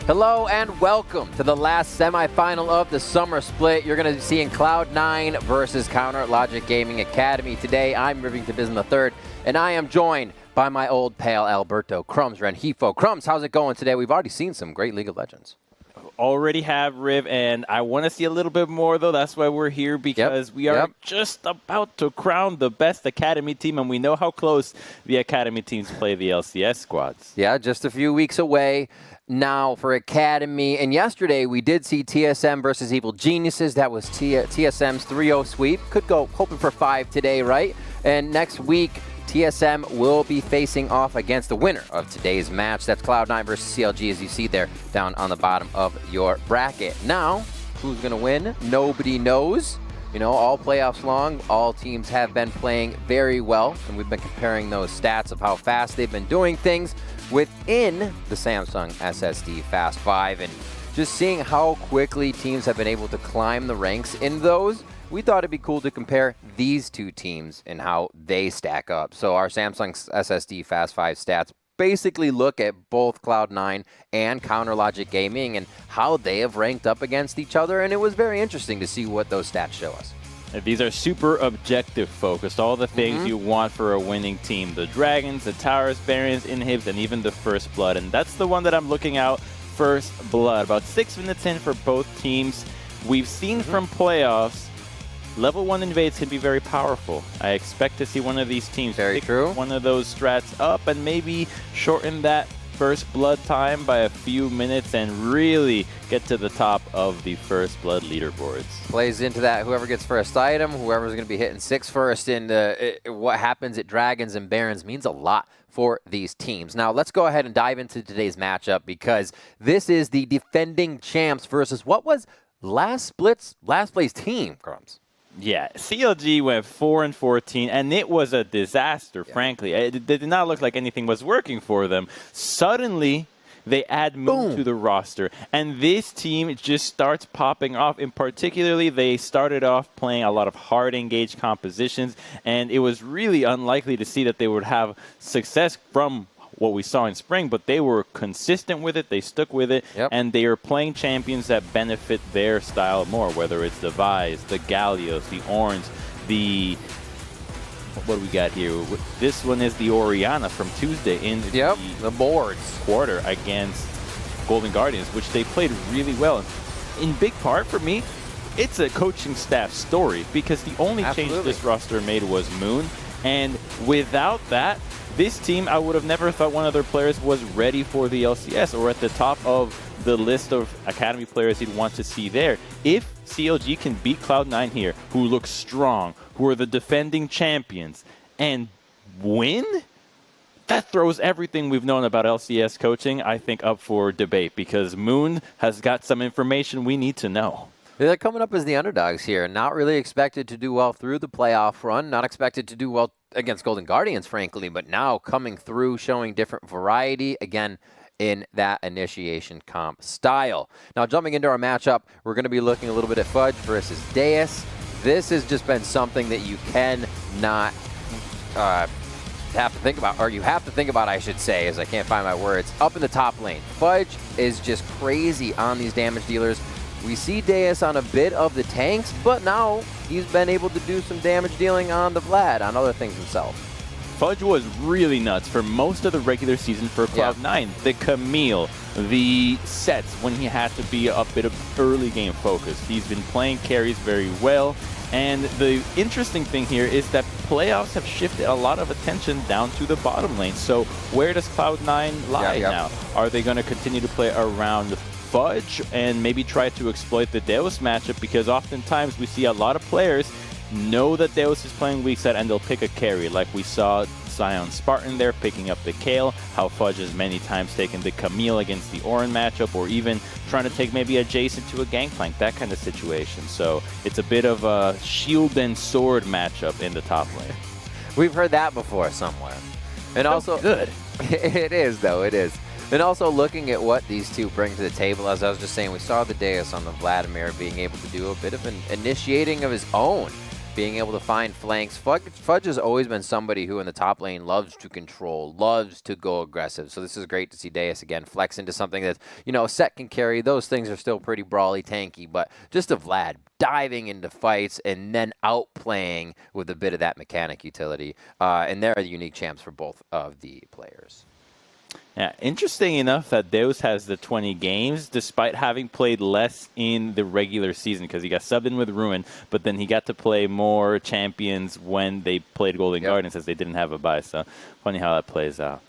Hello and welcome to the last semifinal of the summer split. You're going to be seeing Cloud9 versus Counter Logic Gaming Academy. Today, I'm Rivington Bism III, and I am joined by my old pal Alberto Crumbs Rengifo. Crumbs, how's it going today? We've already seen some great League of Legends. Already have, Riv, and I want to see a little bit more, though. That's why we're here, because we are just about to crown the best Academy team, and we know how close the Academy teams play the LCS squads. Yeah, just a few weeks away now for Academy. And yesterday, we did see TSM versus Evil Geniuses. That was TSM's 3-0 sweep. Could go hoping for 5 today, right? And next week, TSM will be facing off against the winner of today's match. That's Cloud9 versus CLG, as you see there down on the bottom of your bracket. Now, who's going to win? Nobody knows. You know, all playoffs long, all teams have been playing very well, and we've been comparing those stats of how fast they've been doing things within the Samsung SSD Fast 5, and just seeing how quickly teams have been able to climb the ranks in those. We thought it'd be cool to compare these two teams and how they stack up. So our Samsung SSD Fast 5 stats basically look at both Cloud9 and Counter Logic Gaming and how they have ranked up against each other, and it was very interesting to see what those stats show us. These are super objective focused, all the things you want for a winning team. The Dragons, the Towers, Barons, Inhibs, and even the First Blood. And that's the one that I'm looking out, First Blood. About 6 minutes in for both teams. We've seen from playoffs, Level 1 invades can be very powerful. I expect to see one of these teams pick one of those strats up and maybe shorten that First Blood time by a few minutes and really get to the top of the First Blood leaderboards. Plays into that whoever gets first item, whoever's going to be hitting 6 first, and what happens at Dragons and Barons means a lot for these teams. Now, let's go ahead and dive into today's matchup, because this is the defending champs versus what was last place team, Crumbs. Yeah, CLG went 4-14, and it was a disaster, frankly. It did not look like anything was working for them. Suddenly, they add Moon to the roster, and this team just starts popping off. In particularly, they started off playing a lot of hard engaged compositions, and it was really unlikely to see that they would have success from what we saw in spring, but they were consistent with it, they stuck with it, and they are playing champions that benefit their style more, whether it's the Vise, the Gallios, the Orns, the... what do we got here? This one is the Orianna from Tuesday in the boards quarter against Golden Guardians, which they played really well. In big part, for me, it's a coaching staff story, because the only change this roster made was Moon, and without that, this team, I would have never thought one of their players was ready for the LCS or at the top of the list of Academy players you'd want to see there. If CLG can beat Cloud9 here, who look strong, who are the defending champions, and win, that throws everything we've known about LCS coaching, I think, up for debate, because Moon has got some information we need to know. They're coming up as the underdogs here. Not really expected to do well through the playoff run. Not expected to do well against Golden Guardians, frankly. But now coming through, showing different variety, again, in that initiation comp style. Now, jumping into our matchup, we're going to be looking a little bit at Fudge versus Deus. This has just been something that you cannot have to think about, or you have to think about, I should say, as I can't find my words, up in the top lane. Fudge is just crazy on these damage dealers. We see Deus on a bit of the tanks, but now he's been able to do some damage dealing on the Vlad, on other things himself. Fudge was really nuts for most of the regular season for Cloud9. The Camille, the sets when he had to be a bit of early game focused. He's been playing carries very well. And the interesting thing here is that playoffs have shifted a lot of attention down to the bottom lane. So where does Cloud9 lie now? Are they going to continue to play around Fudge and maybe try to exploit the Deus matchup? Because oftentimes we see a lot of players know that Deus is playing weak side and they'll pick a carry, like we saw Sion Spartan there picking up the Kayle, how Fudge has many times taken the Camille against the Orin matchup, or even trying to take maybe a Jason to a Gangplank, that kind of situation. So it's a bit of a shield and sword matchup in the top lane. We've heard that before somewhere. And also good. It is, though, it is. And also looking at what these two bring to the table, as I was just saying, we saw the Deus on the Vladimir being able to do a bit of an initiating of his own. being able to find flanks. Fudge has always been somebody who in the top lane loves to control, loves to go aggressive. So this is great to see Deus again flex into something that, Set can carry. Those things are still pretty brawly, tanky, but just a Vlad diving into fights and then outplaying with a bit of that mechanic utility. And they're the unique champs for both of the players. Yeah, interesting enough that Deus has the 20 games despite having played less in the regular season because he got subbed in with Ruin, but then he got to play more champions when they played Golden Guardians as they didn't have a bye. So funny how that plays out.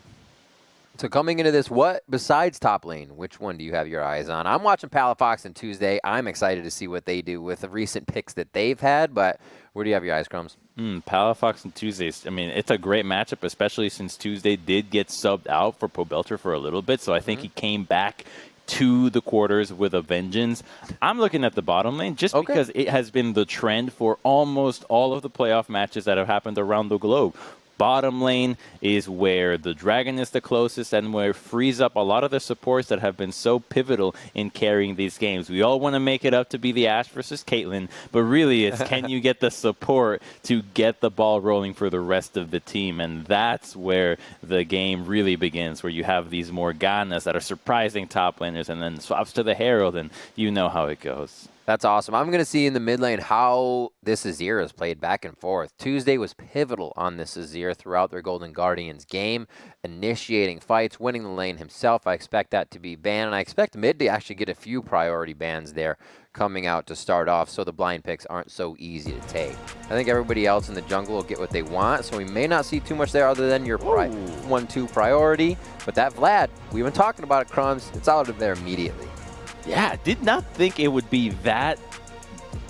So coming into this, what besides top lane, which one do you have your eyes on? I'm watching Palafox on Tuesday. I'm excited to see what they do with the recent picks that they've had, but where do you have your eyes, Crumbs? Palafox and Tuesdays. I mean, it's a great matchup, especially since Tuesday did get subbed out for Pobelter for a little bit, so I think he came back to the quarters with a vengeance. I'm looking at the bottom lane just because it has been the trend for almost all of the playoff matches that have happened around the globe. Bottom lane is where the Dragon is the closest and where it frees up a lot of the supports that have been so pivotal in carrying these games. We all want to make it up to be the Ashe versus Caitlyn, but really it's can you get the support to get the ball rolling for the rest of the team? And that's where the game really begins, where you have these Morganas that are surprising top laners and then swaps to the Herald, and you know how it goes. That's awesome. I'm going to see in the mid lane how this Azir is played back and forth. Tuesday was pivotal on this Azir throughout their Golden Guardians game, initiating fights, winning the lane himself. I expect that to be banned, and I expect mid to actually get a few priority bans there coming out to start off so the blind picks aren't so easy to take. I think everybody else in the jungle will get what they want, so we may not see too much there other than your 1-2 priority. But that Vlad, we've been talking about it, Crumbs. It's out of there immediately. Yeah, did not think it would be that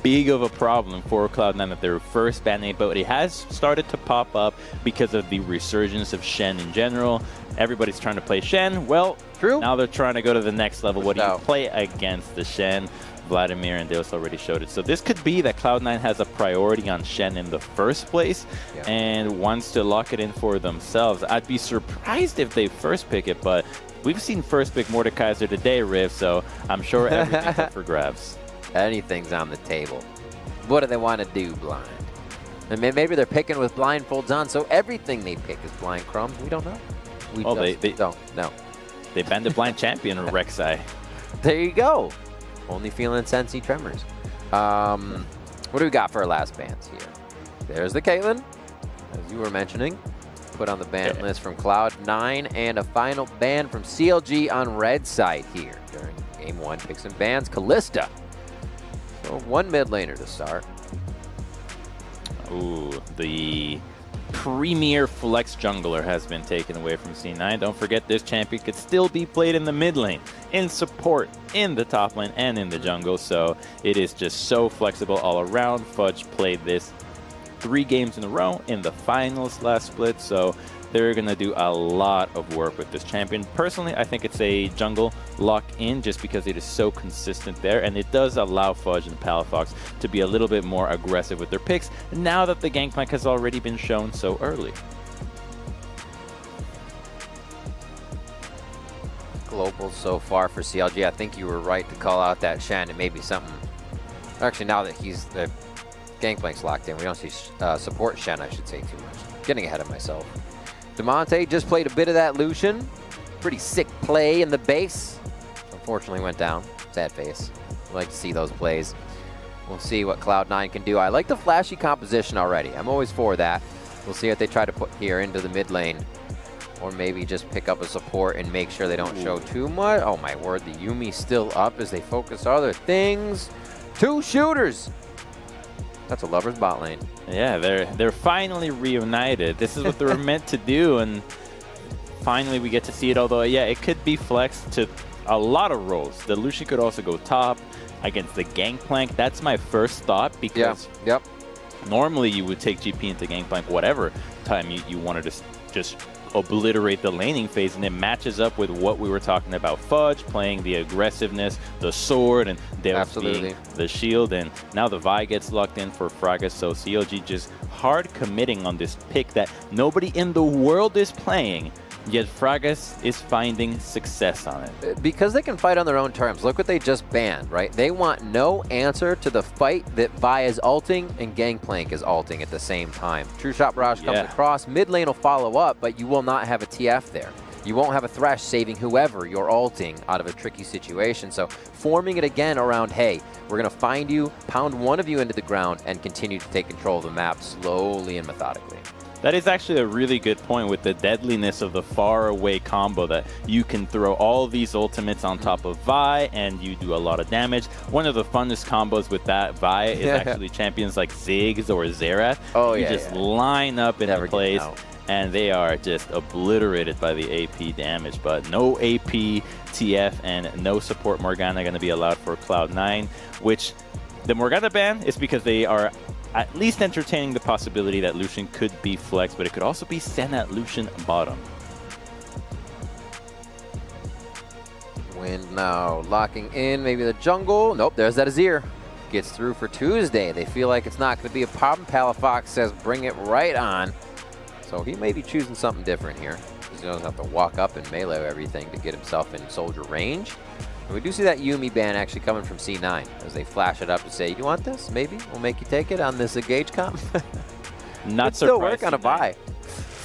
big of a problem for Cloud9 that they were first banning, but it has started to pop up because of the resurgence of Shen in general. Everybody's trying to play Shen. Well, now they're trying to go to the next level. What do you play against the Shen? Vladimir and Deus already showed it. So this could be that Cloud9 has a priority on Shen in the first place and wants to lock it in for themselves. I'd be surprised if they first pick it, but we've seen first pick Mordekaiser today, Riv, so I'm sure everything's up for grabs. Anything's on the table. What do they want to do, blind? And maybe they're picking with blindfolds on, so everything they pick is blind, Crumbs. We don't know. We don't know. They banned the blind champion, Rek'Sai. There you go. Only feeling Sensi Tremors. What do we got for our last bans here? There's the Caitlyn, as you were mentioning. Put on the ban list from Cloud9, and a final ban from CLG on red side here during Game 1. Picks and bans, Kalista. So one mid laner to start. Ooh, the premier flex jungler has been taken away from C9. Don't forget this champion could still be played in the mid lane, in support, in the top lane, and in the jungle. So it is just so flexible all around. Fudge played this 3 games in a row in the finals last split, so they're going to do a lot of work with this champion. Personally, I think it's a jungle lock-in just because it is so consistent there, and it does allow Fudge and Palafox to be a little bit more aggressive with their picks now that the Gangplank has already been shown so early. Global so far for CLG. I think you were right to call out that Shen. It may be something. Actually, now that he's the Gangplank's locked in, we don't see support Shen, I should say, too much. Getting ahead of myself. Damonte just played a bit of that Lucian. Pretty sick play in the base. Unfortunately went down. Sad face. I'd like to see those plays. We'll see what Cloud9 can do. I like the flashy composition already. I'm always for that. We'll see what they try to put here into the mid lane. Or maybe just pick up a support and make sure they don't show too much. Oh my word, the Yumi's still up as they focus on other things. 2 shooters. That's a lover's bot lane. Yeah, they're finally reunited. This is what they were meant to do, and finally we get to see it. Although, yeah, it could be flexed to a lot of roles. The Lucian could also go top against the Gangplank. That's my first thought, because normally you would take GP into Gangplank whatever time you wanted to just obliterate the laning phase, and it matches up with what we were talking about. Fudge playing the aggressiveness, the sword, and Deus being the shield, and now the Vi gets locked in for Fraga, so CLG just hard committing on this pick that nobody in the world is playing, yet Fragas is finding success on it. Because they can fight on their own terms. Look what they just banned, right? They want no answer to the fight that Vi is ulting and Gangplank is ulting at the same time. True Shot Barrage comes across. Mid lane will follow up, but you will not have a TF there. You won't have a Thresh saving whoever you're ulting out of a tricky situation. So forming it again around, hey, we're going to find you, pound one of you into the ground, and continue to take control of the map slowly and methodically. That is actually a really good point with the deadliness of the far away combo, that you can throw all these ultimates on top of Vi and you do a lot of damage. One of the funnest combos with that Vi is actually champions like Ziggs or Xerath. Oh, you just line up into place and they are just obliterated by the AP damage. But no AP, TF, and no support Morgana going to be allowed for Cloud9, which the Morgana ban is because they are at least entertaining the possibility that Lucian could be flexed, but it could also be sent at Lucian bottom. Wind now locking in, maybe the jungle. Nope, there's that Azir. Gets through for Tuesday. They feel like it's not going to be a problem. Palafox says bring it right on. So he may be choosing something different here. He doesn't have to walk up and melee everything to get himself in soldier range. And we do see that Yuumi ban actually coming from C9 as they flash it up to say, you want this? Maybe we'll make you take it on this Engage comp. Not still work on a buy.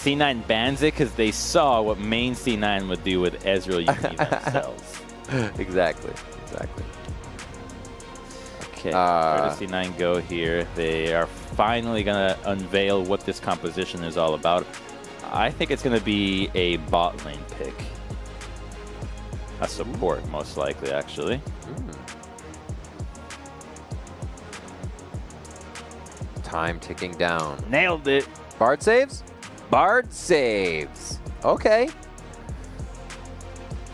C9 bans it because they saw what main C9 would do with Ezreal Yuumi themselves. Exactly. Okay, where does C9 go here? They are finally going to unveil what this composition is all about. I think it's going to be a bot lane pick. A support, most likely, actually. Time ticking down. Nailed it. Bard saves? Bard saves. Okay.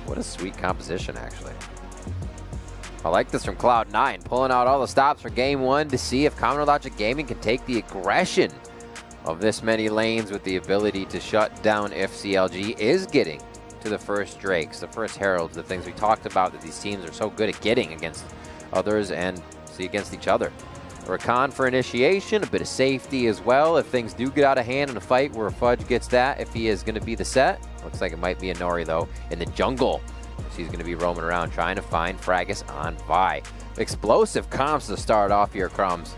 What a sweet composition, actually. I like this from Cloud9, pulling out all the stops for game one to see if Common Logic Gaming can take the aggression of this many lanes with the ability to shut down if CLG is getting to the first Drakes, the first Heralds, the things we talked about that these teams are so good at getting against others and see against each other. Rakan for initiation, a bit of safety as well if things do get out of hand in a fight where Fudge gets that, if he is going to be the set. Looks like it might be a Nori though in the jungle. He's going to be roaming around trying to find Fragas on Vi. Explosive comps to start off here, Crumbs.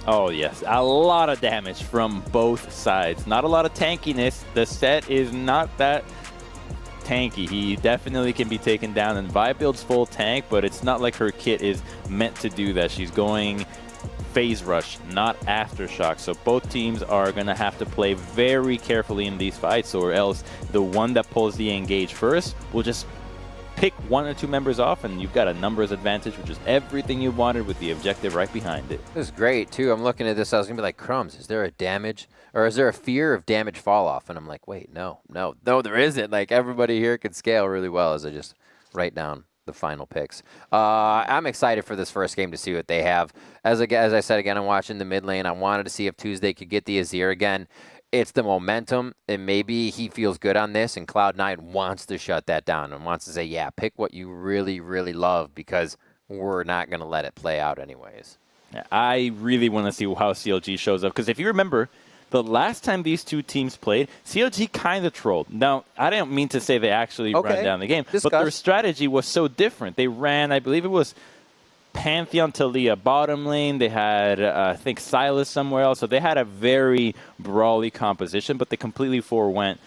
Oh yes, a lot of damage from both sides. Not a lot of tankiness. The set is not that tanky. He definitely can be taken down, and Vi builds full tank, but it's not like her kit is meant to do that. She's going phase rush, not aftershock. So both teams are going to have to play very carefully in these fights, or else the one that pulls the engage first will just pick one or two members off, and you've got a numbers advantage, which is everything you wanted with the objective right behind it. This is great, too. I'm looking at this. I was going to be like, Crumbs, is there a damage, or is there a fear of damage fall off? And I'm like, wait, no, there isn't. Like, everybody here can scale really well as I just write down the final picks. I'm excited for this first game to see what they have. As I said, again, I'm watching the mid lane. I wanted to see if Tuesday could get the Azir again. It's the momentum, and maybe he feels good on this, and Cloud9 wants to shut that down and wants to say, yeah, pick what you really, really love, because we're not going to let it play out anyways. I really want to see how CLG shows up, because if you remember, the last time these two teams played, CLG kind of trolled. Now, I don't mean to say they actually ran down the game, but their strategy was so different. They ran, I believe it was Pantheon Talia bottom lane. They had, I think, Sylas somewhere else. So they had a very brawly composition, but they completely forewent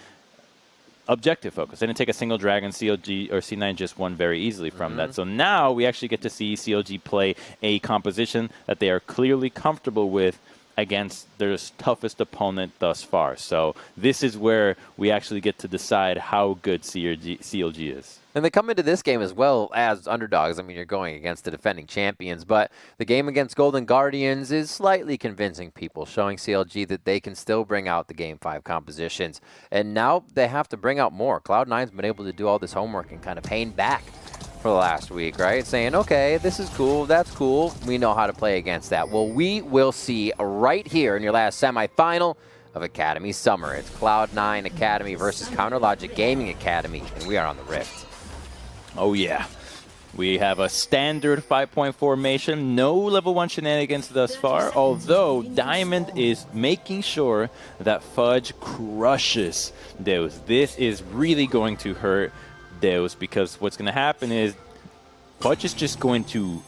objective focus. They didn't take a single dragon. CLG or C9 just won very easily from that. So now we actually get to see CLG play a composition that they are clearly comfortable with against their toughest opponent thus far. So this is where we actually get to decide how good CLG is. And they come into this game as well as underdogs. I mean, you're going against the defending champions, but the game against Golden Guardians is slightly convincing people, showing CLG that they can still bring out the Game 5 compositions. And now they have to bring out more. Cloud9's been able to do all this homework and kind of paying back for the last week, right? Saying, okay, this is cool, that's cool. We know how to play against that. Well, we will see right here in your last semifinal of Academy Summer. It's Cloud9 Academy versus Counter Logic Gaming Academy, and we are on the Rift. Oh, yeah. We have a standard 5-point formation, no level 1 shenanigans thus far, although Diamond is making sure that Fudge crushes Deus. This is really going to hurt Deus because what's going to happen is Fudge is just going to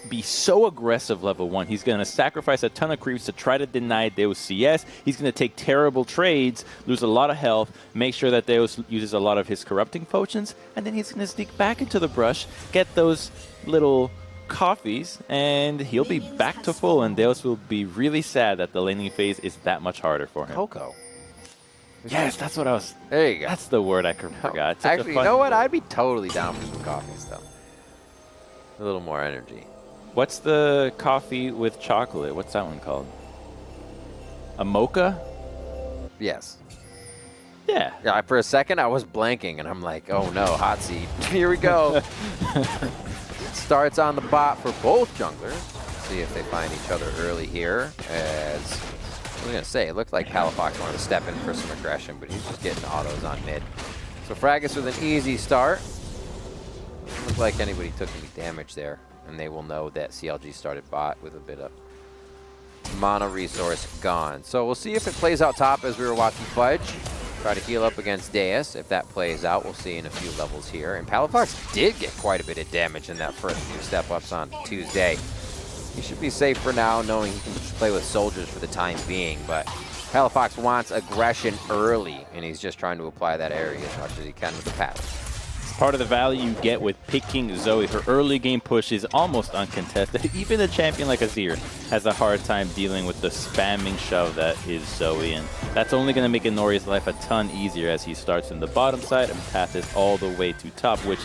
be so aggressive level 1. He's going to sacrifice a ton of creeps to try to deny Deus CS. He's going to take terrible trades, lose a lot of health, make sure that Deus uses a lot of his corrupting potions, and then he's going to sneak back into the brush, get those little coffees, and he'll be back to full, and Deus will be really sad that the laning phase is that much harder for him. Cocoa. Yes, that's what I was... There you go. That's the word I forgot. Actually, you know what? I'd be totally down for some coffee stuff. A little more energy. What's the coffee with chocolate? What's that one called? A mocha? Yes. Yeah. Yeah. For a second, I was blanking, and I'm like, oh no, hot seat. Here we go. Starts on the bot for both junglers. See if they find each other early here. As I was going to say, it looked like Palafox wanted to step in for some aggression, but he's just getting autos on mid. So Fragus with an easy start. Doesn't look like anybody took any damage there. And they will know that CLG started bot with a bit of mana resource gone. So we'll see if it plays out top as we were watching Fudge try to heal up against Deus. If that plays out, we'll see in a few levels here. And Palafox did get quite a bit of damage in that first few step-ups on Tuesday. He should be safe for now, knowing he can just play with soldiers for the time being. But Palafox wants aggression early, and he's just trying to apply that area as much as he can with the path. Part of the value you get with picking Zoe. Her early game push is almost uncontested. Even a champion like Azir has a hard time dealing with the spamming shove that is Zoe, and that's only going to make Inori's life a ton easier as he starts in the bottom side and passes all the way to top, which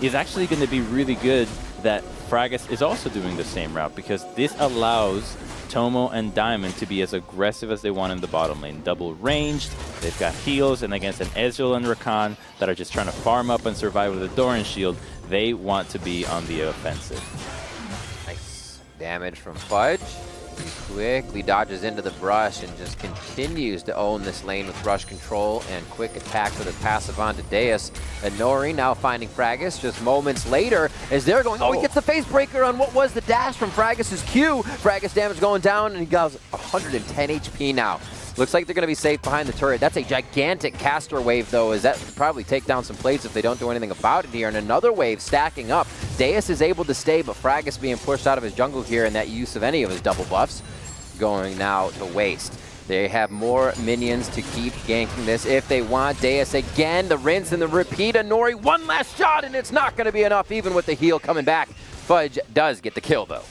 is actually going to be really good that Fragus is also doing the same route, because this allows Tomo and Diamond to be as aggressive as they want in the bottom lane. Double ranged, they've got heals, and against an Ezreal and Rakan that are just trying to farm up and survive with a Doran shield, they want to be on the offensive. Nice damage from Fudge. He quickly dodges into the brush and just continues to own this lane with brush control and quick attack with a passive onto Deus. And Nori now finding Fragus just moments later as they're going, oh, he gets the face breaker on what was the dash from Fragus's Q. Fragus damage going down, and he goes 110 HP now. Looks like they're going to be safe behind the turret. That's a gigantic caster wave, though, as that could probably take down some plates if they don't do anything about it here. And another wave stacking up. Deus is able to stay, but Fragus being pushed out of his jungle here, and that use of any of his double buffs going now to waste. They have more minions to keep ganking this if they want. Deus again, the rinse and the repeat. Nori, one last shot, and it's not going to be enough, even with the heal coming back. Fudge does get the kill, though.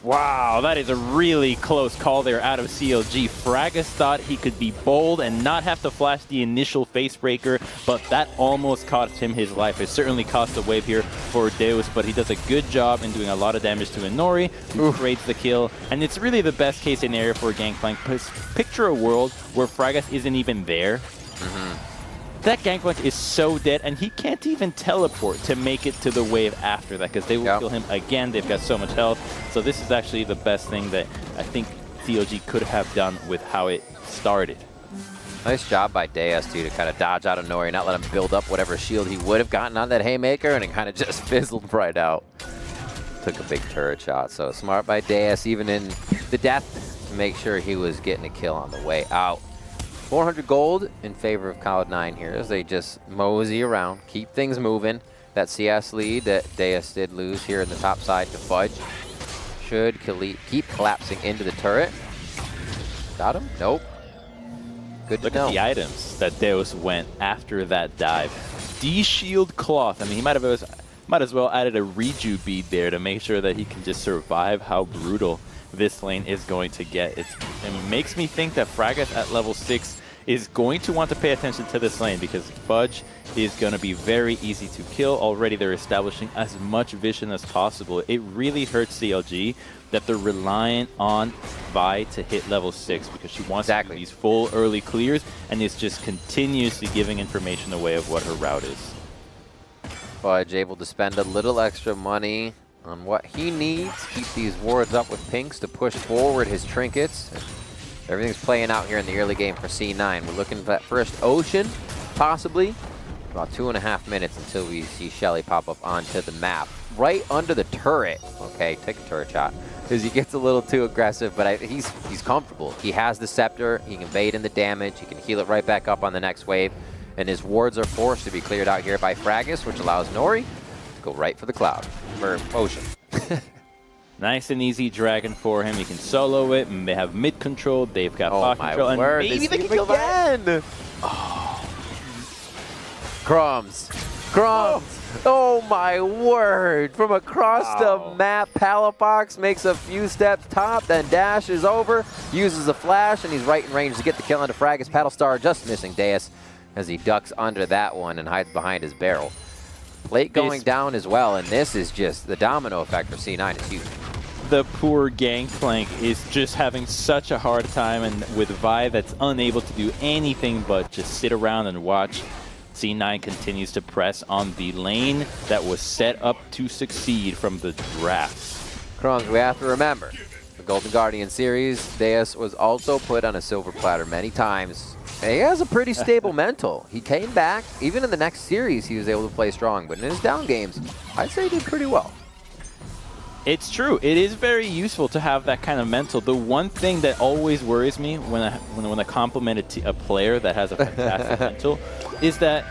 Wow, that is a really close call there out of CLG. Fragus thought he could be bold and not have to flash the initial face breaker, but that almost cost him his life. It certainly cost a wave here for Deus, but he does a good job in doing a lot of damage to Inori, who creates the kill. And it's really the best case scenario for Gangplank, because picture a world where Fragus isn't even there. That Gangplank is so dead, and he can't even teleport to make it to the wave after that, because they will kill him again. They've got so much health. So this is actually the best thing that I think CLG could have done with how it started. Nice job by Deus, too, to kind of dodge out of Nori, not let him build up whatever shield he would have gotten on that Haymaker, and it kind of just fizzled right out. Took a big turret shot, so smart by Deus, even in the death, to make sure he was getting a kill on the way out. 400 gold in favor of Cloud9 here as they just mosey around, keep things moving. That CS lead that Deus did lose here in the top side to Fudge should keep collapsing into the turret. Got him? Nope. Good to know. Look at the items that Deus went after that dive. D-Shield Cloth. I mean, he might as well added a reju bead there to make sure that he can just survive how brutal this lane is going to get. It makes me think that Fragus at level 6 is going to want to pay attention to this lane, because Fudge is going to be very easy to kill. Already they're establishing as much vision as possible. It really hurts CLG that they're reliant on Vi to hit level 6, because she wants to do these full early clears, and is just continuously giving information away of what her route is. Fudge able to spend a little extra money on what he needs. Keep these wards up with pinks to push forward his trinkets. Everything's playing out here in the early game for C9. We're looking for that first Ocean, possibly. About 2.5 minutes until we see Shelly pop up onto the map. Right under the turret. Okay, take a turret shot. Because he gets a little too aggressive, but he's comfortable. He has the scepter. He can bait in the damage. He can heal it right back up on the next wave. And his wards are forced to be cleared out here by Fragis, which allows Nori to go right for the cloud. Or ocean. Nice and easy dragon for him. He can solo it. And they have mid control. They've got bot control. And maybe they can kill again. Oh. Crumbs. Crumbs. Oh my word. From across the map, Palafox makes a few steps top, then dashes over, uses a flash, and he's right in range to get the kill into Fragis. Battlestar just missing Deus as he ducks under that one and hides behind his barrel. Plate going down as well, and this is just the domino effect for C9 is huge. The poor Gangplank is just having such a hard time, and with Vi that's unable to do anything but just sit around and watch. C9 continues to press on the lane that was set up to succeed from the draft. Crumbs, we have to remember, the Golden Guardian series, Deus was also put on a silver platter many times. And he has a pretty stable mental. He came back, even in the next series he was able to play strong, but in his down games, I'd say he did pretty well. It's true. It is very useful to have that kind of mental. The one thing that always worries me when I compliment a player that has a fantastic mental is that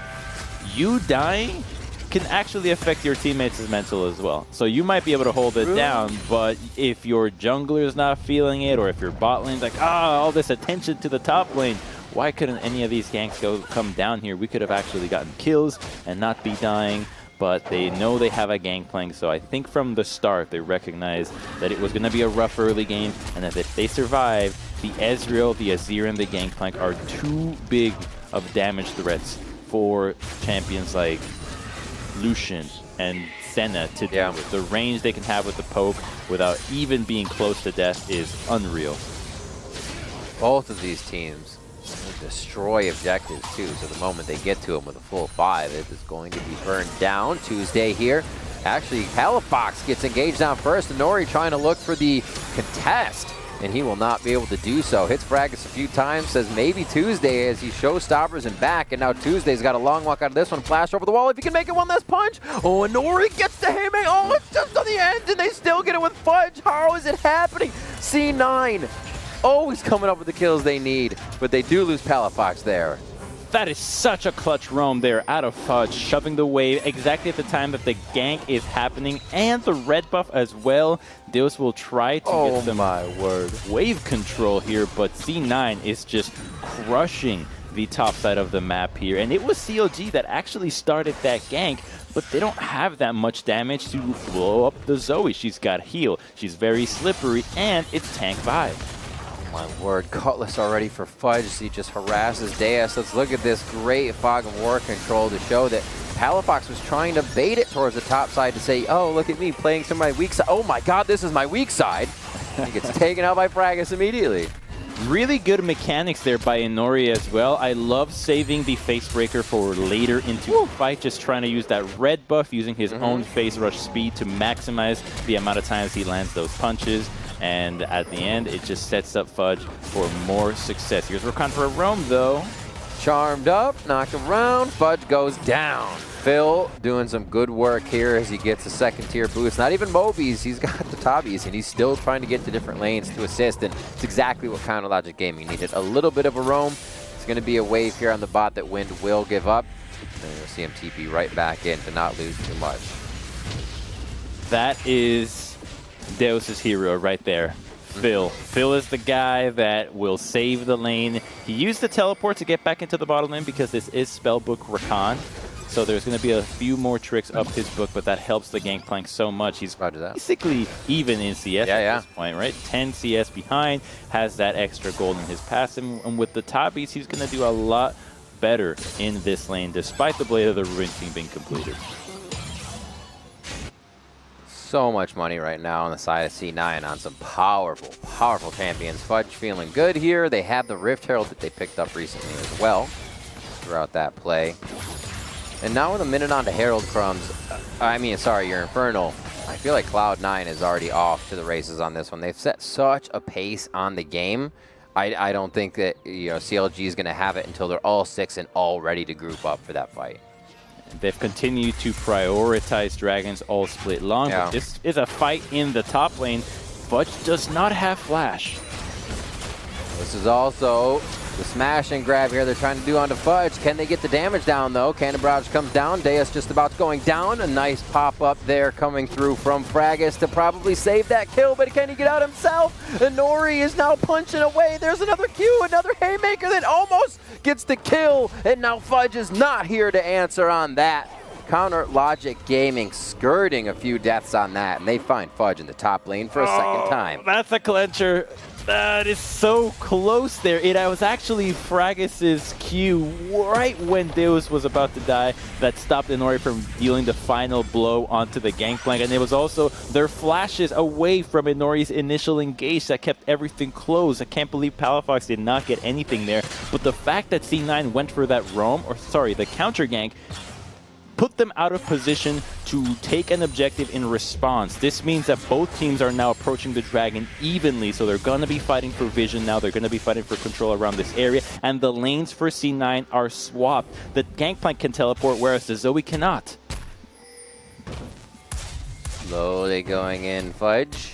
you dying can actually affect your teammates' mental as well. So you might be able to hold it down, but if your jungler is not feeling it, or if your bot lane's like, all this attention to the top lane, why couldn't any of these ganks come down here? We could have actually gotten kills and not be dying. But they know they have a Gangplank, so I think from the start they recognized that it was going to be a rough early game, and that if they survive, the Ezreal, the Azir, and the Gangplank are too big of damage threats for champions like Lucian and Senna to deal with. The range they can have with the poke without even being close to death is unreal. Both of these teams destroy objectives too, so the moment they get to him with a full 5, it is going to be burned down. Tuesday here. Actually, Palafox gets engaged down first, and Nori trying to look for the contest, and he will not be able to do so. Hits Fragis a few times, says maybe Tuesday as he showstoppers and back, and now Tuesday's got a long walk out of this one, flash over the wall if he can make it one last punch. Oh, and Nori gets the haymaker. Oh, it's just on the end, and they still get it with Fudge. How is it happening? C9 always coming up with the kills they need, but they do lose Palafox there. That is such a clutch roam there out of Fudge, shoving the wave exactly at the time that the gank is happening, and the red buff as well. Deus will try to get some wave control here, but C9 is just crushing the top side of the map here. And it was CLG that actually started that gank, but they don't have that much damage to blow up the Zoe. She's got heal, she's very slippery, and it's tank vibe. My word, Cutlass already for Fudge as he just harasses Deus. Let's look at this great Fog of War control to show that Palafox was trying to bait it towards the top side to say, oh, look at me playing to my weak side. Oh my god, this is my weak side. He gets taken out by Fragis immediately. Really good mechanics there by Inori as well. I love saving the face breaker for later into the fight, just trying to use that red buff, using his own face rush speed to maximize the amount of times he lands those punches. And at the end, it just sets up Fudge for more success. Here's Rakan for a roam, though. Charmed up, knocked around, Fudge goes down. Phil doing some good work here as he gets a second tier boost. Not even Mobies, he's got the Tabis, and he's still trying to get to different lanes to assist, and it's exactly what Counter Logic Gaming needed. A little bit of a roam. It's going to be a wave here on the bot that Wind will give up. And you'll see him TP right back in to not lose too much. That is Deus's hero right there. Phil. Phil is the guy that will save the lane. He used the teleport to get back into the bottom lane because this is Spellbook Rakan. So there's going to be a few more tricks up his book, but that helps the Gangplank so much. He's basically even in CS at this point, right? 10 CS behind, has that extra gold in his passive, and with the Tabis, he's going to do a lot better in this lane, despite the Blade of the Ruin King being completed. So much money right now on the side of C9 on some powerful, powerful champions. Fudge feeling good here. They have the Rift Herald that they picked up recently as well throughout that play. And now with a minute on to Herald, Crumbs, your Infernal, I feel like Cloud9 is already off to the races on this one. They've set such a pace on the game. I don't think that CLG is going to have it until they're all 6 and all ready to group up for that fight. They've continued to prioritize Dragons all split long, but this is a fight in the top lane. Fudge does not have flash. This is also the smash and grab here they're trying to do onto Fudge. Can they get the damage down, though? Cannon Barrage comes down. Deus just about going down. A nice pop-up there coming through from Fragus to probably save that kill, but can he get out himself? Inori is now punching away. There's another Q, another haymaker that almost gets the kill, and now Fudge is not here to answer on that. Counter Logic Gaming skirting a few deaths on that, and they find Fudge in the top lane for a second time. That's a clincher. That is so close there. It was actually Fragus's Q right when Deus was about to die that stopped Inori from dealing the final blow onto the Gangplank. And it was also their flashes away from Inori's initial engage that kept everything closed. I can't believe Palafox did not get anything there. But the fact that C9 went for that roam, or sorry, the counter gank, put them out of position to take an objective in response. This means that both teams are now approaching the Dragon evenly, so they're going to be fighting for vision now. They're going to be fighting for control around this area, and the lanes for C9 are swapped. The Gangplank can teleport, whereas the Zoe cannot. Slowly going in, Fudge.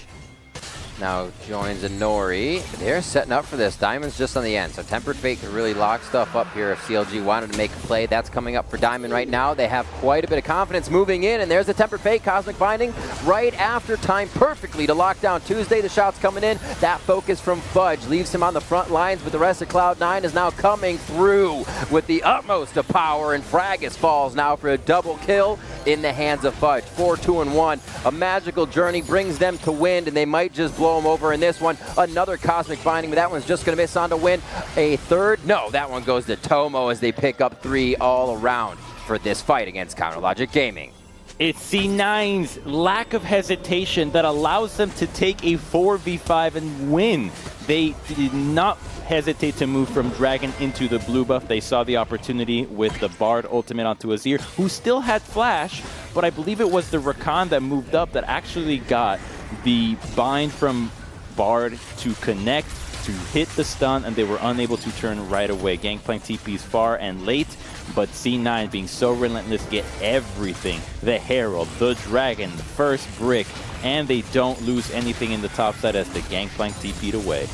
Now joins Inori. They're setting up for this. Diamond's just on the end, so Tempered Fate could really lock stuff up here if CLG wanted to make a play. That's coming up for Diamond right now. They have quite a bit of confidence moving in, and there's the Tempered Fate. Cosmic Binding right after time perfectly to lock down Tuesday. The shots coming in. That focus from Fudge leaves him on the front lines, but the rest of Cloud9 is now coming through with the utmost of power, and Fragus falls now for a double kill in the hands of Fudge. 4-2-1. A magical journey brings them to win, and they might just blow him over in this one. Another Cosmic Binding, but that one's just going to miss on to win. A third? No, that one goes to Tomo as they pick up 3 all around for this fight against Counter Logic Gaming. It's C9's lack of hesitation that allows them to take a 4v5 and win. They did not hesitate to move from Dragon into the blue buff. They saw the opportunity with the Bard ultimate onto Azir, who still had flash, but I believe it was the Rakan that moved up that actually got the bind from Bard to connect, to hit the stun, and they were unable to turn right away. Gangplank TPs far and late, but C9 being so relentless get everything. The Herald, the Dragon, the first brick, and they don't lose anything in the top side as the Gangplank TP'd away.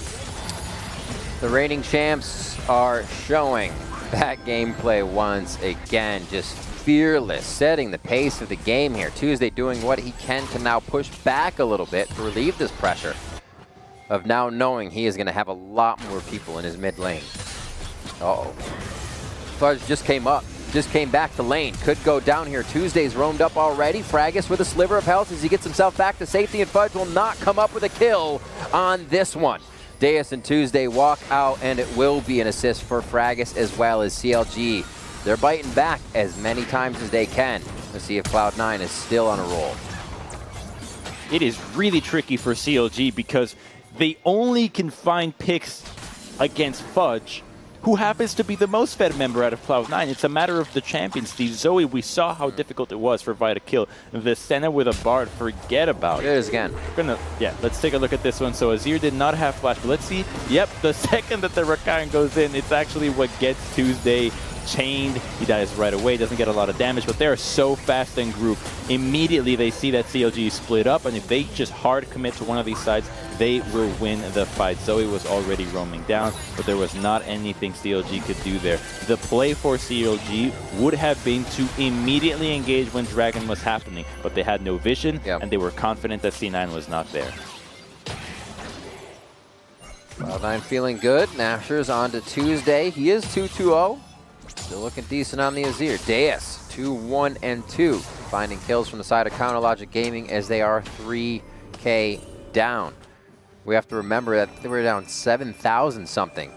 The reigning champs are showing that gameplay once again, just fearless, setting the pace of the game here. Tuesday doing what he can to now push back a little bit to relieve this pressure of now knowing he is going to have a lot more people in his mid lane. Uh-oh. Fudge just came up, just came back to lane. Could go down here. Tuesday's roamed up already. Fragus with a sliver of health as he gets himself back to safety, and Fudge will not come up with a kill on this one. Deus and Tuesday walk out, and it will be an assist for Fragus as well as CLG. They're biting back as many times as they can. Let's see if Cloud9 is still on a roll. It is really tricky for CLG because they only can find picks against Fudge, who happens to be the most fed member out of Cloud9. It's a matter of the champions. The Zoe, we saw how difficult it was for Vi to kill. The Senna with a Bard, forget about it. It is again. Let's take a look at this one. So Azir did not have flash, but let's see. Yep, the second that the Rakan goes in, it's actually what gets Tuesday chained. He dies right away, doesn't get a lot of damage, but they're so fast in group. Immediately they see that CLG is split up, and if they just hard commit to one of these sides, they will win the fight. Zoe was already roaming down, but there was not anything CLG could do there. The play for CLG would have been to immediately engage when Dragon was happening, but they had no vision, and they were confident that C9 was not there. Cloud9 feeling good. Nashor's on to Tuesday. He is 2-2-0. Still looking decent on the Azir. Deus, 2-1-2. Finding kills from the side of Counter Logic Gaming as they are 3K down. We have to remember that they were down 7,000 something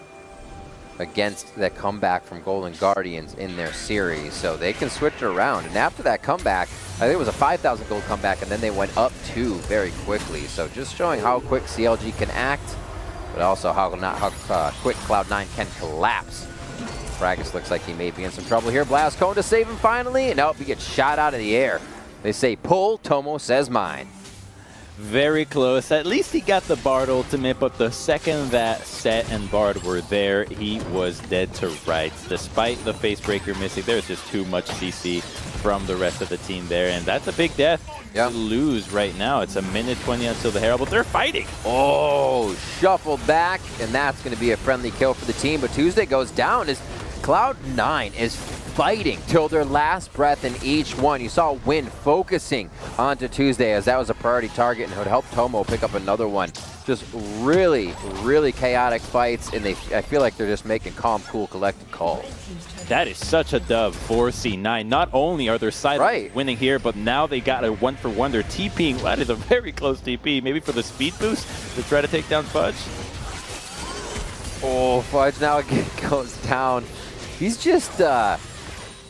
against that comeback from Golden Guardians in their series. So they can switch it around. And after that comeback, I think it was a 5,000 gold comeback, and then they went up 2 very quickly. So just showing how quick CLG can act, but also how quick Cloud9 can collapse. Fragus looks like he may be in some trouble here. Blast Cone to save him finally, and nope, he gets shot out of the air. They say pull, Tomo says mine. Very close. At least he got the Bard ultimate, but the second that Set and Bard were there, he was dead to rights. Despite the face breaker missing, there's just too much CC from the rest of the team there, and that's a big death to lose right now. It's a minute 20 until the Herald, but they're fighting. Oh, shuffled back, and that's going to be a friendly kill for the team, but Tuesday goes down as Cloud9 is fighting till their last breath in each one. You saw Win focusing onto Tuesday as that was a priority target and it would help Tomo pick up another one. Just really, really chaotic fights, and I feel like they're just making calm, cool, collected calls. That is such a dub for C9. Not only are their side winning here, but now they got a 1-for-1. They're TPing. That is a very close TP, maybe for the speed boost to try to take down Fudge. Oh, Fudge now goes down. He's just,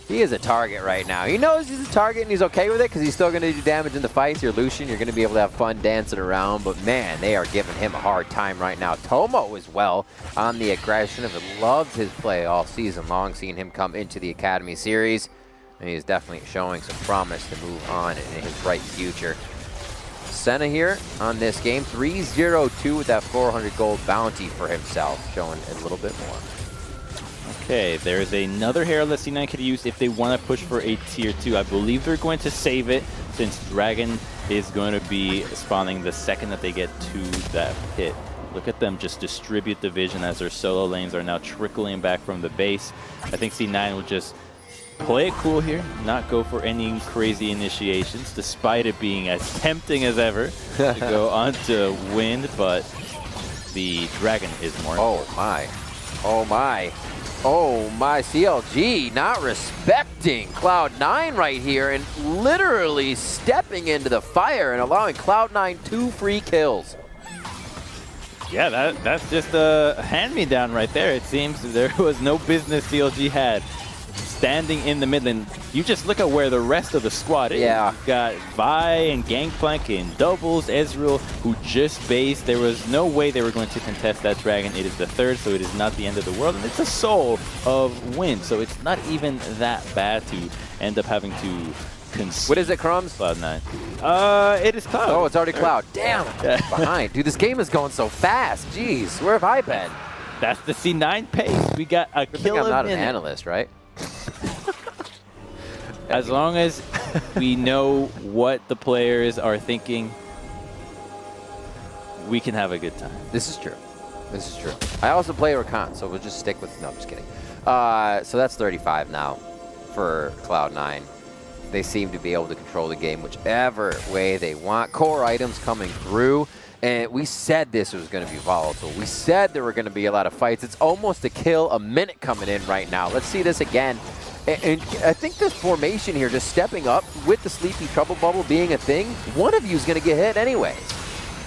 he is a target right now. He knows he's a target and he's okay with it because he's still going to do damage in the fights. You're Lucian, you're going to be able to have fun dancing around, but man, they are giving him a hard time right now. Tomo as well on the aggression. I've loved his play all season long, seeing him come into the Academy Series, and he's definitely showing some promise to move on in his bright future. Senna here on this game, 3-0-2 with that 400 gold bounty for himself, showing a little bit more. Okay, there's another Herald that C9 could use if they want to push for a tier 2. I believe they're going to save it since Dragon is going to be spawning the second that they get to that pit. Look at them just distribute the vision as their solo lanes are now trickling back from the base. I think C9 will just play it cool here, not go for any crazy initiations, despite it being as tempting as ever to go on to Wind, but the Dragon is more important. Oh my. Oh my. Oh my, CLG not respecting Cloud9 right here and literally stepping into the fire and allowing Cloud9 2 free kills. Yeah, that's just a hand-me-down right there. It seems there was no business CLG had standing in the mid lane. You just look at where the rest of the squad is. Yeah. You've got Vi and Gangplank in doubles, Ezreal, who just based. There was no way they were going to contest that Dragon. It is the third, so it is not the end of the world. And it's a soul of Wind, so it's not even that bad to end up having to concede. What is it, Crumbs? Cloud9. It is Cloud. Oh, it's already Cloud. Damn, I'm behind. Dude, this game is going so fast. Jeez, where have I been? That's the C9 pace. We got a kill I'm not a an minute. analyst, right? As long as we know what the players are thinking, we can have a good time. This is true. This is true. I also play Rakan, so we'll just stick with... No, I'm just kidding. So that's 35 now for Cloud9. They seem to be able to control the game whichever way they want. Core items coming through. And we said this was going to be volatile. We said there were going to be a lot of fights. It's almost a kill a minute coming in right now. Let's see this again. And I think this formation here, just stepping up with the Sleepy Trouble Bubble being a thing, one of you is going to get hit anyways.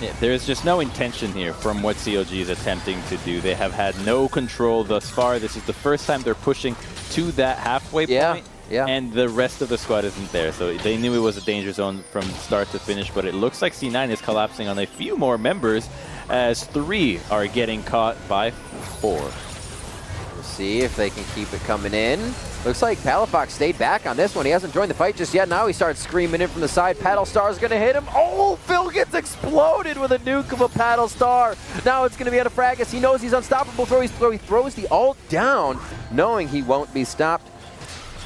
Yeah, there's just no intention here from what CLG is attempting to do. They have had no control thus far. This is the first time they're pushing to that halfway point. Yeah. And the rest of the squad isn't there. So they knew it was a danger zone from start to finish, but it looks like C9 is collapsing on a few more members as 3 are getting caught by 4. We'll see if they can keep it coming in. Looks like Palafox stayed back on this one. He hasn't joined the fight just yet. Now he starts screaming in from the side. Paddle Star's going to hit him. Oh, Phil gets exploded with a nuke of a Paddle Star. Now it's going to be on a Fragus. He knows he's unstoppable, so he throws the ult down, knowing he won't be stopped.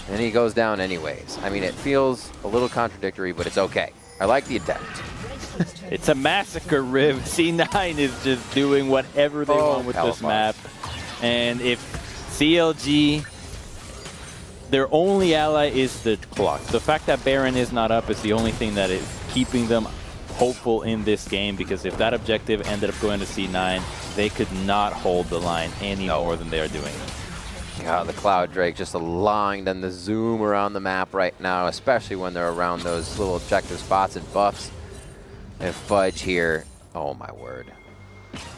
And he goes down anyways. I mean, it feels a little contradictory, but it's okay. I like the attempt. It's a massacre, Riv. C9 is just doing whatever they want with this map. And if CLG, their only ally is the clock. The fact that Baron is not up is the only thing that is keeping them hopeful in this game, because if that objective ended up going to C9, they could not hold the line any more than they are doing. God, the Cloud Drake just allowing them to zoom around the map right now, especially when they're around those little objective spots and buffs. And Fudge here, oh my word.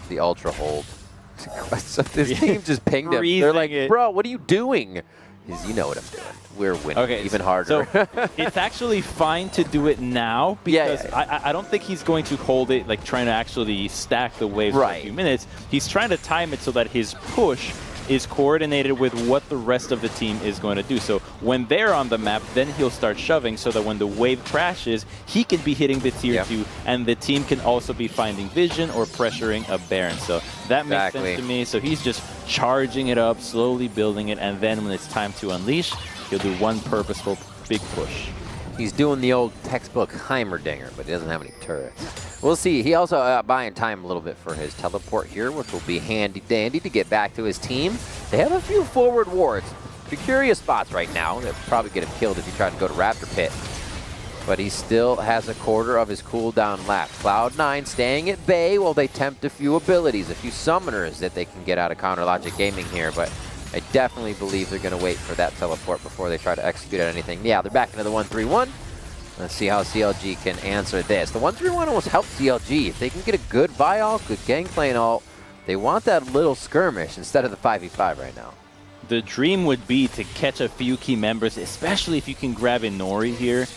The Ultra hold. So this team just pinged him. They're like, bro, what are you doing? You know what I'm doing. We're winning even harder. So it's actually fine to do it now, because I don't think he's going to hold it, like trying to actually stack the waves for a few minutes. He's trying to time it so that his push is coordinated with what the rest of the team is going to do. So when they're on the map, then he'll start shoving so that when the wave crashes, he can be hitting the tier 2 and the team can also be finding vision or pressuring a Baron. So that makes sense to me. So he's just charging it up, slowly building it, and then when it's time to unleash, he'll do one purposeful big push. He's doing the old textbook Heimerdinger, but he doesn't have any turrets. We'll see. He also buying time a little bit for his teleport here, which will be handy dandy to get back to his team. They have a few forward wards. Precarious spots right now. They'll probably get him killed if he tried to go to Raptor Pit. But he still has a quarter of his cooldown left. Cloud9 staying at bay while they tempt a few abilities, a few summoners that they can get out of Counter Logic Gaming here. But I definitely believe they're going to wait for that teleport before they try to execute at anything. Yeah, they're back into the 1-3-1. Let's see how CLG can answer this. The 1-3-1 almost helped CLG. If they can get a good Vial, good Gangplank ult, they want that little skirmish instead of the 5v5 right now. The dream would be to catch a few key members, especially if you can grab Inori here.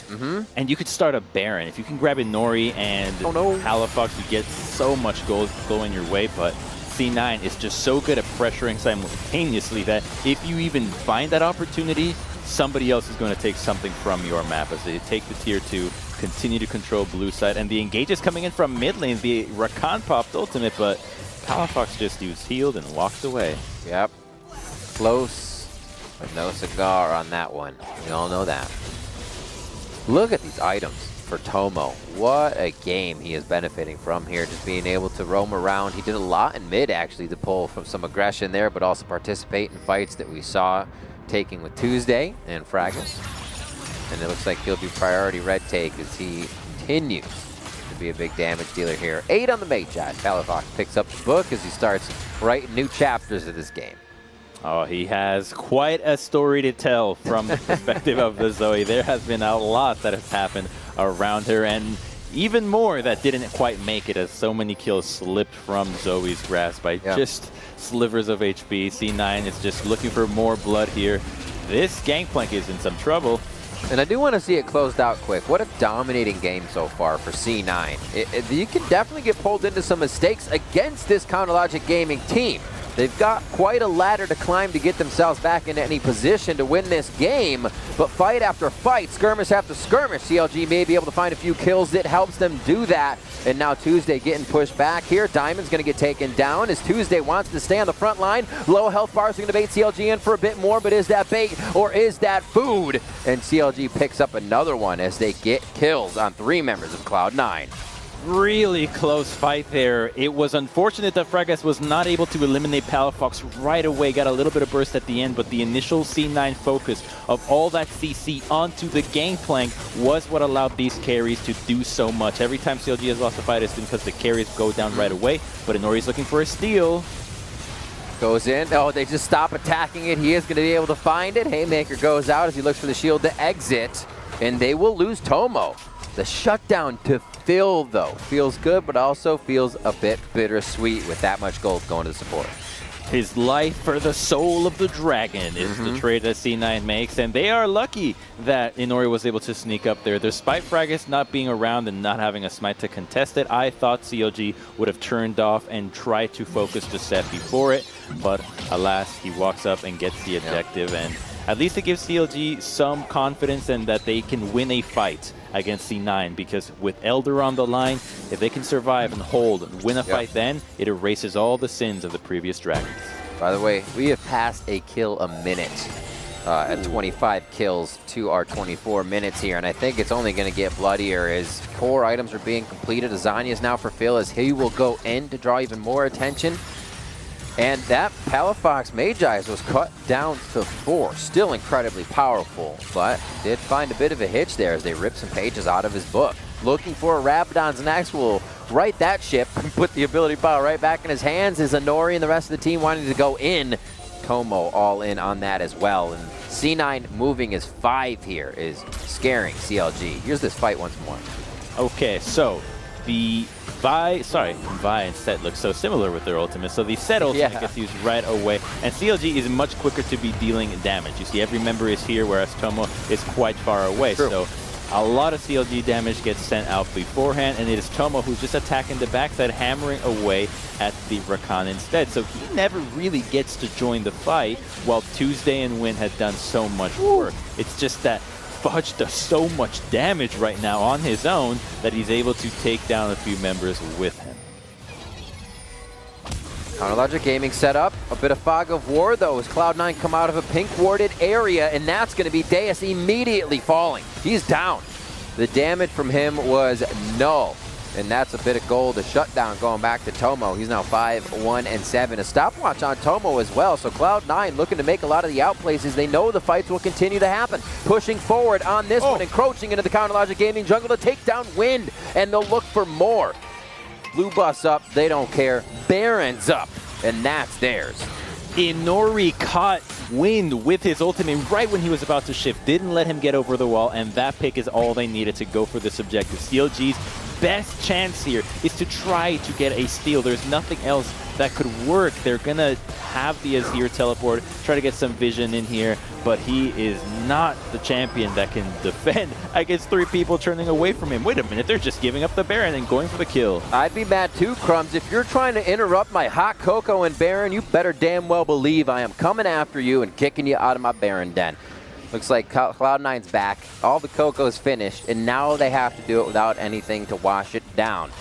And you could start a Baron. If you can grab Inori and Palafox, you get so much gold going your way, but C9 is just so good at pressuring simultaneously that if you even find that opportunity, somebody else is going to take something from your map as they take the tier 2, continue to control blue side, and the engage is coming in from mid lane. The Rakan popped ultimate, but Palafox just used healed and walked away. Yep. Close, but no cigar on that one. We all know that. Look at these items for Tomo. What a game he is benefiting from here, just being able to roam around. He did a lot in mid, actually, to pull from some aggression there, but also participate in fights that we saw taking with Tuesday and Fragus. And it looks like he'll be priority red take as he continues to be a big damage dealer here. 8 on the Magi. Palafox picks up the book as he starts writing new chapters of this game. Oh, he has quite a story to tell from the perspective of the Zoe. There has been a lot that has happened around her, and even more that didn't quite make it as so many kills slipped from Zoe's grasp by just slivers of HP. C9 is just looking for more blood here. This Gangplank is in some trouble. And I do want to see it closed out quick. What a dominating game so far for C9. You can definitely get pulled into some mistakes against this Counter Logic Gaming team. They've got quite a ladder to climb to get themselves back into any position to win this game, but fight after fight, skirmish after skirmish, CLG may be able to find a few kills that helps them do that. And now Tuesday getting pushed back here. Diamond's going to get taken down as Tuesday wants to stay on the front line. Low health bars are going to bait CLG in for a bit more, but is that bait or is that food? And CLG picks up another one as they get kills on 3 members of Cloud9. Really close fight there. It was unfortunate that Fragus was not able to eliminate Palafox right away. Got a little bit of burst at the end, but the initial C9 focus of all that CC onto the Gangplank was what allowed these carries to do so much. Every time CLG has lost a fight, it's been because the carries go down right away, but Inori's looking for a steal. Goes in. Oh, they just stop attacking it. He is going to be able to find it. Haymaker goes out as he looks for the shield to exit, and they will lose Tomo. The shutdown to Phil, though, feels good, but also feels a bit bittersweet with that much gold going to the support. His life for the soul of the dragon is the trade that C9 makes, and they are lucky that Inori was able to sneak up there. Despite Fragus not being around and not having a smite to contest it, I thought CLG would have turned off and tried to focus the set before it, but alas, he walks up and gets the objective, and at least it gives CLG some confidence in that they can win a fight against C9, because with Elder on the line, if they can survive and hold and win a fight, then it erases all the sins of the previous Dragons. By the way, we have passed a kill a minute at 25 kills to our 24 minutes here, and I think it's only going to get bloodier as core items are being completed. Azania is now for Phil as he will go in to draw even more attention. And that Palafox Magi's was cut down to 4. Still incredibly powerful, but did find a bit of a hitch there as they ripped some pages out of his book. Looking for a Rabadon's next will right that ship and put the ability power right back in his hands as Inori and the rest of the team wanting to go in. Tomo all in on that as well. And C9 moving as 5 here is scaring CLG. Here's this fight once more. Okay, so the Vi and Set look so similar with their ultimate. So the Set ultimate gets used right away, and CLG is much quicker to be dealing damage. You see every member is here, whereas Tomo is quite far away. True. So a lot of CLG damage gets sent out beforehand, and it is Tomo who's just attacking the backside, hammering away at the Rakan instead. So he never really gets to join the fight, while Tuesday and Win had done so much work. It's just that Fudge does so much damage right now on his own that he's able to take down a few members with him. CounterLogic Gaming set up a bit of fog of war, though, as Cloud9 come out of a pink warded area, and that's going to be Deus immediately falling. He's down. The damage from him was null, and that's a bit of gold. A shutdown going back to Tomo. He's now 5-1-7. A stopwatch on Tomo as well, so Cloud9 looking to make a lot of the outplaces. They know the fights will continue to happen. Pushing forward on this one, encroaching into the CounterLogic Gaming jungle to take down Wind, and they'll look for more. Blue Bus up, they don't care. Baron's up, and that's theirs. Inori caught Wind with his ultimate right when he was about to shift, didn't let him get over the wall, and that pick is all they needed to go for this objective. CLG's best chance here is to try to get a steal. There's nothing else that could work. They're gonna have the Azir teleport, try to get some vision in here, but he is not the champion that can defend against 3 people turning away from him. Wait a minute, they're just giving up the Baron and going for the kill. I'd be mad too, Crumbs. If you're trying to interrupt my hot cocoa and Baron, you better damn well believe I am coming after you and kicking you out of my Baron den. Looks like Cloud9's back. All the cocoa's finished, and now they have to do it without anything to wash it down.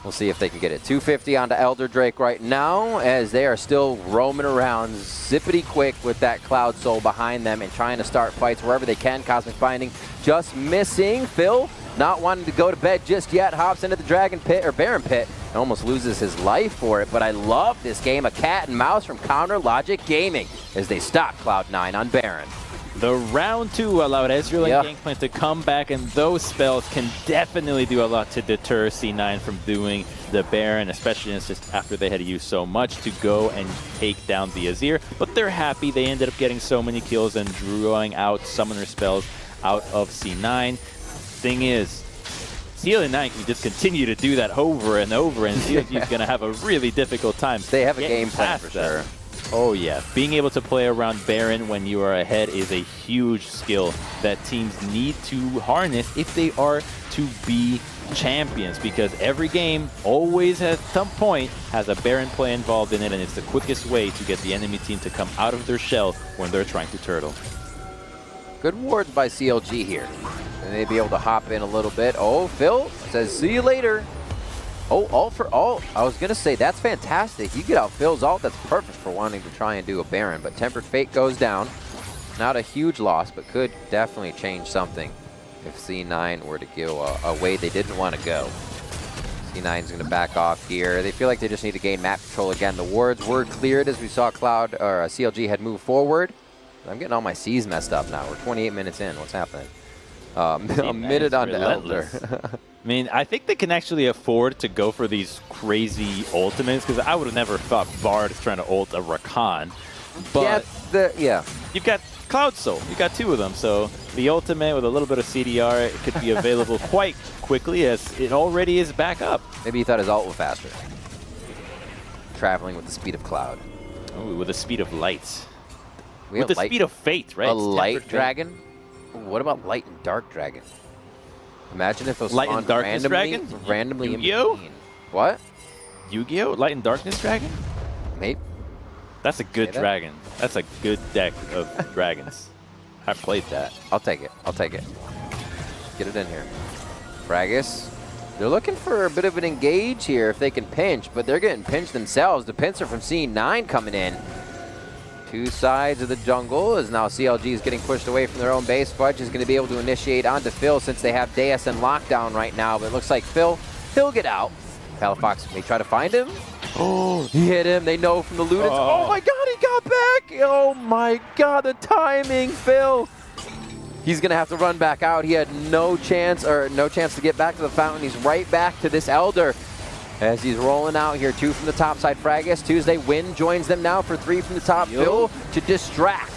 We'll see if they can get it. 250 onto Elder Drake right now, as they are still roaming around zippity quick with that Cloud Soul behind them and trying to start fights wherever they can. Cosmic Binding just missing. Phil, not wanting to go to bed just yet, hops into the Dragon Pit, or Baron Pit, and almost loses his life for it. But I love this game, a cat and mouse from CounterLogic Gaming, as they stop Cloud9 on Baron. The round 2 allowed Ezreal and Gangplank to come back, and those spells can definitely do a lot to deter C9 from doing the Baron, especially just after they had used so much to go and take down the Azir. But they're happy. They ended up getting so many kills and drawing out summoner spells out of C9. Thing is, CL9 can just continue to do that over and over, and CLG is going to have a really difficult time. They have a game plan for sure. Oh yeah, being able to play around Baron when you are ahead is a huge skill that teams need to harness if they are to be champions, because every game always at some point has a Baron play involved in it, and it's the quickest way to get the enemy team to come out of their shell when they're trying to turtle. Good wards by CLG here. And they'd be able to hop in a little bit. Oh, Phil says, see you later. Oh, all for all. I was going to say, that's fantastic. You get out Phil's ult, that's perfect for wanting to try and do a Baron. But Tempered Fate goes down. Not a huge loss, but could definitely change something if C9 were to go a way they didn't want to go. C9's going to back off here. They feel like they just need to gain map control again. The wards were cleared as we saw CLG had moved forward. I'm getting all my C's messed up now. We're 28 minutes in. What's happening? A minute on the Elder. I mean, I think they can actually afford to go for these crazy ultimates, because I would have never thought Bard is trying to ult a Rakan. But you've got Cloud Soul. You've got 2 of them, so the ultimate with a little bit of CDR, it could be available quite quickly, as it already is back up. Maybe he thought his ult was faster. Traveling with the speed of Cloud. Ooh, with the speed of light. With the speed of fate, right? A light dragon? What about light and dark dragon? Imagine if those light and darkness randomly in Yu-Gi-Oh? between. What? Yu-Gi-Oh? Light and darkness dragon? Maybe. That's a good dragon. That's a good deck of dragons. I played that. I'll take it. I'll take it. Get it in here. Fragus. They're looking for a bit of an engage here if they can pinch, but they're getting pinched themselves. The pincer from C9 coming in. 2 sides of the jungle, as now CLG is getting pushed away from their own base. Fudge is going to be able to initiate onto Phil since they have Deus in lockdown right now, but it looks like he'll get out. Palafox may try to find him. Oh, he hit him. They know from the Ludens. Oh my god, he got back! Oh my god, the timing, Phil! He's going to have to run back out. He had no chance to get back to the fountain. He's right back to this Elder. As he's rolling out here, 2 from the top side, Fragus. Tuesday, Wind joins them now for 3 from the top. Phil to distract.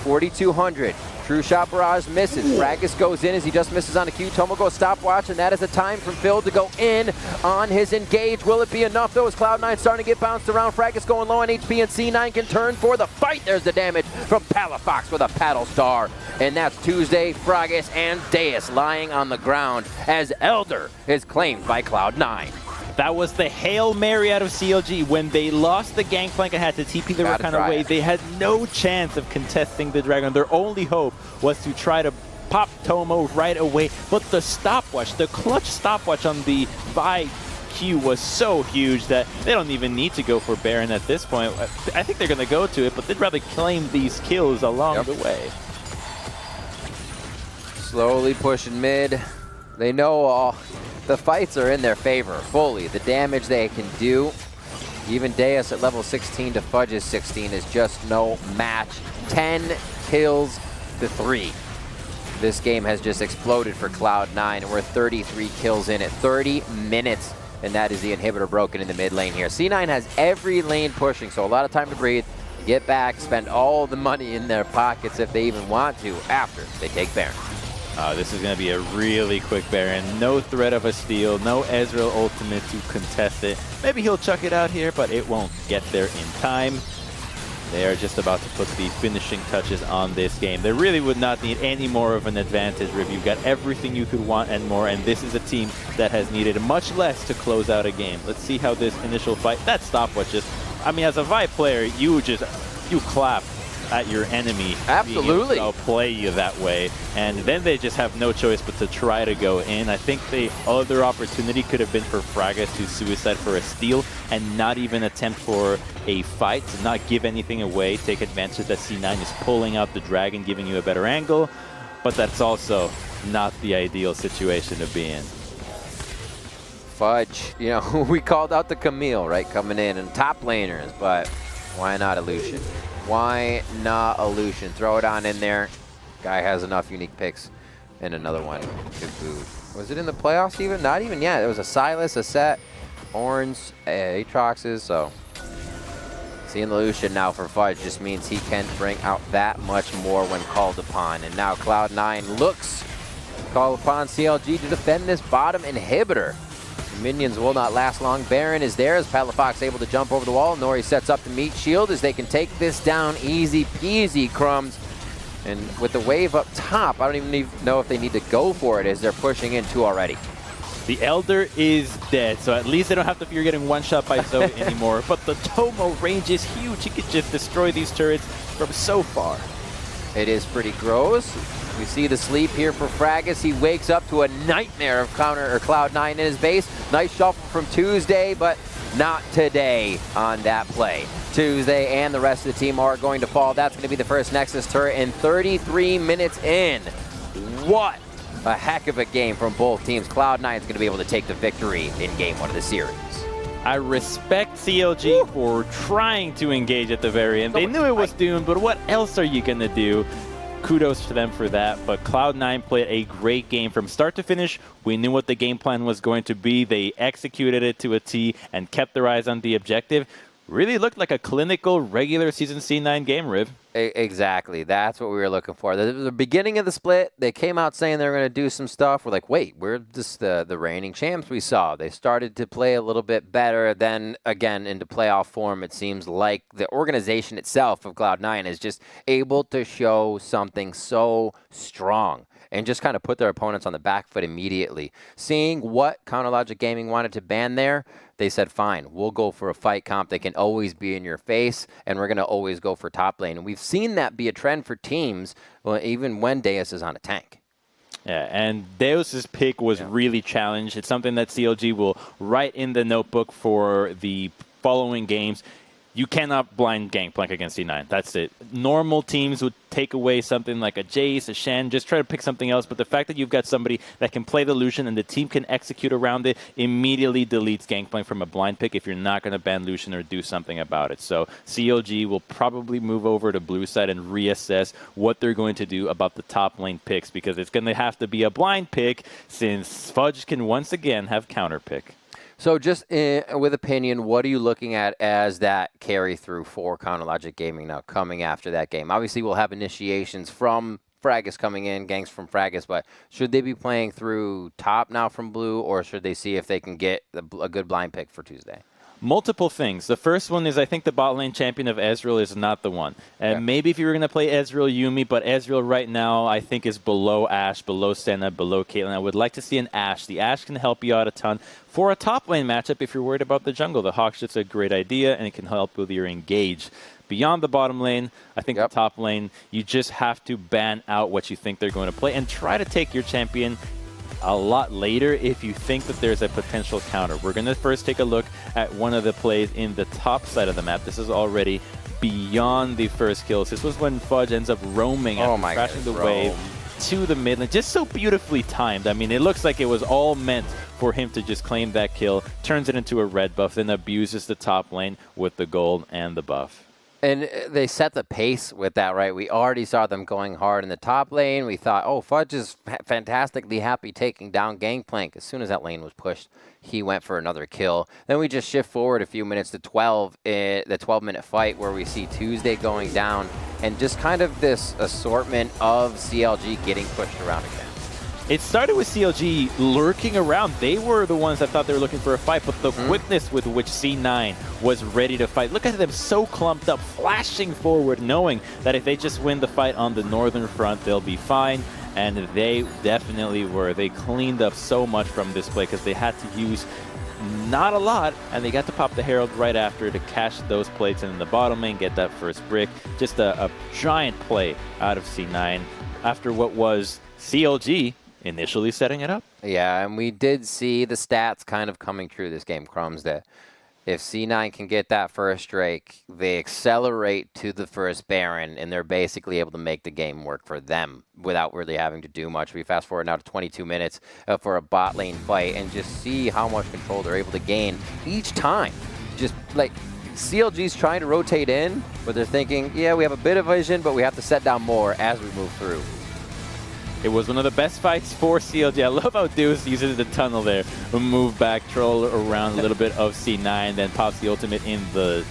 4,200. True Shot Barrage misses. Fragus goes in as he just misses on a Q. Tomo goes stopwatch, and that is a time from Phil to go in on his engage. Will it be enough, though, as Cloud9 starting to get bounced around? Fragus going low on HP, and C9 can turn for the fight. There's the damage from Palafox with a Paddle Star. And that's Tuesday, Fragus, and Deus lying on the ground as Elder is claimed by Cloud9. That was the Hail Mary out of CLG. When they lost the Gangplank and had to TP the Rakan away, they had no chance of contesting the Dragon. Their only hope was to try to pop Tomo right away. But the stopwatch, the clutch stopwatch on the Vi Q was so huge that they don't even need to go for Baron at this point. I think they're going to go to it, but they'd rather claim these kills along the way. Slowly pushing mid. They know the fights are in their favor fully. The damage they can do, even Deus at level 16 to Fudge's 16 is just no match. 10 kills to 3. This game has just exploded for Cloud9, and we're 33 kills in at 30 minutes, and that is the inhibitor broken in the mid lane here. C9 has every lane pushing, so a lot of time to breathe, get back, spend all the money in their pockets if they even want to after they take Baron. This is going to be a really quick Baron. No threat of a steal, no Ezreal ultimate to contest it. Maybe he'll chuck it out here, but it won't get there in time. They are just about to put the finishing touches on this game. They really would not need any more of an advantage, Riv. You've got everything you could want and more, and this is a team that has needed much less to close out a game. Let's see how this initial fight, that stopwatch just, I mean, as a Vi player, you clap at your enemy. Absolutely. They'll play you that way, and then they just have no choice but to try to go in. I think the other opportunity could have been for Fragas to suicide for a steal and not even attempt for a fight, to not give anything away, take advantage that C9 is pulling out the dragon, giving you a better angle, but that's also not the ideal situation to be in. Fudge, you know, we called out the Camille, right, coming in, and top laners, but why not Illusion? Why not Illusion? Throw it on in there. Guy has enough unique picks. And another one. Good food. Was it in the playoffs even? Not even yet. It was a Silas, a Set, Orns, Aatroxes. So seeing Illusion now for Fudge just means he can bring out that much more when called upon. And now Cloud9 looks to call upon CLG to defend this bottom inhibitor. Minions will not last long. Baron is there as Palafox able to jump over the wall. Nori sets up the meat shield as they can take this down easy peasy, Crumbs. And with the wave up top, I don't even know if they need to go for it as they're pushing in 2 already. The Elder is dead, so at least they don't have to fear getting one shot by Zoe anymore. But the Tomo range is huge. He could just destroy these turrets from so far. It is pretty gross. We see the sleep here for Fragas. He wakes up to a nightmare of Cloud9 in his base. Nice shuffle from Tuesday, but not today on that play. Tuesday and the rest of the team are going to fall. That's going to be the first Nexus turret in 33 minutes in. What a heck of a game from both teams. Cloud9 is going to be able to take the victory in game 1 of the series. I respect CLG for trying to engage at the very end. They knew it was doomed, but what else are you going to do? Kudos to them for that, but Cloud9 played a great game from start to finish. We knew what the game plan was going to be. They executed it to a T and kept their eyes on the objective. Really looked like a clinical regular season C9 game, Riv. Exactly. That's what we were looking for. The beginning of the split, they came out saying they were going to do some stuff. We're like, wait, we're just the reigning champs we saw. They started to play a little bit better. Then, again, into playoff form, it seems like the organization itself of Cloud9 is just able to show something so strong and just kind of put their opponents on the back foot immediately. Seeing what Counterlogic Gaming wanted to ban there, they said, fine, we'll go for a fight comp that can always be in your face, and we're going to always go for top lane. And we've seen that be a trend for teams, well, even when Deus is on a tank. Yeah, and Deus's pick was really challenged. It's something that CLG will write in the notebook for the following games. You cannot blind Gangplank against C9. That's it. Normal teams would take away something like a Jace, a Shen, just try to pick something else. But the fact that you've got somebody that can play the Lucian and the team can execute around it immediately deletes Gangplank from a blind pick if you're not going to ban Lucian or do something about it. So CLG will probably move over to blue side and reassess what they're going to do about the top lane picks, because it's going to have to be a blind pick since Fudge can once again have counter pick. So just with opinion, what are you looking at as that carry through for Counterlogic Gaming now coming after that game? Obviously, we'll have initiations from Fragas coming in, ganks from Fragas, but should they be playing through top now from blue, or should they see if they can get a good blind pick for Tuesday? Multiple things. The first one is I think the bot lane champion of Ezreal is not the one. And maybe if you were going to play Ezreal, Yuumi, but Ezreal right now I think is below Ashe, below Senna, below Caitlyn. I would like to see an Ashe. The Ashe can help you out a ton. For a top lane matchup, if you're worried about the jungle, the Hawk's just a great idea and it can help with your engage. beyond the bottom lane. I think Yep. the top lane, you just have to ban out what you think they're going to play and try to take your champion a lot later if you think that there's a potential counter. We're going to first take a look at one of the plays in the top side of the map. This is already beyond the first kills. This was when Fudge ends up roaming after crashing the wave to the mid lane. Just so beautifully timed. I mean, it looks like it was all meant for him to just claim that kill, turns it into a red buff, then abuses the top lane with the gold and the buff. And they set the pace with that, right? We already saw them going hard in the top lane. We thought, oh, Fudge is fantastically happy taking down Gangplank. As soon as that lane was pushed, he went for another kill. Then we just shift forward a few minutes to 12, the 12-minute fight where we see Tuesday going down and just kind of this assortment of CLG getting pushed around again. It started with CLG lurking around. They were the ones that thought they were looking for a fight, but the quickness with which C9 was ready to fight. Look at them so clumped up, flashing forward, knowing that if they just win the fight on the northern front, they'll be fine. And they definitely were. They cleaned up so much from this play because they had to use not a lot, and they got to pop the Herald right after to cash those plates in the bottom lane, get that first brick. Just a giant play out of C9 after what was CLG initially setting it up. Yeah, and we did see the stats kind of coming true this game, Crumbs, that if C9 can get that first Drake, they accelerate to the first Baron, and they're basically able to make the game work for them without really having to do much. We fast forward now to 22 minutes for a bot lane fight and just see how much control they're able to gain each time. Just like CLG's trying to rotate in, but they're thinking, yeah, we have a bit of vision, but we have to set down more as we move through. It was one of the best fights for CLG. I love how Deuce uses the tunnel there. Move back, troll around a little bit of C9, then pops the ultimate in the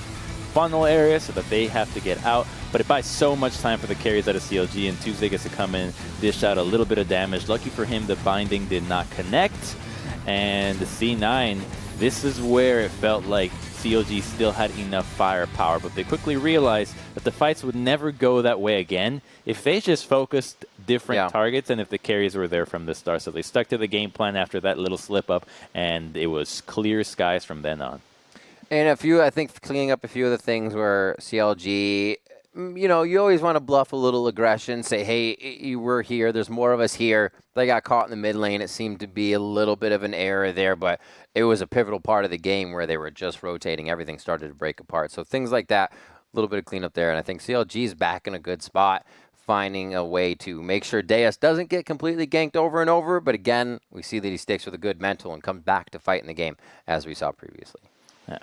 funnel area so that they have to get out. But it buys so much time for the carries out of CLG, and Tuesday gets to come in, dish out a little bit of damage. Lucky for him, the binding did not connect. And the C9, this is where it felt like CLG still had enough firepower, but they quickly realized that the fights would never go that way again if they just focused different targets and if the carries were there from the start. So they stuck to the game plan after that little slip up, and it was clear skies from then on. And I think cleaning up a few of the things where CLG, you know, you always want to bluff a little aggression, say, hey, we're here, there's more of us here. They got caught in the mid lane. It seemed to be a little bit of an error there, but it was a pivotal part of the game where they were just rotating. Everything started to break apart. So things like that, a little bit of cleanup there. And I think CLG's back in a good spot, finding a way to make sure Deus doesn't get completely ganked over and over. But again, we see that he sticks with a good mental and comes back to fight in the game, as we saw previously.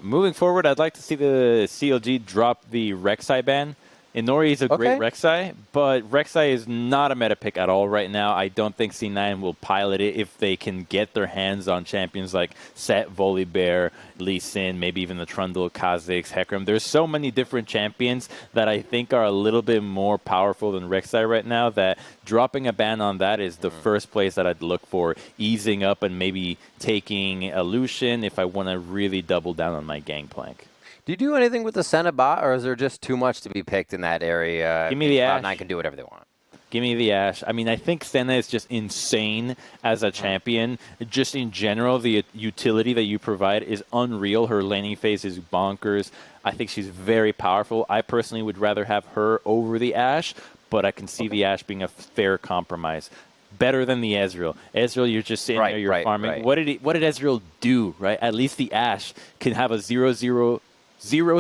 Moving forward, I'd like to see the CLG drop the Rek'Sai ban. Inori is a great Rek'Sai, but Rek'Sai is not a meta pick at all right now. I don't think C9 will pilot it if they can get their hands on champions like Set, Volibear, Lee Sin, maybe even the Trundle, Kha'Zix, Hecarim. There's so many different champions that I think are a little bit more powerful than Rek'Sai right now that dropping a ban on that is the first place that I'd look for, easing up and maybe taking a Lucian if I want to really double down on my Gangplank. Do you do anything with the Senna bot, or is there just too much to be picked in that area? Give me the Ashe. Cloud9 can do whatever they want. Give me the Ashe. I mean, I think Senna is just insane as a champion. Just in general, the utility that you provide is unreal. Her laning phase is bonkers. I think she's very powerful. I personally would rather have her over the Ashe, but I can see the Ashe being a fair compromise. Better than the Ezreal. Ezreal, you're just sitting there, you're farming. What did Ezreal do, right? At least the Ashe can have a 0-0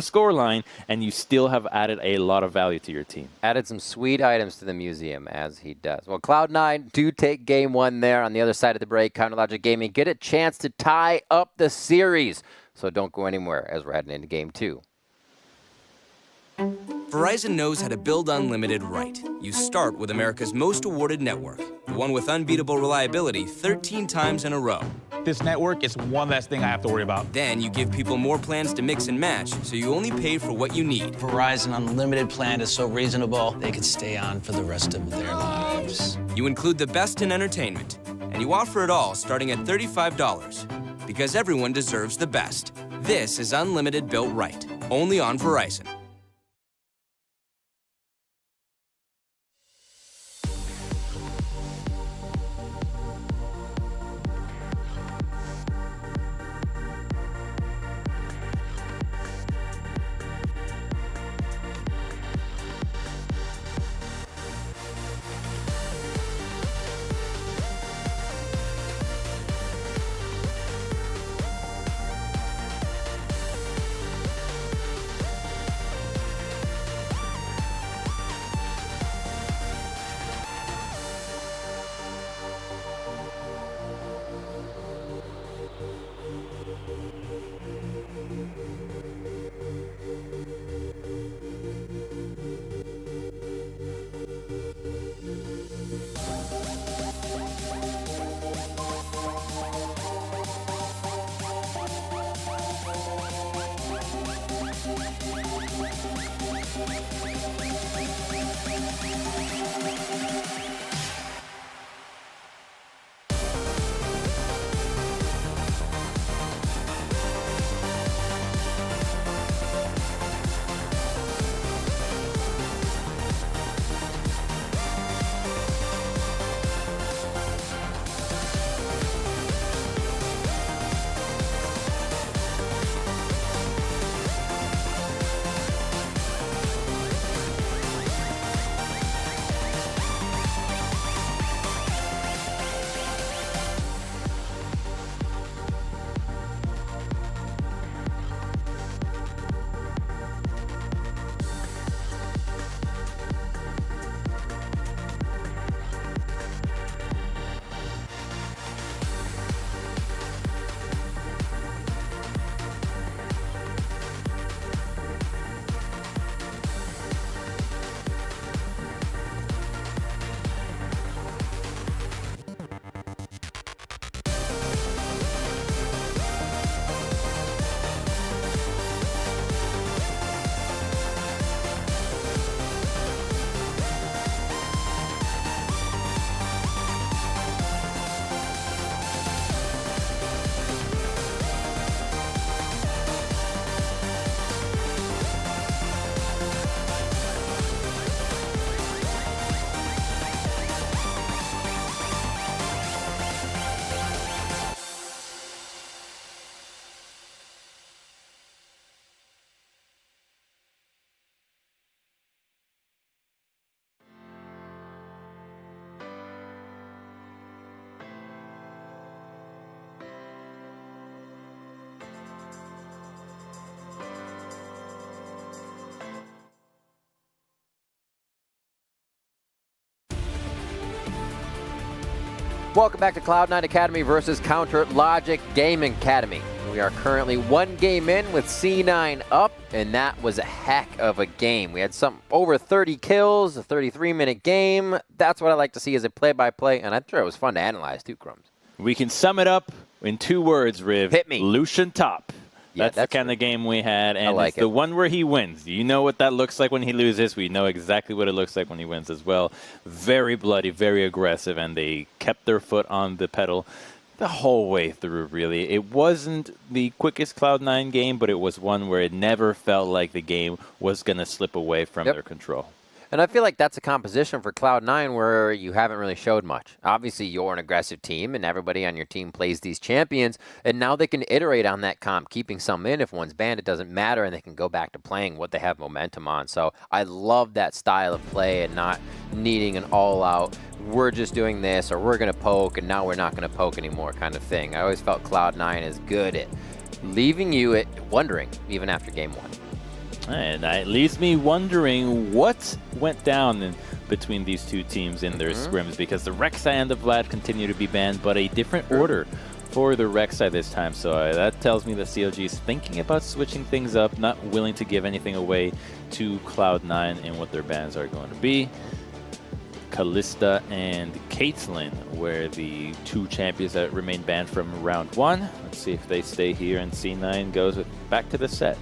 score line, and you still have added a lot of value to your team. Added some sweet items to the museum, as he does. Well, Cloud9 do take game one there on the other side of the break. CounterLogic Gaming get a chance to tie up the series. So don't go anywhere as we're heading into game two. Verizon knows how to build unlimited right. You start with America's most awarded network, the one with unbeatable reliability 13 times in a row. This network is one less thing I have to worry about. Then you give people more plans to mix and match, so you only pay for what you need. Verizon Unlimited plan is so reasonable, they could stay on for the rest of their lives. You include the best in entertainment, and you offer it all starting at $35. Because everyone deserves the best. This is Unlimited built right, only on Verizon. Welcome back to Cloud9 Academy versus Counter Logic Gaming Academy. We are currently 1 game in with C9 up, and that was a heck of a game. We had over 30 kills, a 33-minute game. That's what I like to see as a play-by-play, and I'm sure it was fun to analyze too, Crumbs. We can sum it up in 2 words, Riv. Hit me. Lucian top. Yeah, that's the kind of game we had, and like it's the one where he wins. You know what that looks like when he loses. We know exactly what it looks like when he wins as well. Very bloody, very aggressive, and they kept their foot on the pedal the whole way through, really. It wasn't the quickest Cloud9 game, but it was one where it never felt like the game was going to slip away from their control. And I feel like that's a composition for Cloud9 where you haven't really showed much. Obviously, you're an aggressive team, and everybody on your team plays these champions, and now they can iterate on that comp, keeping some in. If one's banned, it doesn't matter, and they can go back to playing what they have momentum on. So I love that style of play and not needing an all-out, we're just doing this, or we're going to poke, and now we're not going to poke anymore kind of thing. I always felt Cloud9 is good at leaving you wondering, even after game 1. And that leaves me wondering what went down between these two teams in their scrims, because the Rek'Sai and the Vlad continue to be banned, but a different order for the Rek'Sai this time. So that tells me that CLG is thinking about switching things up, not willing to give anything away to Cloud9 and what their bans are going to be. Kalista and Caitlyn were the 2 champions that remain banned from round 1. Let's see if they stay here, and C9 goes back to the set.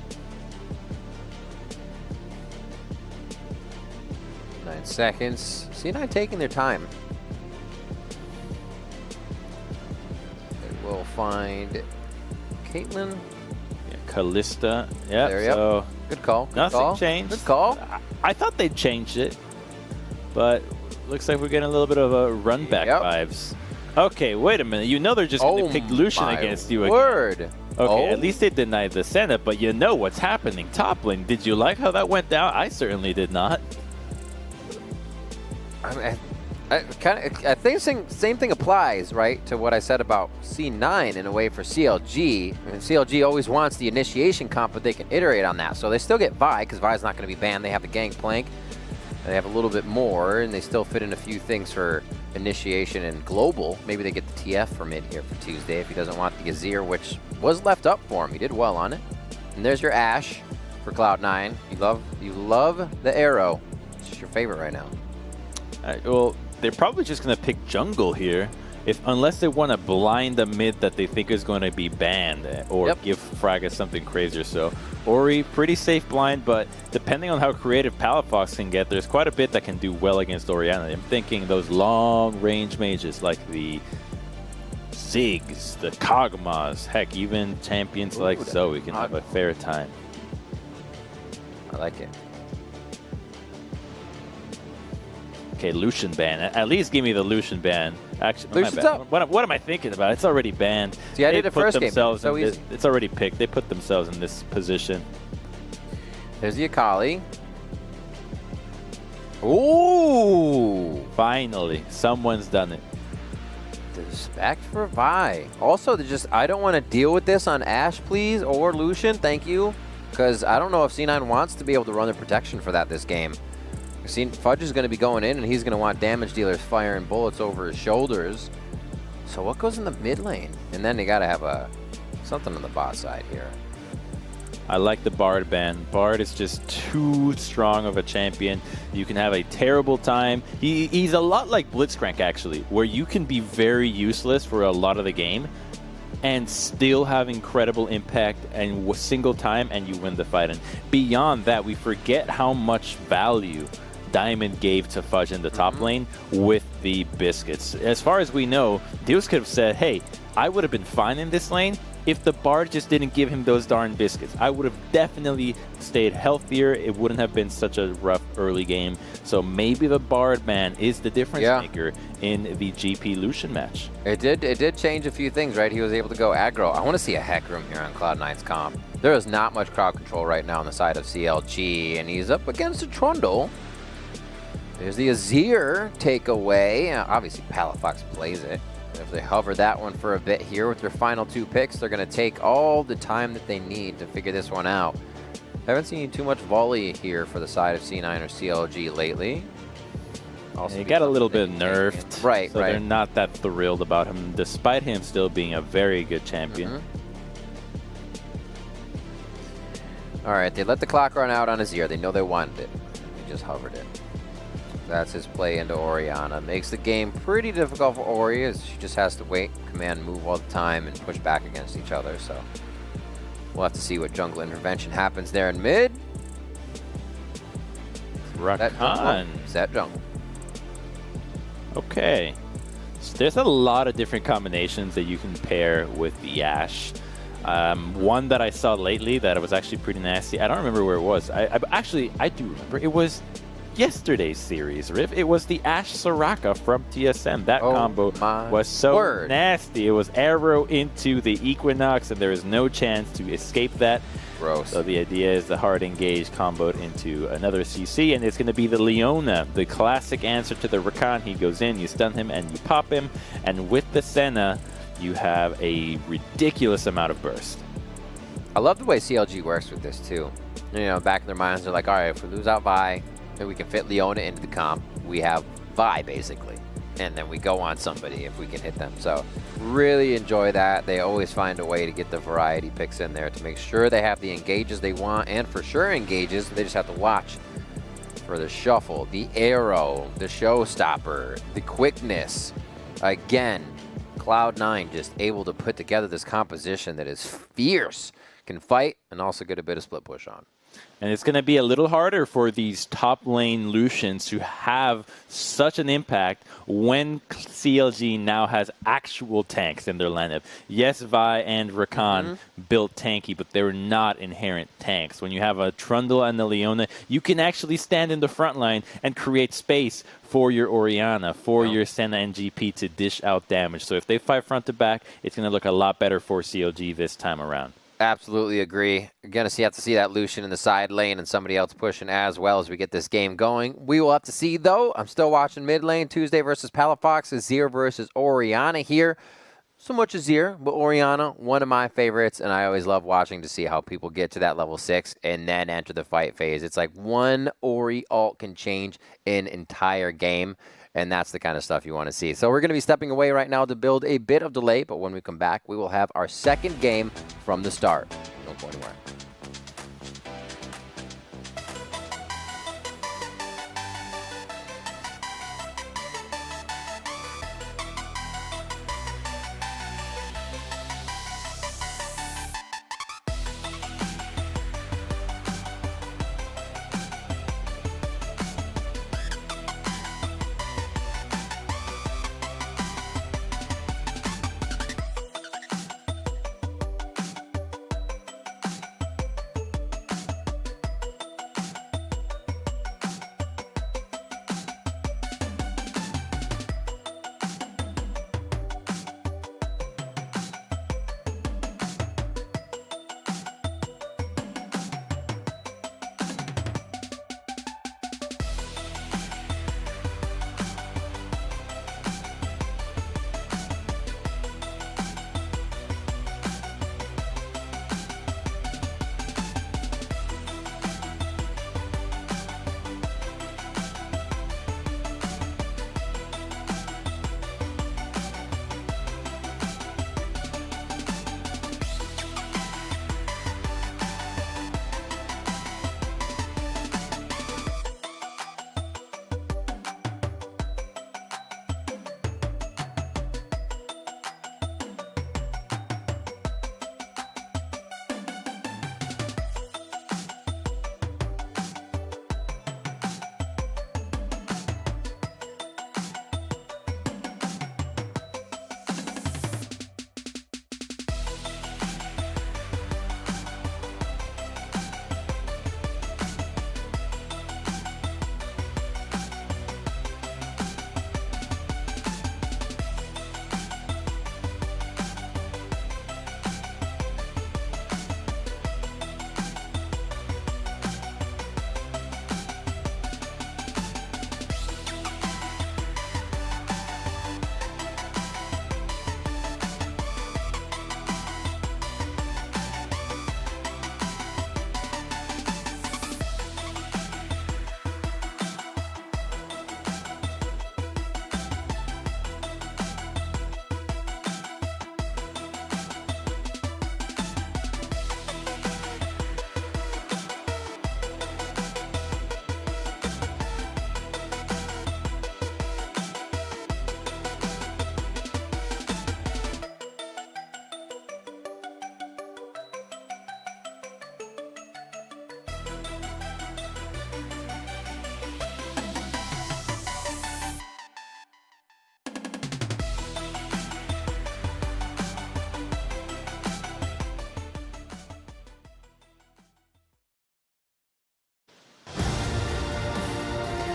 9 seconds. C9 taking their time. They will find Caitlyn. Yeah, Kalista. Yeah, so good call. Good nothing call. changed. Good call. I thought they changed it, but looks like we're getting a little bit of a run back vibes. Okay, wait a minute. You know they're just going to pick Lucian against you again. Okay, at least they denied the Senna, but you know what's happening top lane. Did you like how that went down? I certainly did not. I think same thing applies, right, to what I said about C9 in a way for CLG. I mean, CLG always wants the initiation comp, but they can iterate on that. So they still get Vi, because Vi's not going to be banned. They have the Gangplank. They have a little bit more, and they still fit in a few things for initiation and global. Maybe they get the TF for mid here for Tuesday if he doesn't want the Azir, which was left up for him. He did well on it. And there's your Ashe for Cloud9. You love the arrow. It's your favorite right now. Well, they're probably just going to pick jungle here, unless they want to blind a mid that they think is going to be banned, or give Fragga something crazy or so. Ori, pretty safe blind, but depending on how creative Palafox can get, there's quite a bit that can do well against Orianna. I'm thinking those long-range mages like the Ziggs, the Kog'Maws, heck, even champions like Zoe can have a fair time. I like it. Okay, Lucian ban. At least give me the Lucian ban. Actually, Lucian's up. What am I thinking about? It's already banned. See, I did it first game. So easy. It's already picked. They put themselves in this position. There's the Akali. Ooh! Finally, someone's done it. Respect for Vi. Also, I don't want to deal with this on Ashe, please, or Lucian. Thank you. Because I don't know if C9 wants to be able to run their protection for that this game. Fudge is going to be going in, and he's going to want damage dealers firing bullets over his shoulders. So what goes in the mid lane? And then they got to have something on the bot side here. I like the Bard ban. Bard is just too strong of a champion. You can have a terrible time. He's a lot like Blitzcrank, actually, where you can be very useless for a lot of the game and still have incredible impact and single time, and you win the fight. And beyond that, we forget how much value Diamond gave to Fudge in the top lane with the biscuits. As far as we know, Deus could have said, hey, I would have been fine in this lane if the Bard just didn't give him those darn biscuits. I would have definitely stayed healthier. It wouldn't have been such a rough early game. So maybe the Bard man is the difference maker in the GP Lucian match. It did change a few things, right? He was able to go aggro. I want to see a heck room here on Cloud9's comp. There is not much crowd control right now on the side of CLG, and he's up against a Trundle. There's the Azir takeaway. Obviously, Palafox plays it. If they hover that one for a bit here with their final 2 picks, they're going to take all the time that they need to figure this one out. Haven't seen too much volley here for the side of C9 or CLG lately. Also He be got a little something bit they can nerfed. change. Right, so right. they're not that thrilled about him, despite him still being a very good champion. All right, they let the clock run out on Azir. They know they wanted it. They just hovered it. That's his play into Orianna. Makes the game pretty difficult for Ori, as she just has to wait, command, move all the time, and push back against each other. So we'll have to see what jungle intervention happens there in mid. Rakan. Set jungle. Okay. So there's a lot of different combinations that you can pair with the Ashe. One that I saw lately that was actually pretty nasty. I don't remember where it was. I do remember. It was yesterday's series, Riff. It was the Ashe Soraka from TSM. That combo was so nasty. It was arrow into the Equinox, and there is no chance to escape that. Gross. So the idea is the hard engage comboed into another CC, and it's going to be the Leona, the classic answer to the Rakan. He goes in, you stun him, and you pop him. And with the Senna, you have a ridiculous amount of burst. I love the way CLG works with this too. You know, back in their minds, they're like, all right, if we lose out Vi, then we can fit Leona into the comp. We have Vi, basically. And then we go on somebody if we can hit them. So really enjoy that. They always find a way to get the variety picks in there to make sure they have the engages they want, and for sure engages. They just have to watch for the shuffle, the arrow, the showstopper, the quickness. Again, Cloud9 just able to put together this composition that is fierce, can fight, and also get a bit of split push on. And it's going to be a little harder for these top lane Lucians to have such an impact when CLG now has actual tanks in their lineup. Yes, Vi and Rakan built tanky, but they're not inherent tanks. When you have a Trundle and a Leona, you can actually stand in the front line and create space for your Orianna, for your Senna and GP to dish out damage. So if they fight front to back, it's going to look a lot better for CLG this time around. Absolutely agree. You're going to have to see that Lucian in the side lane and somebody else pushing as well as we get this game going. We will have to see, though. I'm still watching mid lane. Tuesday versus Palafox. Azir versus Orianna here. So much Azir, but Orianna, one of my favorites, and I always love watching to see how people get to that level 6 and then enter the fight phase. It's like one Ori ult can change an entire game. And that's the kind of stuff you want to see. So we're going to be stepping away right now to build a bit of delay, but when we come back, we will have our second game from the start. Don't go anywhere.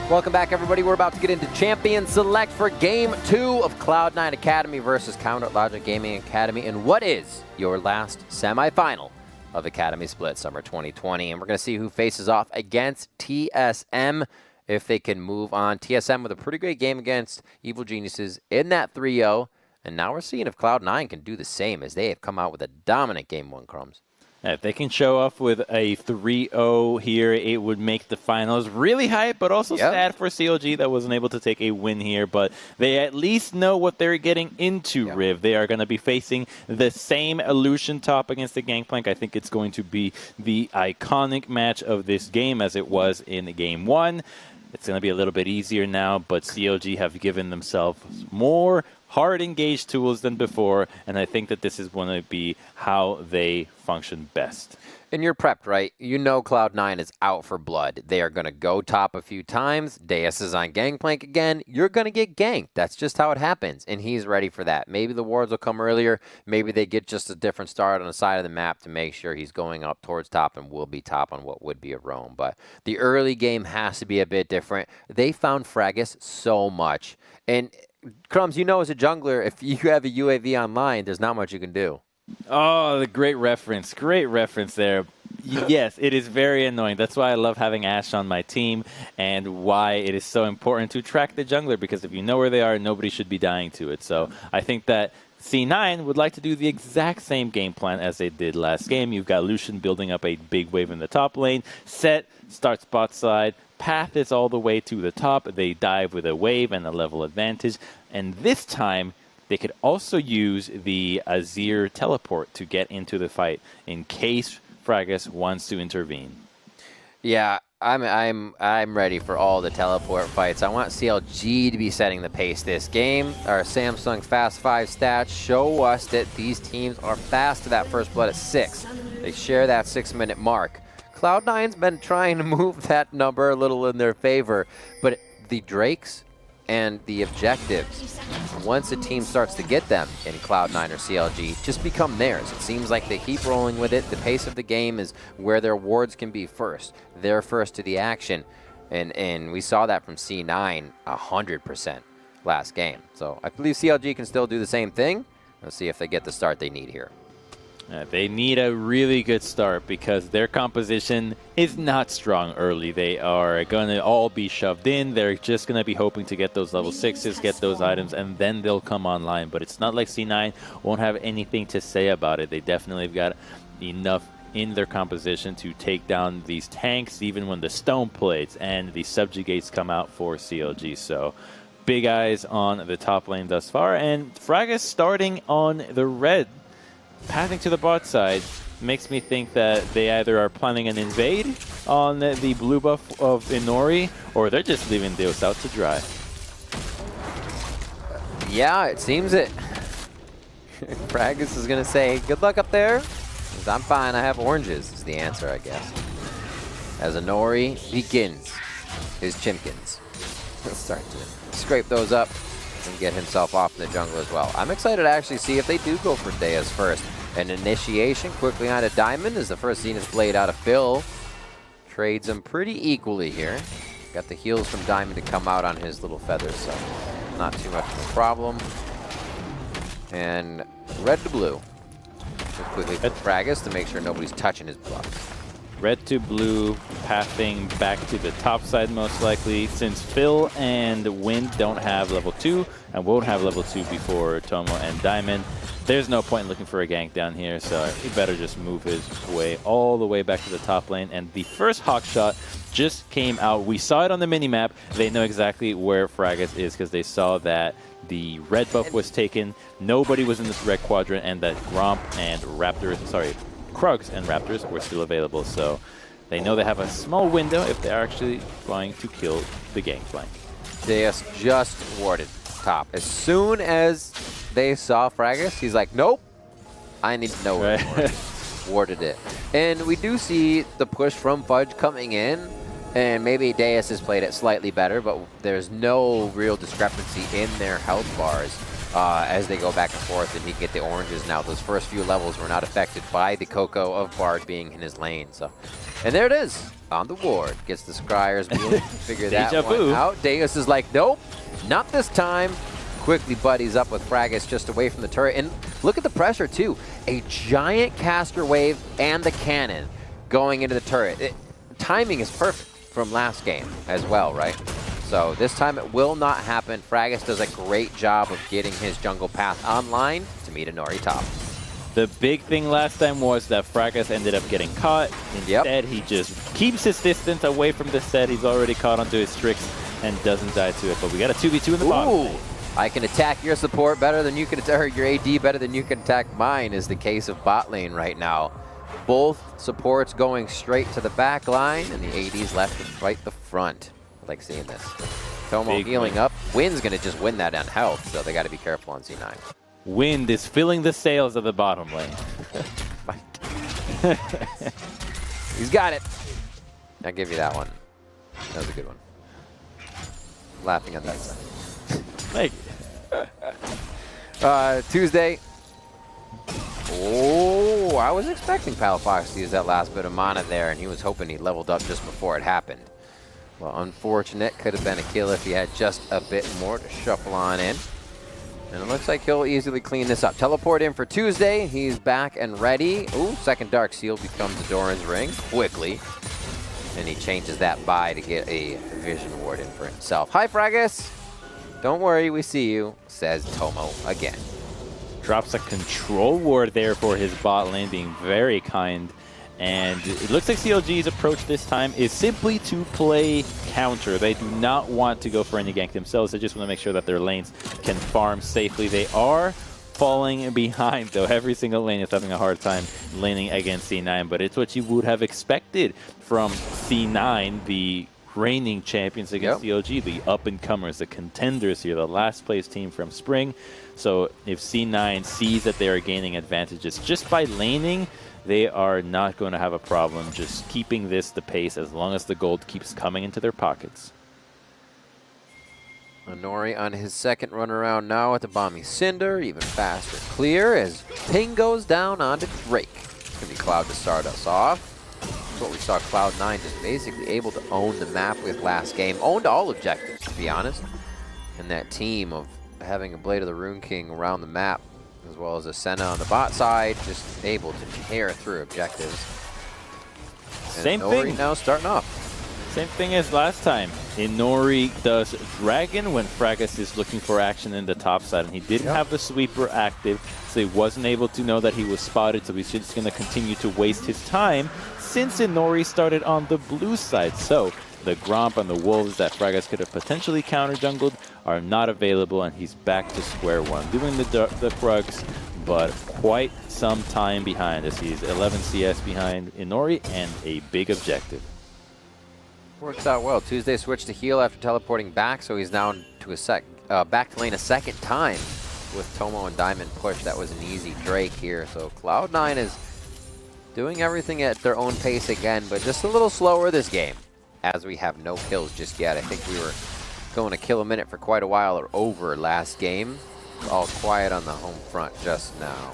Welcome back, everybody. We're about to get into Champion Select for Game 2 of Cloud9 Academy versus Counter Logic Gaming Academy. And what is your last semifinal of Academy Split Summer 2020? And we're going to see who faces off against TSM if they can move on. TSM with a pretty great game against Evil Geniuses in that 3-0. And now we're seeing if Cloud9 can do the same, as they have come out with a dominant Game 1, Crumbs. If they can show off with a 3-0 here, it would make the finals really hype, but also sad for CLG that wasn't able to take a win here. But they at least know what they're getting into, Riv. They are going to be facing the same Illusion top against the Gangplank. I think it's going to be the iconic match of this game as it was in Game 1. It's going to be a little bit easier now, but CLG have given themselves more hard engaged tools than before, and I think that this is going to be how they function best. And you're prepped, right? You know Cloud9 is out for blood. They are going to go top a few times. Deus is on Gangplank again. You're going to get ganked. That's just how it happens, and he's ready for that. Maybe the wards will come earlier. Maybe they get just a different start on the side of the map to make sure he's going up towards top and will be top on what would be a roam. But the early game has to be a bit different. They found Fragus so much. And Crumbs, you know as a jungler, if you have a UAV online, there's not much you can do. Oh, the great reference there. Yes, it is very annoying. That's why I love having Ashe on my team and why it is so important to track the jungler, because if you know where they are, nobody should be dying to it. So I think that C9 would like to do the exact same game plan as they did last game. You've got Lucian building up a big wave in the top lane. Set starts bot side. Path is all the way to the top. They dive with a wave and a level advantage. And this time, they could also use the Azir teleport to get into the fight in case Fragus wants to intervene. Yeah, I'm ready for all the teleport fights. I want CLG to be setting the pace this game. Our Samsung Fast 5 stats show us that these teams are fast to that first blood at 6. They share that 6-minute mark. Cloud9's been trying to move that number a little in their favor, but the Drakes and the objectives, once a team starts to get them in Cloud9 or CLG, just become theirs. It seems like they keep rolling with it. The pace of the game is where their wards can be first. They're first to the action, and we saw that from C9 100% last game. So I believe CLG can still do the same thing. Let's see if they get the start they need here. They need a really good start because their composition is not strong early. They are going to all be shoved in. They're just going to be hoping to get those level 6s, get those items, and then they'll come online. But it's not like C9 won't have anything to say about it. They definitely have got enough in their composition to take down these tanks, even when the stone plates and the subjugates come out for CLG. So big eyes on the top lane thus far. And Fragus starting on the red. Pathing to the bot side makes me think that they either are planning an invade on the blue buff of Inori, or they're just leaving Deus out to dry. Yeah, it seems it. Fragus is going to say, good luck up there. I'm fine, I have oranges, is the answer, I guess. As Inori begins his Chimkins. He'll start to scrape those up and get himself off in the jungle as well. I'm excited to actually see if they do go for Deus first. An initiation quickly onto Diamond as the first Zenith Blade out of Phil. Trades them pretty equally here. Got the heals from Diamond to come out on his little feathers, so not too much of a problem. And red to blue. Quickly for Fragus to make sure nobody's touching his bluffs. Red to blue, pathing back to the top side most likely, since Phil and Wind don't have level 2 and won't have level 2 before Tomo and Diamond. There's no point in looking for a gank down here, so he better just move his way all the way back to the top lane. And the first Hawk shot just came out. We saw it on the minimap. They know exactly where Fragus is because they saw that the red buff was taken. Nobody was in this red quadrant, and that Gromp and Raptors, sorry, Krugs and Raptors were still available. So they know they have a small window if they're actually going to kill the Gangplank. Deus just warded top. As soon as they saw Fragus, he's like, nope, I need to know where it warded it. And we do see the push from Fudge coming in, and maybe Deus has played it slightly better, but there's no real discrepancy in their health bars as they go back and forth, and he can get the oranges now. Those first few levels were not affected by the Coco of Bard being in his lane. So, and there it is. on the ward. Gets the Scryer's wheel. Figure that Deja one vu. out. Deus is like, nope, not this time. Quickly buddies up with Fraggus just away from the turret. And look at the pressure, too. A giant caster wave and the cannon going into the turret. Timing is perfect from last game as well, right? So this time it will not happen. Fraggus does a great job of getting his jungle path online to meet Inori top. The big thing last time was that Fraggus ended up getting caught. Instead, he just keeps his distance away from the set. He's already caught onto his tricks and doesn't die to it. But we got a 2v2 in the bottom lane. I can attack your support better than you can attack your AD better than you can attack mine is the case of bot lane right now. Both supports going straight to the back line and the AD's left to fight the front. I like seeing this. Tomo healing up. Wynn's going to just win that on health, so they got to be careful on C9. Wind is filling the sails of the bottom lane. He's got it. I'll give you that one. That was a good one. Laughing at that side. Thank you. Tuesday. Oh, I was expecting Palafox to use that last bit of mana there, and he was hoping he leveled up just before it happened. Well, unfortunate. Could have been a kill if he had just a bit more to shuffle on in. And it looks like he'll easily clean this up. Teleport in for Tuesday. He's back and ready. Ooh, second Dark Seal becomes a Doran's Ring quickly. And he changes that buy to get a Vision Ward in for himself. Hi, Fraggus. Don't worry, we see you, says Tomo again. Drops a control ward there for his bot lane, being very kind. And it looks like CLG's approach this time is simply to play counter. They do not want to go for any gank themselves. They just want to make sure that their lanes can farm safely. They are falling behind, though. Every single lane is having a hard time laning against C9, but it's what you would have expected from C9, the reigning champions against CLG, the up-and-comers, the contenders here, the last-place team from Spring. So if C9 sees that they are gaining advantages just by laning, they are not going to have a problem just keeping this the pace as long as the gold keeps coming into their pockets. Inori on his second run around now at the Bomby Cinder, even faster clear as ping goes down onto Drake. It's going to be Cloud to start us off. That's what we saw Cloud9 just basically able to own the map with last game. Owned all objectives, to be honest. And that team of having a Blade of the Rune King around the map, as well as a Senna on the bot side, just able to tear through objectives. And Same Inori thing. now starting off. Same thing as last time. Inori does Dragon when Fraggus is looking for action in the top side, and he didn't have the sweeper active, so he wasn't able to know that he was spotted, so he's just going to continue to waste his time since Inori started on the blue side. So the Gromp and the Wolves that Fraggus could have potentially counter-jungled are not available, and he's back to square one, doing the Krugs, but quite some time behind as he's 11 CS behind Inori and a big objective. Works out well. Tuesday switched to heal after teleporting back, so he's now to back to lane a second time with Tomo and Diamond push. That was an easy Drake here. So Cloud9 is doing everything at their own pace again, but just a little slower this game, as we have no kills just yet. I think we were going a kill a minute for quite a while or over last game. All quiet on the home front just now.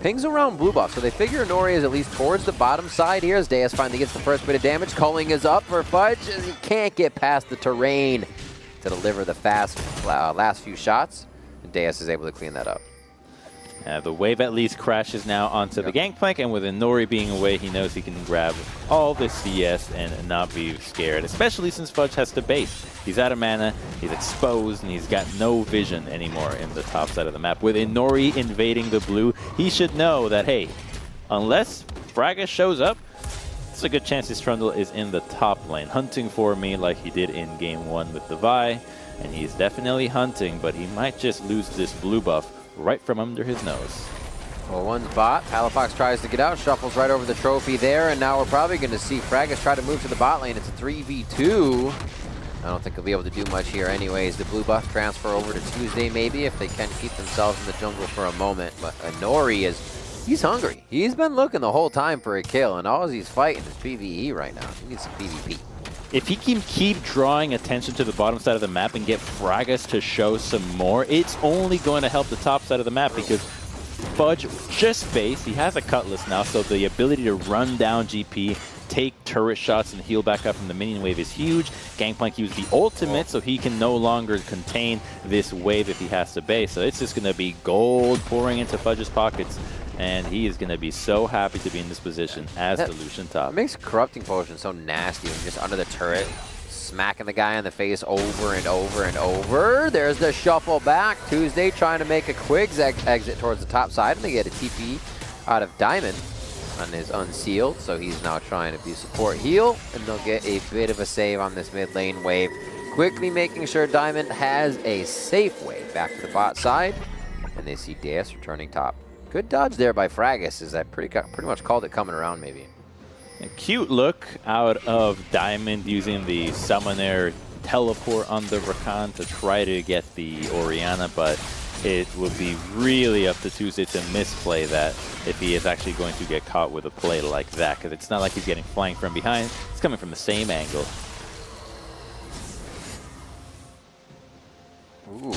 Pings around blue buff, so they figure Inori is at least towards the bottom side here as Deus finally gets the first bit of damage. Culling is up for Fudge as he can't get past the terrain to deliver the fast last few shots. And Deus is able to clean that up. The wave at least crashes now onto the Gangplank, and with Inori being away, he knows he can grab all the CS and not be scared, especially since Fudge has to base. He's out of mana, he's exposed, and he's got no vision anymore in the top side of the map. With Inori invading the blue, he should know that, hey, unless Fraggus shows up, it's a good chance his Trundle is in the top lane, hunting for me like he did in Game 1 with the Vi, and he's definitely hunting, but he might just lose this blue buff right from under his nose. Well, one's bot. Palafox tries to get out, shuffles right over the trophy there, and now we're probably going to see Fraggus try to move to the bot lane. It's a 3v2. I don't think he'll be able to do much here anyways. The blue buff transfer over to Tuesday maybe if they can keep themselves in the jungle for a moment. But Inori he's hungry. He's been looking the whole time for a kill, and all he's fighting is PvE right now. He needs some PvP. If he can keep drawing attention to the bottom side of the map and get Fraggus to show some more, it's only going to help the top side of the map because Fudge just faced. He has a Cutlass now, so the ability to run down GP take turret shots and heal back up from the minion wave is huge. Gangplank used the ultimate, so he can no longer contain this wave if he has to base. So it's just going to be gold pouring into Fudge's pockets, and he is going to be so happy to be in this position as the Lucian top. It makes Corrupting Potion so nasty when just under the turret, smacking the guy in the face over and over and over. There's the shuffle back. Tuesday trying to make a quick exit towards the top side, and they get a TP out of Diamond on his Unsealed, so he's now trying to be support heal, and they'll get a bit of a save on this mid lane wave, quickly making sure Diamond has a safe wave back to the bot side, and they see Deus returning top. Good dodge there by Fragus, as I pretty much called it coming around maybe. A cute look out of Diamond using the Summoner teleport on the Rakan to try to get the Orianna, but it would be really up to Tuesday to misplay that if he is actually going to get caught with a play like that, because it's not like he's getting flanked from behind. It's coming from the same angle. Ooh,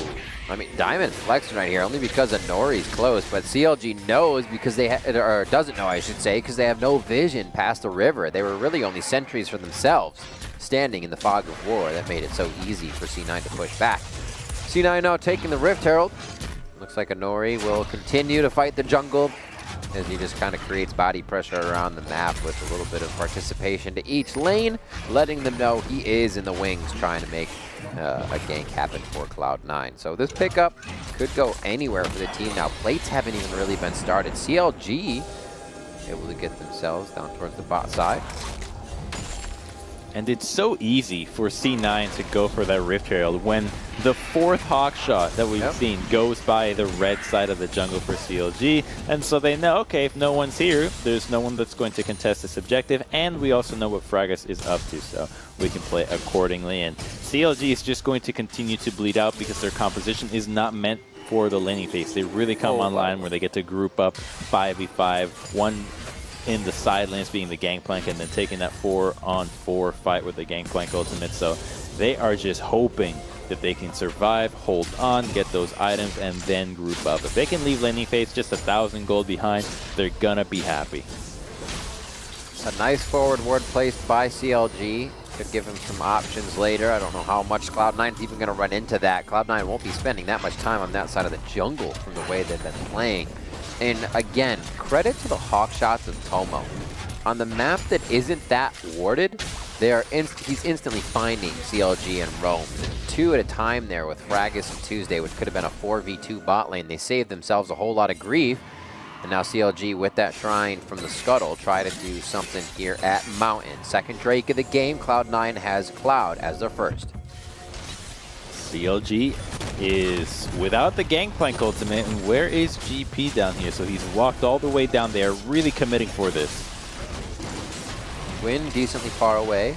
I mean, Diamond flexing right here only because Nori's close, but CLG knows because they or doesn't know, I should say, because they have no vision past the river. They were really only sentries for themselves, standing in the fog of war. That made it so easy for C9 to push back. C9 now taking the Rift Herald. Looks like Nori will continue to fight the jungle as he just kind of creates body pressure around the map with a little bit of participation to each lane, letting them know he is in the wings trying to make a gank happen for Cloud9. So this pickup could go anywhere for the team. Now, plates haven't even really been started. CLG able to get themselves down towards the bot side. And it's so easy for C9 to go for that Rift Herald when the fourth Hawk shot that we've seen goes by the red side of the jungle for CLG. And so they know, okay, if no one's here, there's no one that's going to contest this objective. And we also know what Fragus is up to, so we can play accordingly. And CLG is just going to continue to bleed out because their composition is not meant for the laning phase. They really come online where they get to group up 5v5, one in the side lanes being the Gangplank, and then taking that 4-on-4 fight with the Gangplank ultimate. So they are just hoping that they can survive, hold on, get those items, and then group up. If they can leave laning phase just 1,000 gold behind, they're gonna be happy. A nice forward ward placed by CLG. Could give him some options later. I don't know how much Cloud9 is even going to run into that. Cloud9 won't be spending that much time on that side of the jungle from the way they've been playing. And again, credit to the Hawk shots of Tomo. On the map that isn't that warded, he's instantly finding CLG and roams. And 2 at a time there with Fragus and Tuesday, which could have been a 4v2 bot lane. They saved themselves a whole lot of grief. And now CLG with that shrine from the Scuttle try to do something here at Mountain. Second Drake of the game, Cloud9 has Cloud as their first. CLG is without the Gangplank ultimate, and where is GP down here? So he's walked all the way down there, really committing for this. Win decently far away.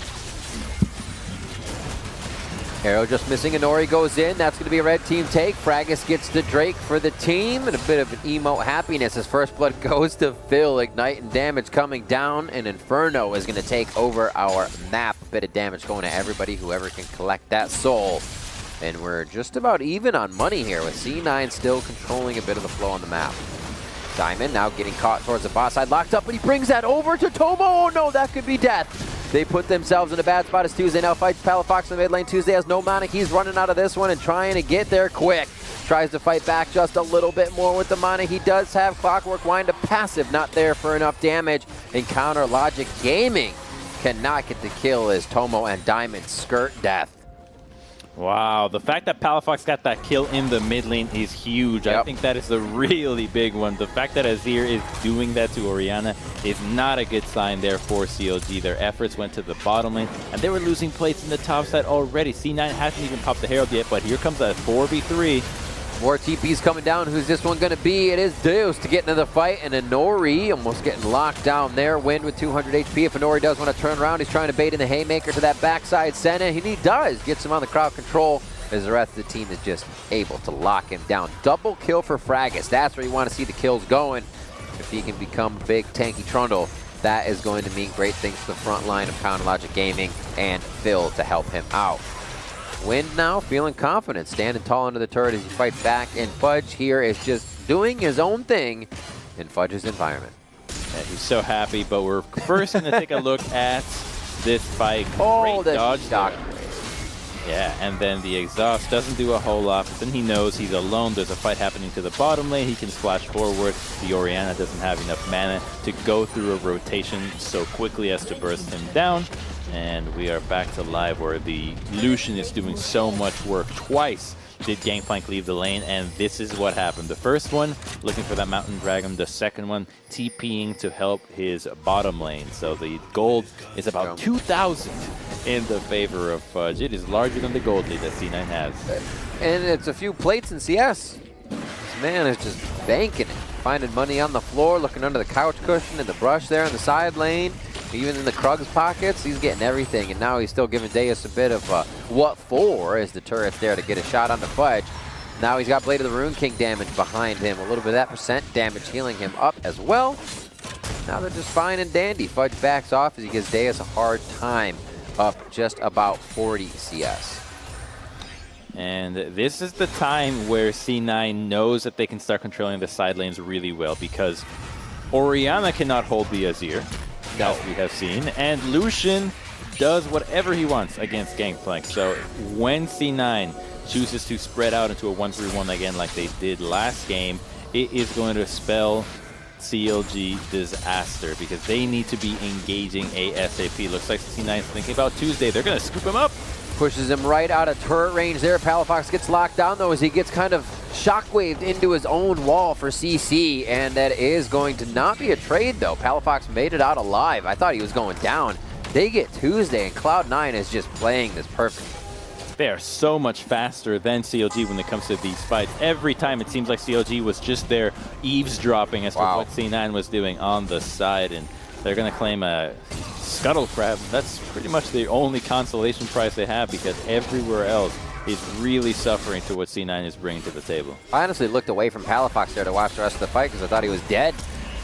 Arrow just missing, and Nori goes in. That's going to be a red team take. Fragus gets the Drake for the team, and a bit of an emote happiness as First Blood goes to Phil. Ignite and damage coming down, and Inferno is going to take over our map. A bit of damage going to everybody, whoever can collect that soul. And we're just about even on money here with C9 still controlling a bit of the flow on the map. Diamond now getting caught towards the bot side, locked up, but he brings that over to Tomo. Oh no, that could be death. They put themselves in a bad spot as Tuesday now fights Palafox in the mid lane. Tuesday has no mana. He's running out of this one and trying to get there quick. Tries to fight back just a little bit more with the mana. He does have Clockwork Wind, a passive, not there for enough damage. Encounter Logic Gaming cannot get the kill as Tomo and Diamond skirt death. Wow, the fact that Palafox got that kill in the mid lane is huge. I think that is the really big one. The fact that Azir is doing that to Orianna is not a good sign there for CLG. Their efforts went to the bottom lane, and they were losing plates in the top side already. C9 hasn't even popped the Herald yet, but here comes a 4v3. More TPs coming down. Who's this one going to be? It is Deus to get into the fight, and Nori almost getting locked down there. Wind with 200 HP. If Nori does want to turn around, he's trying to bait in the Haymaker to that backside Senna, and he does. Gets him on the crowd control as the rest of the team is just able to lock him down. Double kill for Fragus. That's where you want to see the kills going. If he can become big tanky Trundle, that is going to mean great things for the front line of Counter Logic Gaming and Phil to help him out. Wind now feeling confident, standing tall under the turret as he fights back, and Fudge here is just doing his own thing in Fudge's environment. Yeah, he's so happy, but we're first going to take a look at this fight. Oh, Great the dodge shock. there. Yeah, and then the exhaust doesn't do a whole lot, but then he knows he's alone. There's a fight happening to the bottom lane. He can splash forward. The Orianna doesn't have enough mana to go through a rotation so quickly as to burst him down. And we are back to live where the Lucian is doing so much work. Twice did Gangplank leave the lane, and this is what happened. The first one, looking for that Mountain Dragon. The second one, TPing to help his bottom lane. So the gold is about 2,000 in the favor of Fudge. It is larger than the gold lead that C9 has. And it's a few plates in CS. This man is just banking it. Finding money on the floor, looking under the couch cushion and the brush there in the side lane. Even in the Krug's pockets, he's getting everything. And now he's still giving Deus a bit of what for as the turret's there to get a shot on the Fudge. Now he's got Blade of the Rune King damage behind him. A little bit of that percent damage healing him up as well. Now they're just fine and dandy. Fudge backs off as he gives Deus a hard time, up just about 40 CS. And this is the time where C9 knows that they can start controlling the side lanes really well, because Orianna cannot hold the Azir, as we have seen, and Lucian does whatever he wants against Gangplank. So when C9 chooses to spread out into a 1-3-1 again like they did last game, it is going to spell CLG disaster, because they need to be engaging ASAP. Looks like C9 is thinking about Tuesday. They're going to scoop him up. Pushes him right out of turret range there. Palafox gets locked down though as he gets kind of shockwaved into his own wall for CC, and that is going to not be a trade though. Palafox made it out alive. I thought he was going down. They get Tuesday, and Cloud9 is just playing this perfect. They are so much faster than CLG when it comes to these fights. Every time it seems like CLG was just there eavesdropping as to what C9 was doing on the side, and they're going to claim a Scuttle Crab. That's pretty much the only consolation prize they have, because everywhere else is really suffering to what C9 is bringing to the table. I honestly looked away from Palafox there to watch the rest of the fight because I thought he was dead.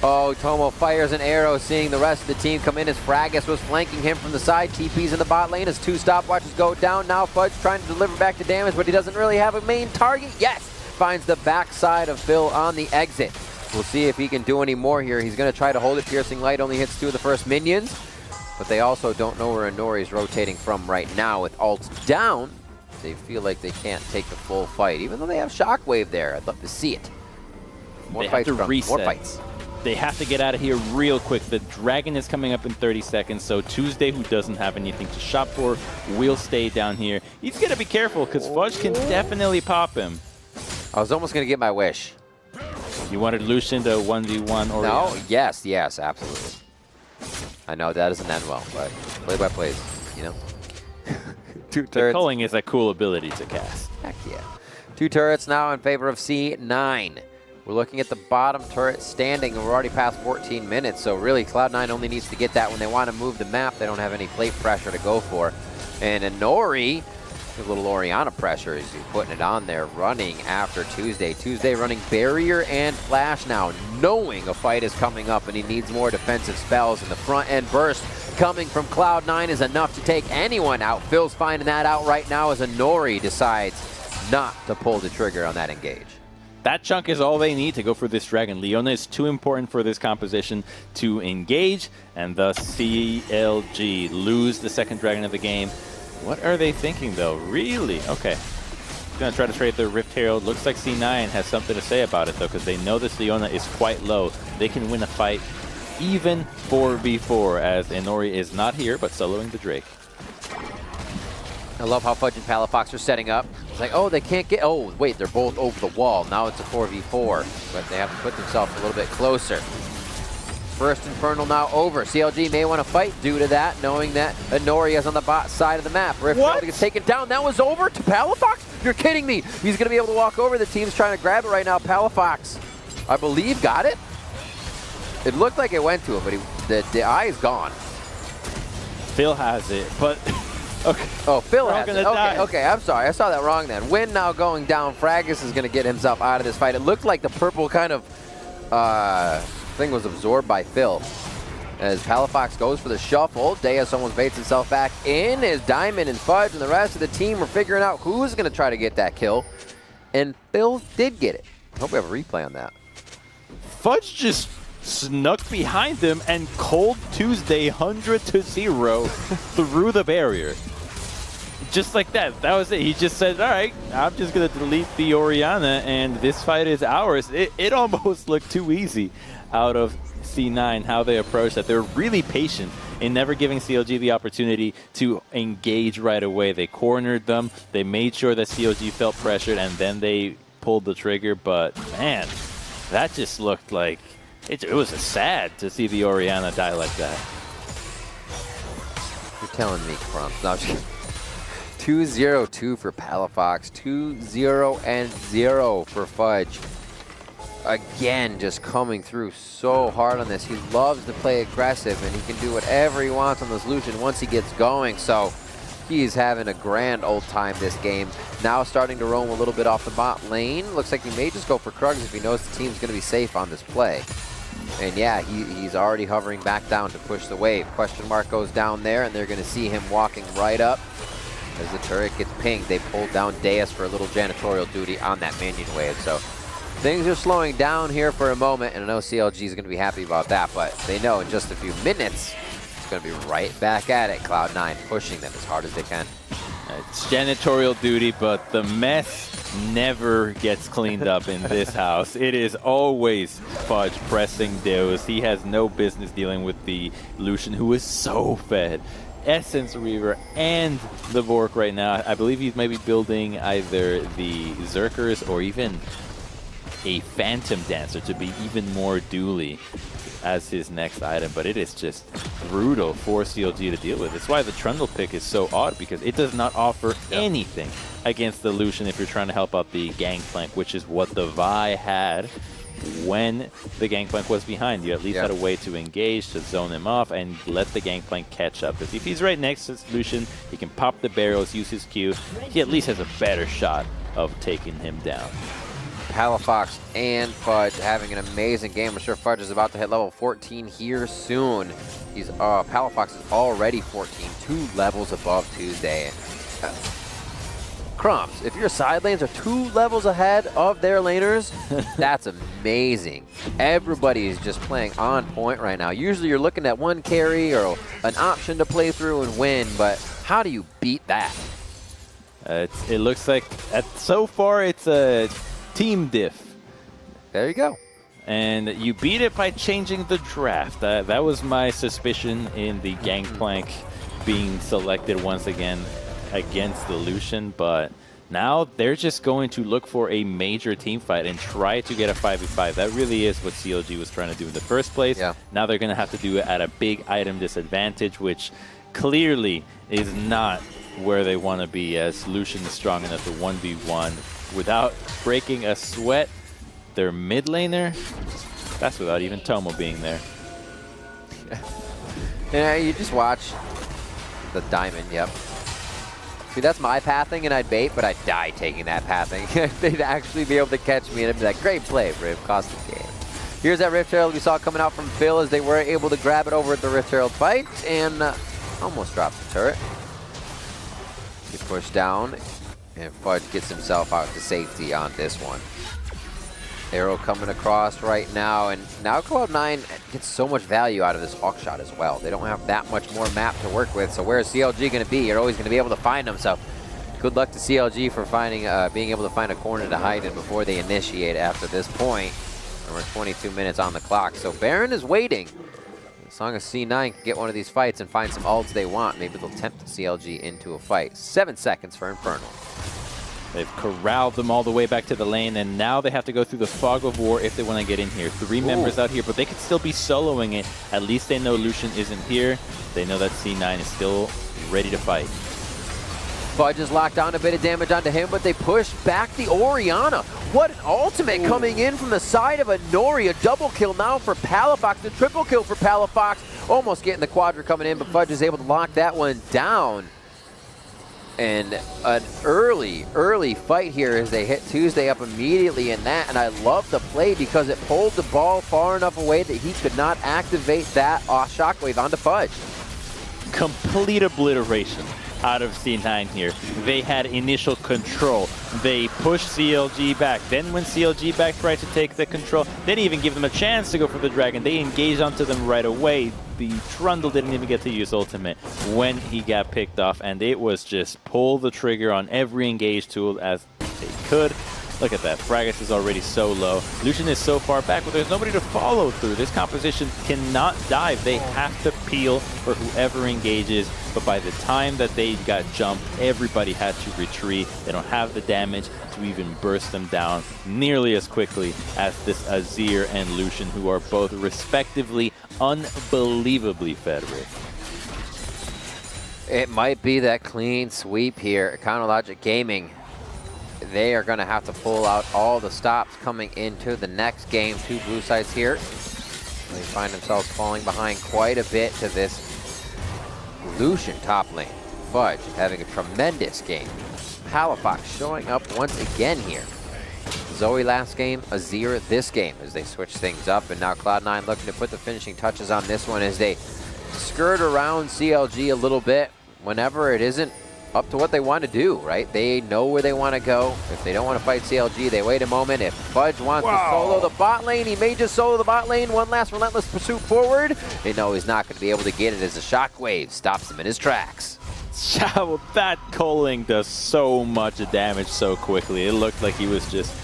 Oh, Tomo fires an arrow, seeing the rest of the team come in as Fragus was flanking him from the side. TP's in the bot lane as 2 stopwatches go down. Now Fudge trying to deliver back the damage, but he doesn't really have a main target. Yes! Finds the backside of Phil on the exit. We'll see if he can do any more here. He's going to try to hold it. Piercing Light only hits 2 of the first minions, but they also don't know where Inori's rotating from right now. With ults down, they feel like they can't take the full fight, even though they have Shockwave there. I'd love to see it. More fights from more fights. They have to get out of here real quick. The Dragon is coming up in 30 seconds, so Tuesday, who doesn't have anything to shop for, will stay down here. He's going to be careful, because Fudge can definitely pop him. I was almost going to get my wish. You wanted Lucian to 1v1 or no? Yes, absolutely. I know that doesn't end well, but play by plays, you know. 2 turrets. The culling is a cool ability to cast. Heck yeah. 2 turrets now in favor of C9. We're looking at the bottom turret standing, and we're already past 14 minutes, so really Cloud9 only needs to get that when they want to move the map. They don't have any plate pressure to go for. And Inori, a little Orianna pressure as he's putting it on there, running after Tuesday. Tuesday running Barrier and Flash now, knowing a fight is coming up and he needs more defensive spells, and the front end burst coming from Cloud9 is enough to take anyone out. Phil's finding that out right now as Inori decides not to pull the trigger on that engage. That chunk is all they need to go for this Dragon. Leona is too important for this composition to engage, and thus CLG lose the second Dragon of the game. What are they thinking, though? Really? Okay. Going to try to trade the Rift Herald. Looks like C9 has something to say about it, though, because they know this Leona is quite low. They can win a fight even 4v4, as Inori is not here, but soloing the Drake. I love how Fudge and Palafox are setting up. It's like, oh, they can't get... Oh, wait, they're both over the wall. Now it's a 4v4, but they have to put themselves a little bit closer. First Infernal now over. CLG may want to fight due to that, knowing that Inori is on the bot side of the map. Rift gets taken down. That was over to Palafox? You're kidding me. He's going to be able to walk over. The team's trying to grab it right now. Palafox, I believe, got it. It looked like it went to him, but the eye is gone. Phil has it, but... Okay. Oh, Phil has it. Okay, I'm sorry. I saw that wrong then. Win now going down. Fragus is going to get himself out of this fight. It looked like the purple kind of thing was absorbed by Phil. As Palafox goes for the shuffle, Deus almost baits himself back in as Diamond and Fudge and the rest of the team are figuring out who's going to try to get that kill. And Phil did get it. I hope we have a replay on that. Fudge just snuck behind him and Cold Tuesday 100-0 through the barrier. Just like that. That was it. He just said, all right, I'm just going to delete the Orianna, and this fight is ours. It almost looked too easy out of C9, how they approached that. They're really patient in never giving CLG the opportunity to engage right away. They cornered them. They made sure that CLG felt pressured, and then they pulled the trigger. But, man, that just looked like it was sad to see the Orianna die like that. You're telling me, Crump. No, 2-0-2 for Palafox, 2-0-0 for Fudge. Again, just coming through so hard on this. He loves to play aggressive, and he can do whatever he wants on this Lucian once he gets going. So he's having a grand old time this game. Now starting to roam a little bit off the bot lane. Looks like he may just go for Krugs if he knows the team's going to be safe on this play. And yeah, he's already hovering back down to push the wave. Question mark goes down there, and they're going to see him walking right up. As the turret gets pinged, they pulled down Deus for a little janitorial duty on that minion wave. So things are slowing down here for a moment, and I know CLG is going to be happy about that, but they know in just a few minutes, it's going to be right back at it. Cloud9 pushing them as hard as they can. It's janitorial duty, but the mess never gets cleaned up in this house. It is always Fudge pressing Deus. He has no business dealing with the Lucian, who is so fed. Essence Reaver and the Vork right now. I believe he's maybe building either the Zerkers or even a Phantom Dancer to be even more dually as his next item, but it is just brutal for CLG to deal with. That's why the Trundle pick is so odd, because it does not offer anything against the Lucian if you're trying to help out the Gangplank, which is what the Vi had when the Gangplank was behind. You at least had a way to engage, to zone him off, and let the Gangplank catch up. Because if he's right next to Lucian, he can pop the barrels, use his Q. He at least has a better shot of taking him down. Palafox and Fudge having an amazing game. I'm sure Fudge is about to hit level 14 here soon. He's Palafox is already 14, 2 levels above Tuesday. Crumps, if your side lanes are 2 levels ahead of their laners, that's amazing. Everybody is just playing on point right now. Usually you're looking at one carry or an option to play through and win, but how do you beat that? It looks like, so far, it's a team diff. There you go. And you beat it by changing the draft. That was my suspicion in the Gangplank being selected once again against the Lucian, but now they're just going to look for a major team fight and try to get a 5v5. That really is what CLG was trying to do in the first place. Yeah. Now they're going to have to do it at a big item disadvantage, which clearly is not where they want to be, as Lucian is strong enough to 1v1 without breaking a sweat. Their mid laner, that's without even Tomo being there. Yeah, you just watch the diamond, See, that's my pathing, and I'd bait, but I'd die taking that pathing. They'd actually be able to catch me, and it'd be like, great play, Riv, cost the game. Here's that Rift Herald we saw coming out from Phil as they were able to grab it over at the Rift Herald fight, and almost dropped the turret. He pushed down, and Fudge gets himself out to safety on this one. Arrow coming across right now, and now Cloud9 gets so much value out of this Hawkshot as well. They don't have that much more map to work with, so where is CLG going to be? You're always going to be able to find them, so good luck to CLG for finding, being able to find a corner to hide in before they initiate after this point. And we're 22 minutes on the clock, so Baron is waiting. As long as C9 can get one of these fights and find some ults they want, maybe they'll tempt CLG into a fight. 7 seconds for Infernal. They've corralled them all the way back to the lane, and now they have to go through the fog of war if they want to get in here. 3 members out here, but they could still be soloing it. At least they know Lucian isn't here. They know that C9 is still ready to fight. Fudge has locked down a bit of damage onto him, but they push back the Orianna. What an ultimate coming in from the side of Anori. A double kill now for Palafox, the triple kill for Palafox. Almost getting the quadra coming in, but Fudge is able to lock that one down. And an early fight here as they hit Tuesday up immediately in that. And I love the play because it pulled the ball far enough away that he could not activate that shockwave onto Fudge. Complete obliteration out of C9 here. They had initial control. They pushed CLG back. Then when CLG back tried to take the control, they didn't even give them a chance to go for the dragon. They engaged onto them right away. The Trundle didn't even get to use ultimate when he got picked off, and it was just pull the trigger on every engaged tool as they could. Look at that. Fragus is already so low. Lucian is so far back, but there's nobody to follow through. This composition cannot dive. They have to peel for whoever engages. But by the time that they got jumped, everybody had to retreat. They don't have the damage to even burst them down nearly as quickly as this Azir and Lucian, who are both respectively unbelievably fed with. It might be that clean sweep here. Counterlogic Gaming, they are going to have to pull out all the stops coming into the next game. Two blue sides here. They find themselves falling behind quite a bit to this Lucian top lane. Fudge having a tremendous game. Palafox showing up once again here. Zoe last game, Azir this game as they switch things up, and now Cloud9 looking to put the finishing touches on this one as they skirt around CLG a little bit whenever it isn't up to what they want to do, right? They know where they want to go. If they don't want to fight CLG, they wait a moment. If Fudge wants to solo the bot lane, he may just solo the bot lane. One last relentless pursuit forward. They know he's not going to be able to get it as a shockwave stops him in his tracks. Well, that culling does so much damage so quickly. It looked like he was just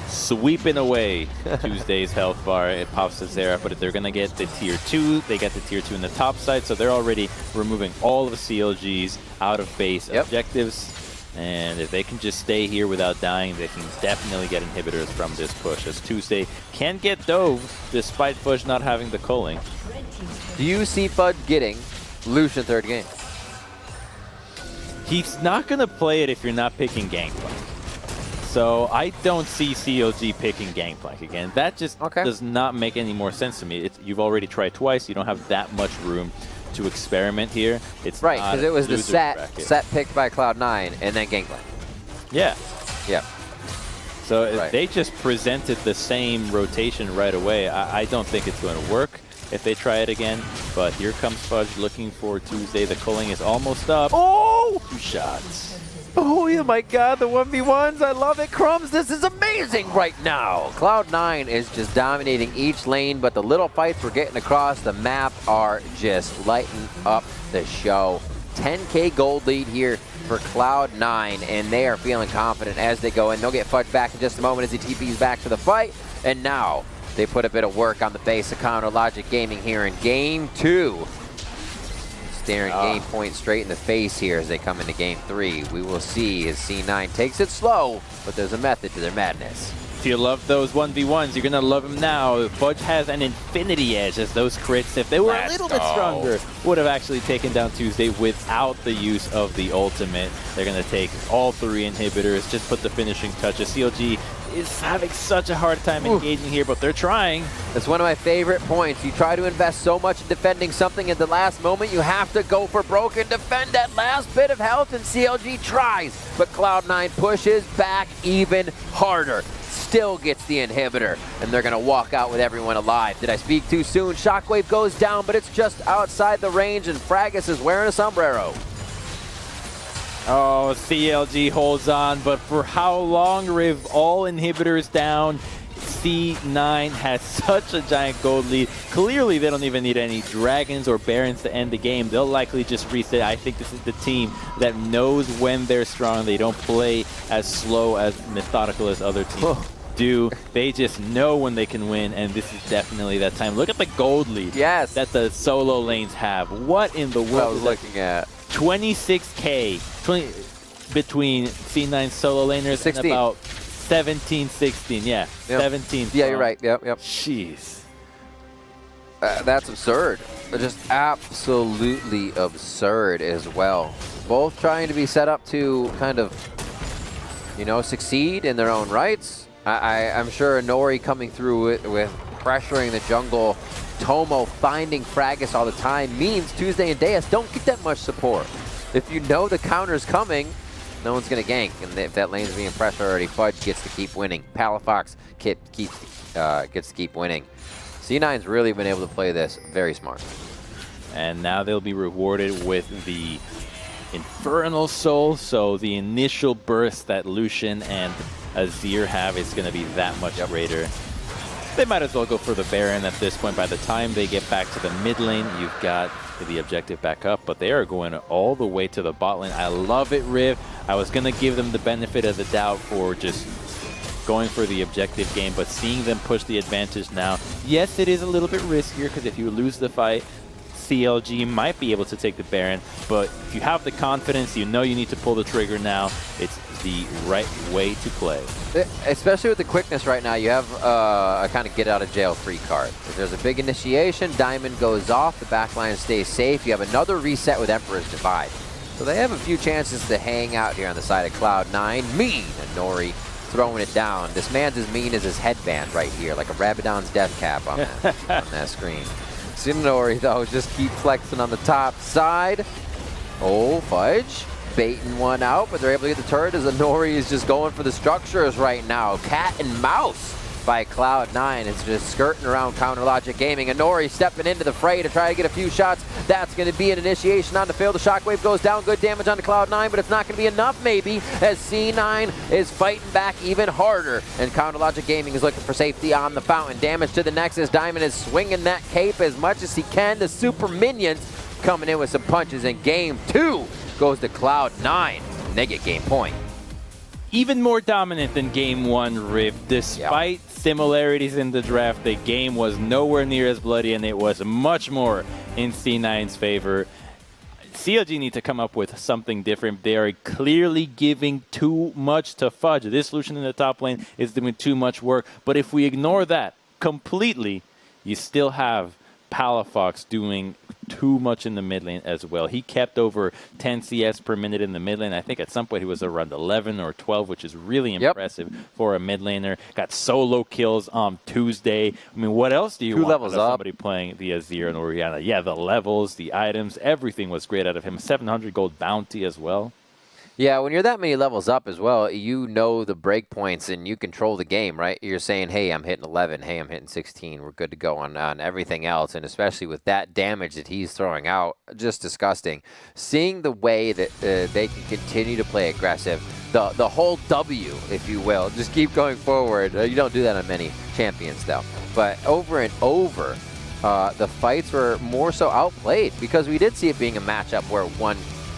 sweeping away Tuesday's health bar. It pops to Zera, but they're going to get the tier 2. They get the tier 2 in the top side, so they're already removing all of CLG's out of base objectives. And if they can just stay here without dying, they can definitely get inhibitors from this push, as Tuesday can get dove despite Fudge not having the culling. Do you see Fudge getting Lucian third game? He's not going to play it if you're not picking Gangplank. So I don't see CLG picking Gangplank again. That just does not make any more sense to me. You've already tried twice. You don't have that much room to experiment here. It's right, because it was the set picked by Cloud9 and then Gangplank. Yeah. Yeah. So if they just presented the same rotation right away, I don't think it's going to work if they try it again. But here comes Fudge looking for Tuesday. The culling is almost up. Oh! 2 shots. Oh yeah, my God, the 1v1s, I love it. Crumbs, this is amazing right now. Cloud9 is just dominating each lane, but the little fights we're getting across the map are just lighting up the show. 10K gold lead here for Cloud9, and they are feeling confident as they go in. They'll get Fudge back in just a moment as he TPs back to the fight, and now they put a bit of work on the base of Counterlogic Gaming here in Game 2. Staring Game Point straight in the face here as they come into Game 3. We will see as C9 takes it slow, but there's a method to their madness. If you love those 1v1s, you're going to love them now. Fudge has an infinity edge as those crits, if they were a little bit stronger, would have actually taken down Tuesday without the use of the ultimate. They're going to take all 3 inhibitors, just put the finishing touches. CLG is having such a hard time engaging here, but they're trying. That's one of my favorite points. You try to invest so much in defending something at the last moment, you have to go for broke and defend that last bit of health, and CLG tries, but Cloud9 pushes back even harder. Still gets the inhibitor, and they're going to walk out with everyone alive. Did I speak too soon? Shockwave goes down, but it's just outside the range, and Fragus is wearing a sombrero. Oh, CLG holds on, but for how long, Riv? All inhibitors down. C9 has such a giant gold lead. Clearly, they don't even need any dragons or barons to end the game. They'll likely just reset. I think this is the team that knows when they're strong. They don't play as slow, as methodical as other teams do. They just know when they can win, and this is definitely that time. Look at the gold lead that the solo lanes have. What in the world I was looking at? 26K between C9 solo laners 16. and about 17, 16. Yeah, 17. Yeah, you're right. Yep. Jeez. That's absurd. Just absolutely absurd as well. Both trying to be set up to kind of, succeed in their own rights. I'm sure Nori coming through with pressuring the jungle, Tomo finding Fragus all the time means Tuesday and Deus don't get that much support. If you know the counter's coming, no one's going to gank. And if that lane's being pressured already, Fudge gets to keep winning. Palafox gets to keep winning. C9's really been able to play this very smart. And now they'll be rewarded with the Infernal Soul, so the initial burst that Lucian and Azir have is going to be that much greater. They might as well go for the Baron at this point. By the time they get back to the mid lane, you've got the objective back up, but they are going all the way to the bot lane. I love it, Riv. I was going to give them the benefit of the doubt for just going for the objective game, but seeing them push the advantage now, yes, it is a little bit riskier because if you lose the fight, CLG might be able to take the Baron, but if you have the confidence, you know you need to pull the trigger now, it's the right way to play. Especially with the quickness right now, you have a kind of get-out-of-jail-free card. If there's a big initiation, Diamond goes off, the backline stays safe, you have another reset with Emperor's Divide. So they have a few chances to hang out here on the side of Cloud9. Mean! And Nori throwing it down. This man's as mean as his headband right here, like a Rabadon's death cap on that screen. Nori, though, just keep flexing on the top side. Oh, Fudge baiting one out, but they're able to get the turret as Nori is just going for the structures right now. Cat and mouse by Cloud9 is just skirting around Counter Logic Gaming. And Nori stepping into the fray to try to get a few shots. That's going to be an initiation on the field. The Shockwave goes down, good damage onto Cloud9, but it's not going to be enough maybe as C9 is fighting back even harder. And Counter Logic Gaming is looking for safety on the fountain. Damage to the Nexus. Diamond is swinging that cape as much as he can. The super minions coming in with some punches, and game 2 goes to Cloud9. And they get game point. Even more dominant than game 1, Riv. Despite similarities in the draft, the game was nowhere near as bloody, and it was much more in C9's favor. CLG need to come up with something different. They are clearly giving too much to Fudge. This solution in the top lane is doing too much work. But if we ignore that completely, you still have Palafox doing too much in the mid lane as well. He kept over 10 CS per minute in the mid lane. I think at some point he was around 11 or 12, which is really impressive for a mid laner. Got solo kills on Tuesday. I mean, what else do you want out of somebody playing the Azir and Orianna? Yeah, the levels, the items, everything was great out of him. 700 gold bounty as well. Yeah, when you're that many levels up as well, you know the breakpoints and you control the game, right? You're saying, hey, I'm hitting 11, hey, I'm hitting 16, we're good to go on everything else, and especially with that damage that he's throwing out, just disgusting. Seeing the way that they can continue to play aggressive, the whole W, if you will, just keep going forward. You don't do that on many champions, though. But over and over, the fights were more so outplayed because we did see it being a matchup where one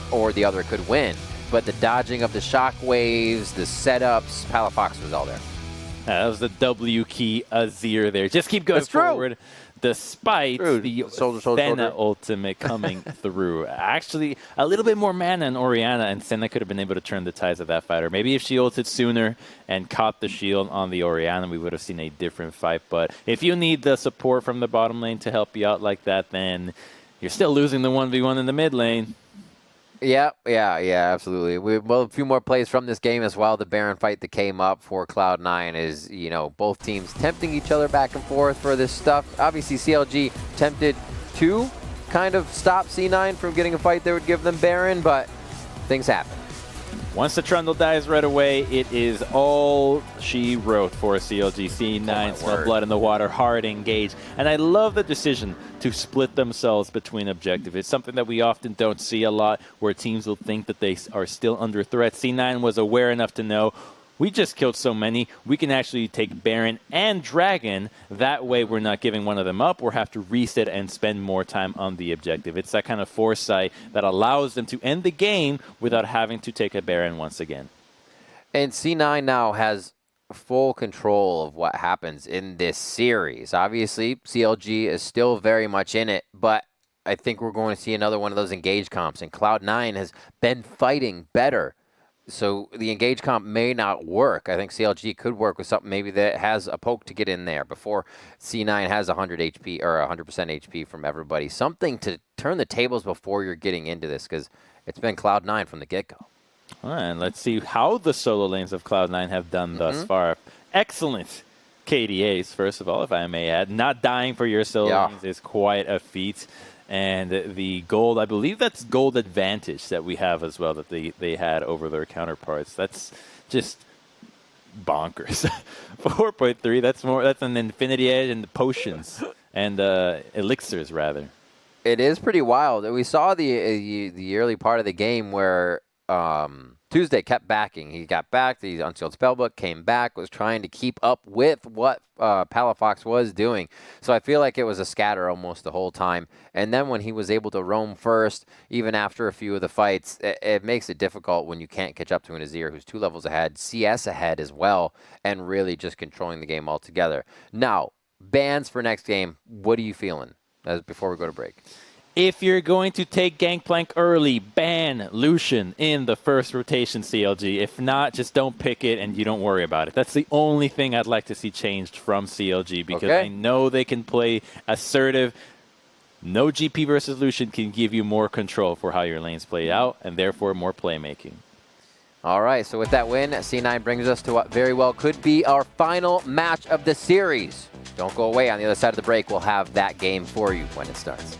or the other could win. But the dodging of the shockwaves, the setups, Palafox was all there. That was the W key Azir there. Just keep going forward. Despite the Senna ultimate coming through. Actually, a little bit more mana in Orianna, and Senna could have been able to turn the tides of that fighter. Maybe if she ulted sooner and caught the shield on the Orianna, we would have seen a different fight. But if you need the support from the bottom lane to help you out like that, then you're still losing the 1v1 in the mid lane. Yeah, absolutely. Well, a few more plays from this game as well. The Baron fight that came up for Cloud9 is, you know, both teams tempting each other back and forth for this stuff. Obviously, CLG tempted to kind of stop C9 from getting a fight that would give them Baron, but things happen. Once the Trundle dies right away, it is all she wrote for CLG. C9, Smell Blood in the Water, hard engage. And I love the decision to split themselves between objectives. It's something that we often don't see a lot, where teams will think that they are still under threat. C9 was aware enough to know, we just killed so many, we can actually take Baron and Dragon. That way we're not giving one of them up or have to reset and spend more time on the objective. It's that kind of foresight that allows them to end the game without having to take a Baron once again. And C9 now has full control of what happens in this series. Obviously, CLG is still very much in it, but I think we're going to see another one of those engage comps, and Cloud9 has been fighting better. So the engage comp may not work. I think CLG could work with something maybe that has a poke to get in there before C9 has 100 HP or 100% HP from everybody. Something to turn the tables before you're getting into this, because it's been Cloud9 from the get-go. All right, and let's see how the solo lanes of Cloud9 have done thus far. Excellent KDAs, first of all, if I may add. Not dying for your solo lanes is quite a feat. And the gold, I believe that's gold advantage that we have as well that they had over their counterparts. That's just bonkers. 4.3, that's an Infinity Edge and the potions and elixirs rather. It is pretty wild. We saw the early part of the game where Tuesday kept backing. He got back. The Unsealed Spellbook came back, was trying to keep up with what Palafox was doing. So I feel like it was a scatter almost the whole time. And then when he was able to roam first, even after a few of the fights, it makes it difficult when you can't catch up to an Azir who's 2 levels ahead, CS ahead as well, and really just controlling the game altogether. Now, bans for next game. What are you feeling before we go to break? If you're going to take Gangplank early, ban Lucian in the first rotation, CLG. If not, just don't pick it and you don't worry about it. That's the only thing I'd like to see changed from CLG, because I know they can play assertive. No GP versus Lucian can give you more control for how your lanes play out, and therefore more playmaking. All right, so with that win, C9 brings us to what very well could be our final match of the series. Don't go away. On the other side of the break, we'll have that game for you when it starts.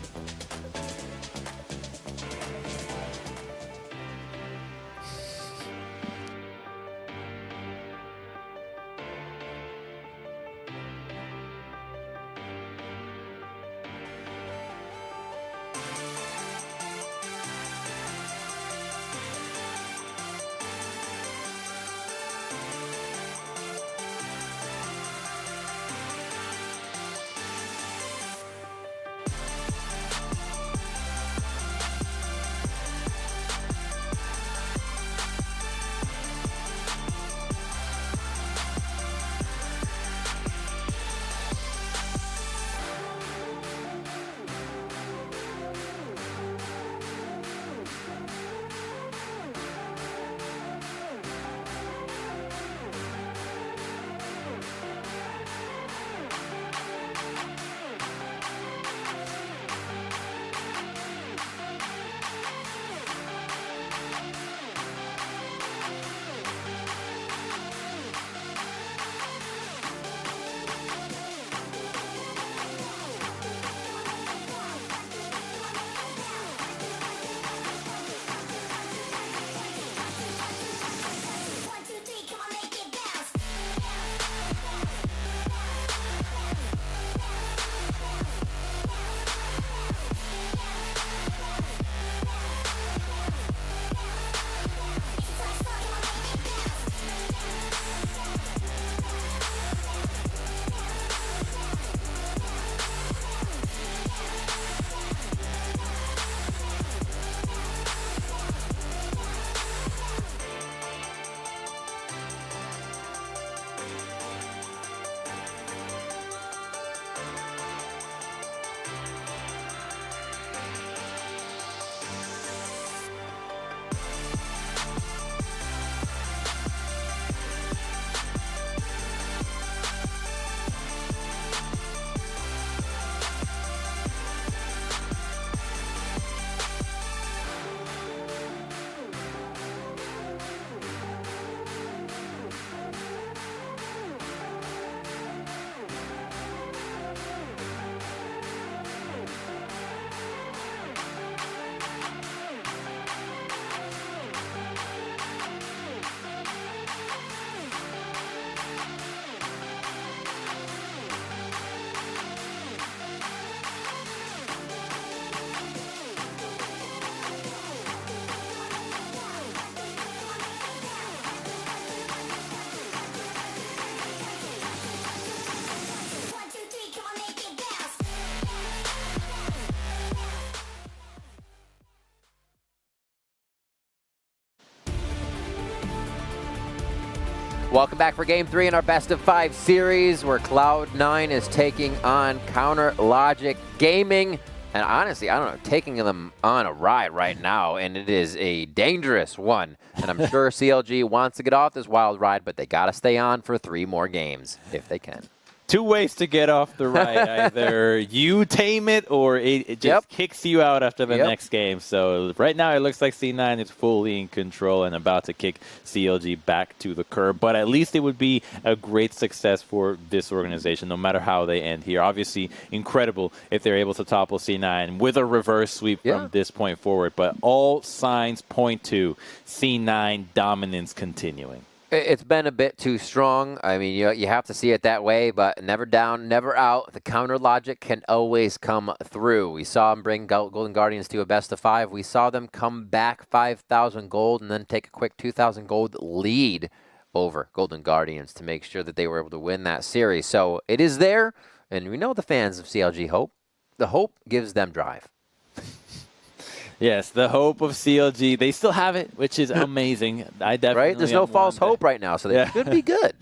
Welcome back for Game 3 in our Best of 5 series, where Cloud9 is taking on Counter Logic Gaming. And honestly, I don't know, taking them on a ride right now, and it is a dangerous one. And I'm sure CLG wants to get off this wild ride, but they got to stay on for 3 more games, if they can. 2 ways to get off the ride. Either you tame it or it just kicks you out after the next game. So right now it looks like C9 is fully in control and about to kick CLG back to the curb. But at least it would be a great success for this organization, no matter how they end here. Obviously, incredible if they're able to topple C9 with a reverse sweep from this point forward. But all signs point to C9 dominance continuing. It's been a bit too strong. I mean, you have to see it that way, but never down, never out. The counter logic can always come through. We saw them bring Golden Guardians to a best of 5. We saw them come back 5,000 gold and then take a quick 2,000 gold lead over Golden Guardians to make sure that they were able to win that series. So it is there, and we know the fans of CLG hope. The hope gives them drive. Yes, the hope of CLG. They still have it, which is amazing. I definitely Right? There's no false hope right now, so they should be good.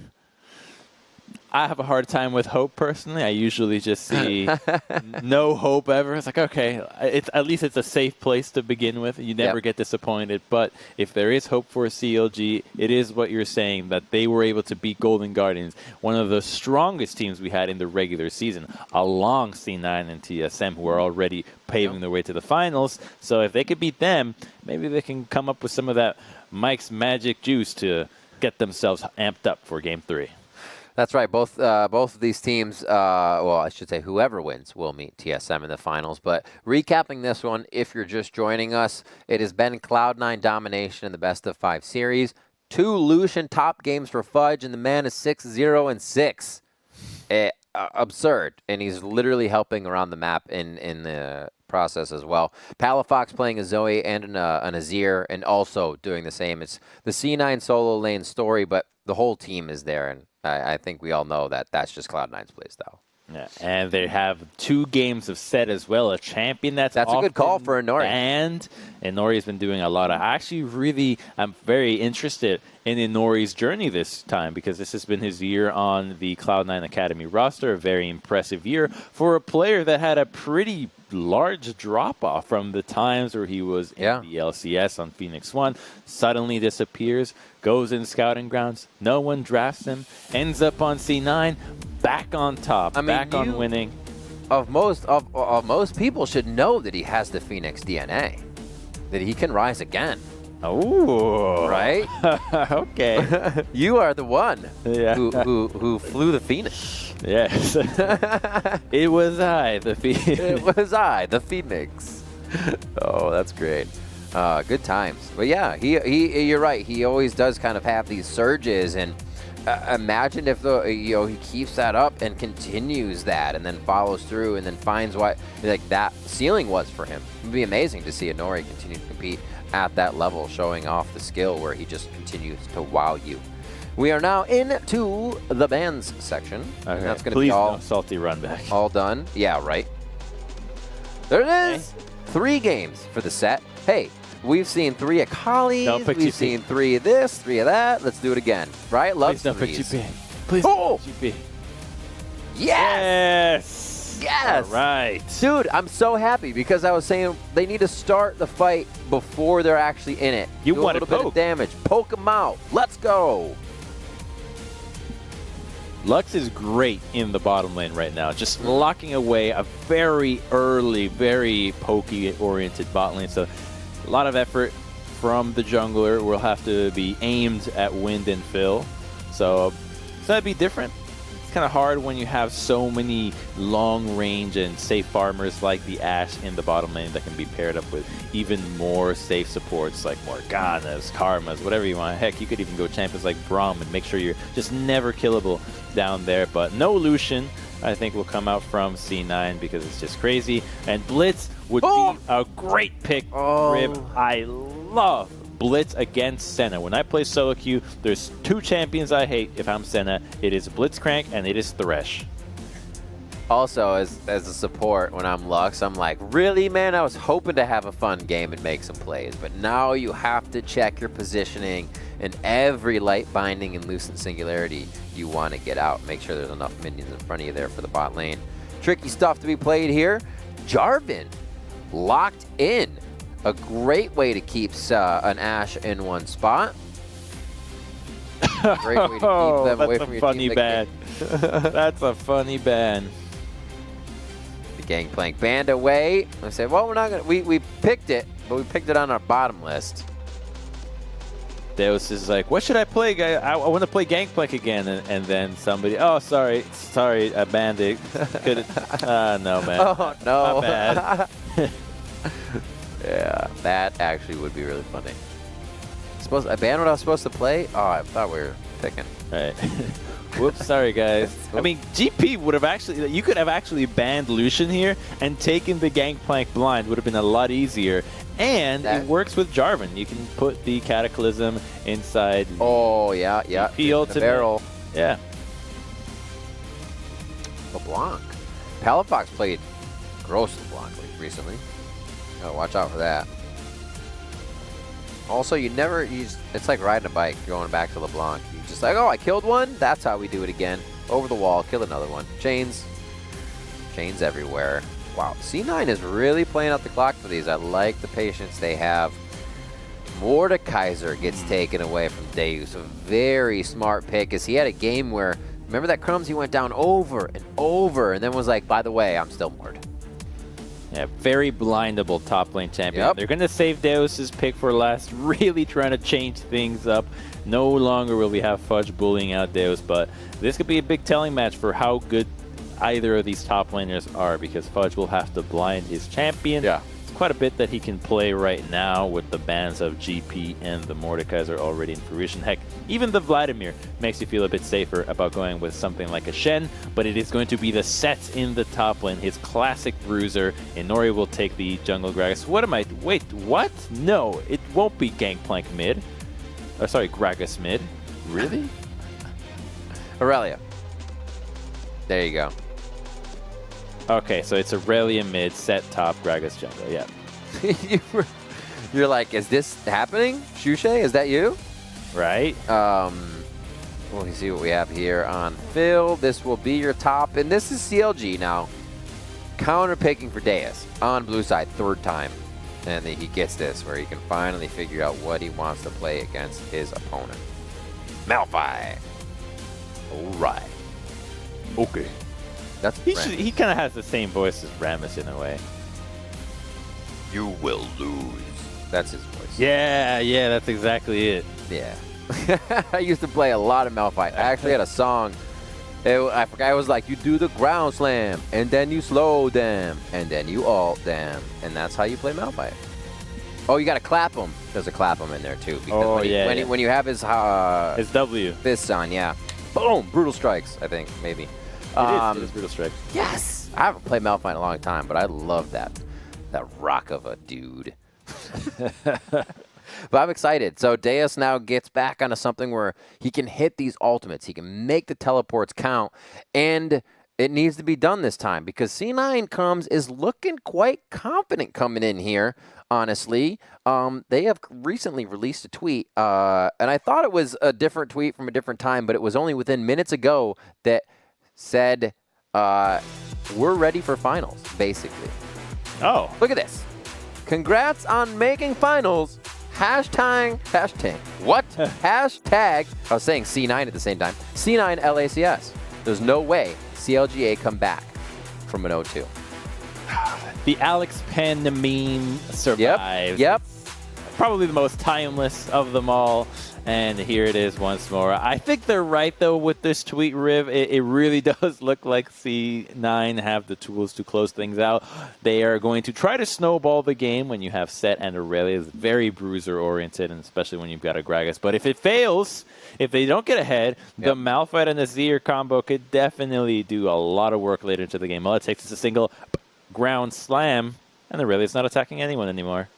I have a hard time with hope personally. I usually just see no hope ever. It's like, okay, at least it's a safe place to begin with. You never get disappointed. But if there is hope for CLG, it is what you're saying, that they were able to beat Golden Guardians, one of the strongest teams we had in the regular season, along C9 and TSM, who are already paving their way to the finals. So if they could beat them, maybe they can come up with some of that Mike's magic juice to get themselves amped up for Game 3. That's right. Both of these teams, well, I should say whoever wins will meet TSM in the finals. But recapping this one, if you're just joining us, it has been Cloud9 domination in the best of 5 series. 2 Lucian top games for Fudge, and the man is 6-0-6. Absurd. And he's literally helping around the map in the process as well. Palafox playing a Zoe and an Azir, and also doing the same. It's the C9 solo lane story, but the whole team is there, and I think we all know that that's just Cloud9's play style. Yeah, and they have 2 games of set as well. A champion that's a good call for Inori. And Inori has been doing a lot. I'm very interested in Inori's journey this time, because this has been his year on the Cloud9 Academy roster. A very impressive year for a player that had a pretty large drop-off from the times where he was in the LCS on Phoenix 1, suddenly disappears, goes in scouting grounds, no one drafts him, ends up on C9, back on top, back on winning. Of most people should know that he has the Phoenix DNA, that he can rise again. Oh, right? Okay. You are the one who flew the Phoenix. Yes. It was I, the Phoenix. It was I, the Phoenix. Oh, that's great. Good times. But yeah, you're right. He always does kind of have these surges, and imagine if he keeps that up and continues that, and then follows through, and then finds what that ceiling was for him. It would be amazing to see Inori continue to compete at that level, showing off the skill where he just continues to wow you. We are now into the bans section. Okay. That's going to be all no salty run back. All done. Yeah, right. There it is. 3 games for the set. Hey, we've seen 3 Akalis. We've seen 3 of this, 3 of that. Let's do it again. Right? Love threes. Please don't pick GP. Yes! Yes! All right. Dude, I'm so happy, because I was saying they need to start the fight before they're actually in it. You do want a little bit of damage. Poke them out. Let's go. Lux is great in the bottom lane right now, just locking away a very early, very pokey-oriented bot lane. So a lot of effort from the jungler will have to be aimed at Wind and Phil. So that'd be different. It's kind of hard when you have so many long-range and safe farmers like the Ashe in the bottom lane that can be paired up with even more safe supports like Morganas, Karmas, whatever you want. Heck, you could even go champions like Braum and make sure you're just never killable down there. But no Lucian, I think, will come out from C9 because it's just crazy. And Blitz would be a great pick, Rib. I love Blitz against Senna. When I play solo queue, there's 2 champions I hate if I'm Senna. It is Blitzcrank and it is Thresh. Also, as a support, when I'm Lux, I'm like, really, man? I was hoping to have a fun game and make some plays, but now you have to check your positioning, and every light binding and lucent singularity you want to get out. Make sure there's enough minions in front of you there for the bot lane. Tricky stuff to be played here. Jarvan locked in. A great way to keep an Ashe in one spot. Great way to keep them away from your funny team. ban. That's a funny ban. The Gangplank banned away. I said, well, we're not gonna. We picked it, but we picked it on our bottom list. Deus is like, what should I play? I want to play Gangplank again, and then somebody, oh, sorry, I banned it. No, man. Oh no. My bad. Yeah, that actually would be really funny. I banned what I was supposed to play? Oh, I thought we were picking. All right. Whoops, sorry guys. I mean, GP would have actually, you could have actually banned Lucian here and taken the Gangplank blind, would have been a lot easier. And it works with Jarvan. You can put the Cataclysm inside. Oh, yeah. The ultimate. Barrel. Yeah. LeBlanc. Palafox played gross LeBlanc recently. Gotta watch out for that. Also, it's like riding a bike, going back to LeBlanc. You just like, oh, I killed one? That's how we do it again. Over the wall, kill another one. Chains everywhere. Wow, C9 is really playing out the clock for these. I like the patience they have. Mordekaiser gets taken away from Deus. A very smart pick, as he had a game where, remember that Crumbs, he went down over and over, and then was like, by the way, I'm still Mord. Yeah, very blindable top lane champion. Yep. They're going to save Deus's pick for last, really trying to change things up. No longer will we have Fudge bullying out Deus, but this could be a big telling match for how good either of these top laners are, because Fudge will have to blind his champion. Yeah. It's quite a bit that he can play right now with the bans of GP and the Mordekaiser already in fruition. Heck, even the Vladimir makes you feel a bit safer about going with something like a Shen, but it is going to be the sets in the top lane, his classic bruiser, and Nori will take the jungle Gragas. Wait, what? No, it won't be Gangplank mid. Sorry, Gragas mid. Really? Aurelia. There you go. Okay, so it's Aurelia mid, set top, Gragas jungle, yeah. You're like, is this happening? Shushay, is that you? Right? Let me see what we have here on Phil. This will be your top, and this is CLG now. Counter picking for Deus on blue side, third time. And he gets this, where he can finally figure out what he wants to play against his opponent. Malphite. All right. Okay. That's He kind of has the same voice as Rammus in a way. You will lose. That's his voice. Yeah, that's exactly it. Yeah. I used to play a lot of Malphite. I actually had a song. I forgot. It was like, you do the ground slam, and then you slow them, and then you ult them, and that's how you play Malphite. Oh, you got to clap him. There's a clap him in there too. Because when you have his W fists on, yeah. Boom, brutal strikes. I think maybe. It is brutal strikes. Yes, I haven't played Malphite in a long time, but I love that rock of a dude. But I'm excited. So Deus now gets back onto something where he can hit these ultimates. He can make the teleports count. And it needs to be done this time, because C9 is looking quite confident coming in here, honestly. They have recently released a tweet, and I thought it was a different tweet from a different time, but it was only within minutes ago that said, we're ready for finals, basically. Oh. Look at this. Congrats on making finals. Hashtag. What? Hashtag. I was saying C9 at the same time. C9 LACS. There's no way CLGA come back from an 0-2. The Alex Penn meme survives. Yep. Probably the most timeless of them all. And here it is once more. I think they're right, though, with this tweet, Riv. It really does look like C9 have the tools to close things out. They are going to try to snowball the game when you have Set and Aurelia. It's very bruiser-oriented, and especially when you've got a Gragas. But if it fails, if they don't get ahead, the Malphite and the Azir combo could definitely do a lot of work later into the game. All it takes is a single ground slam, and Aurelia's not attacking anyone anymore.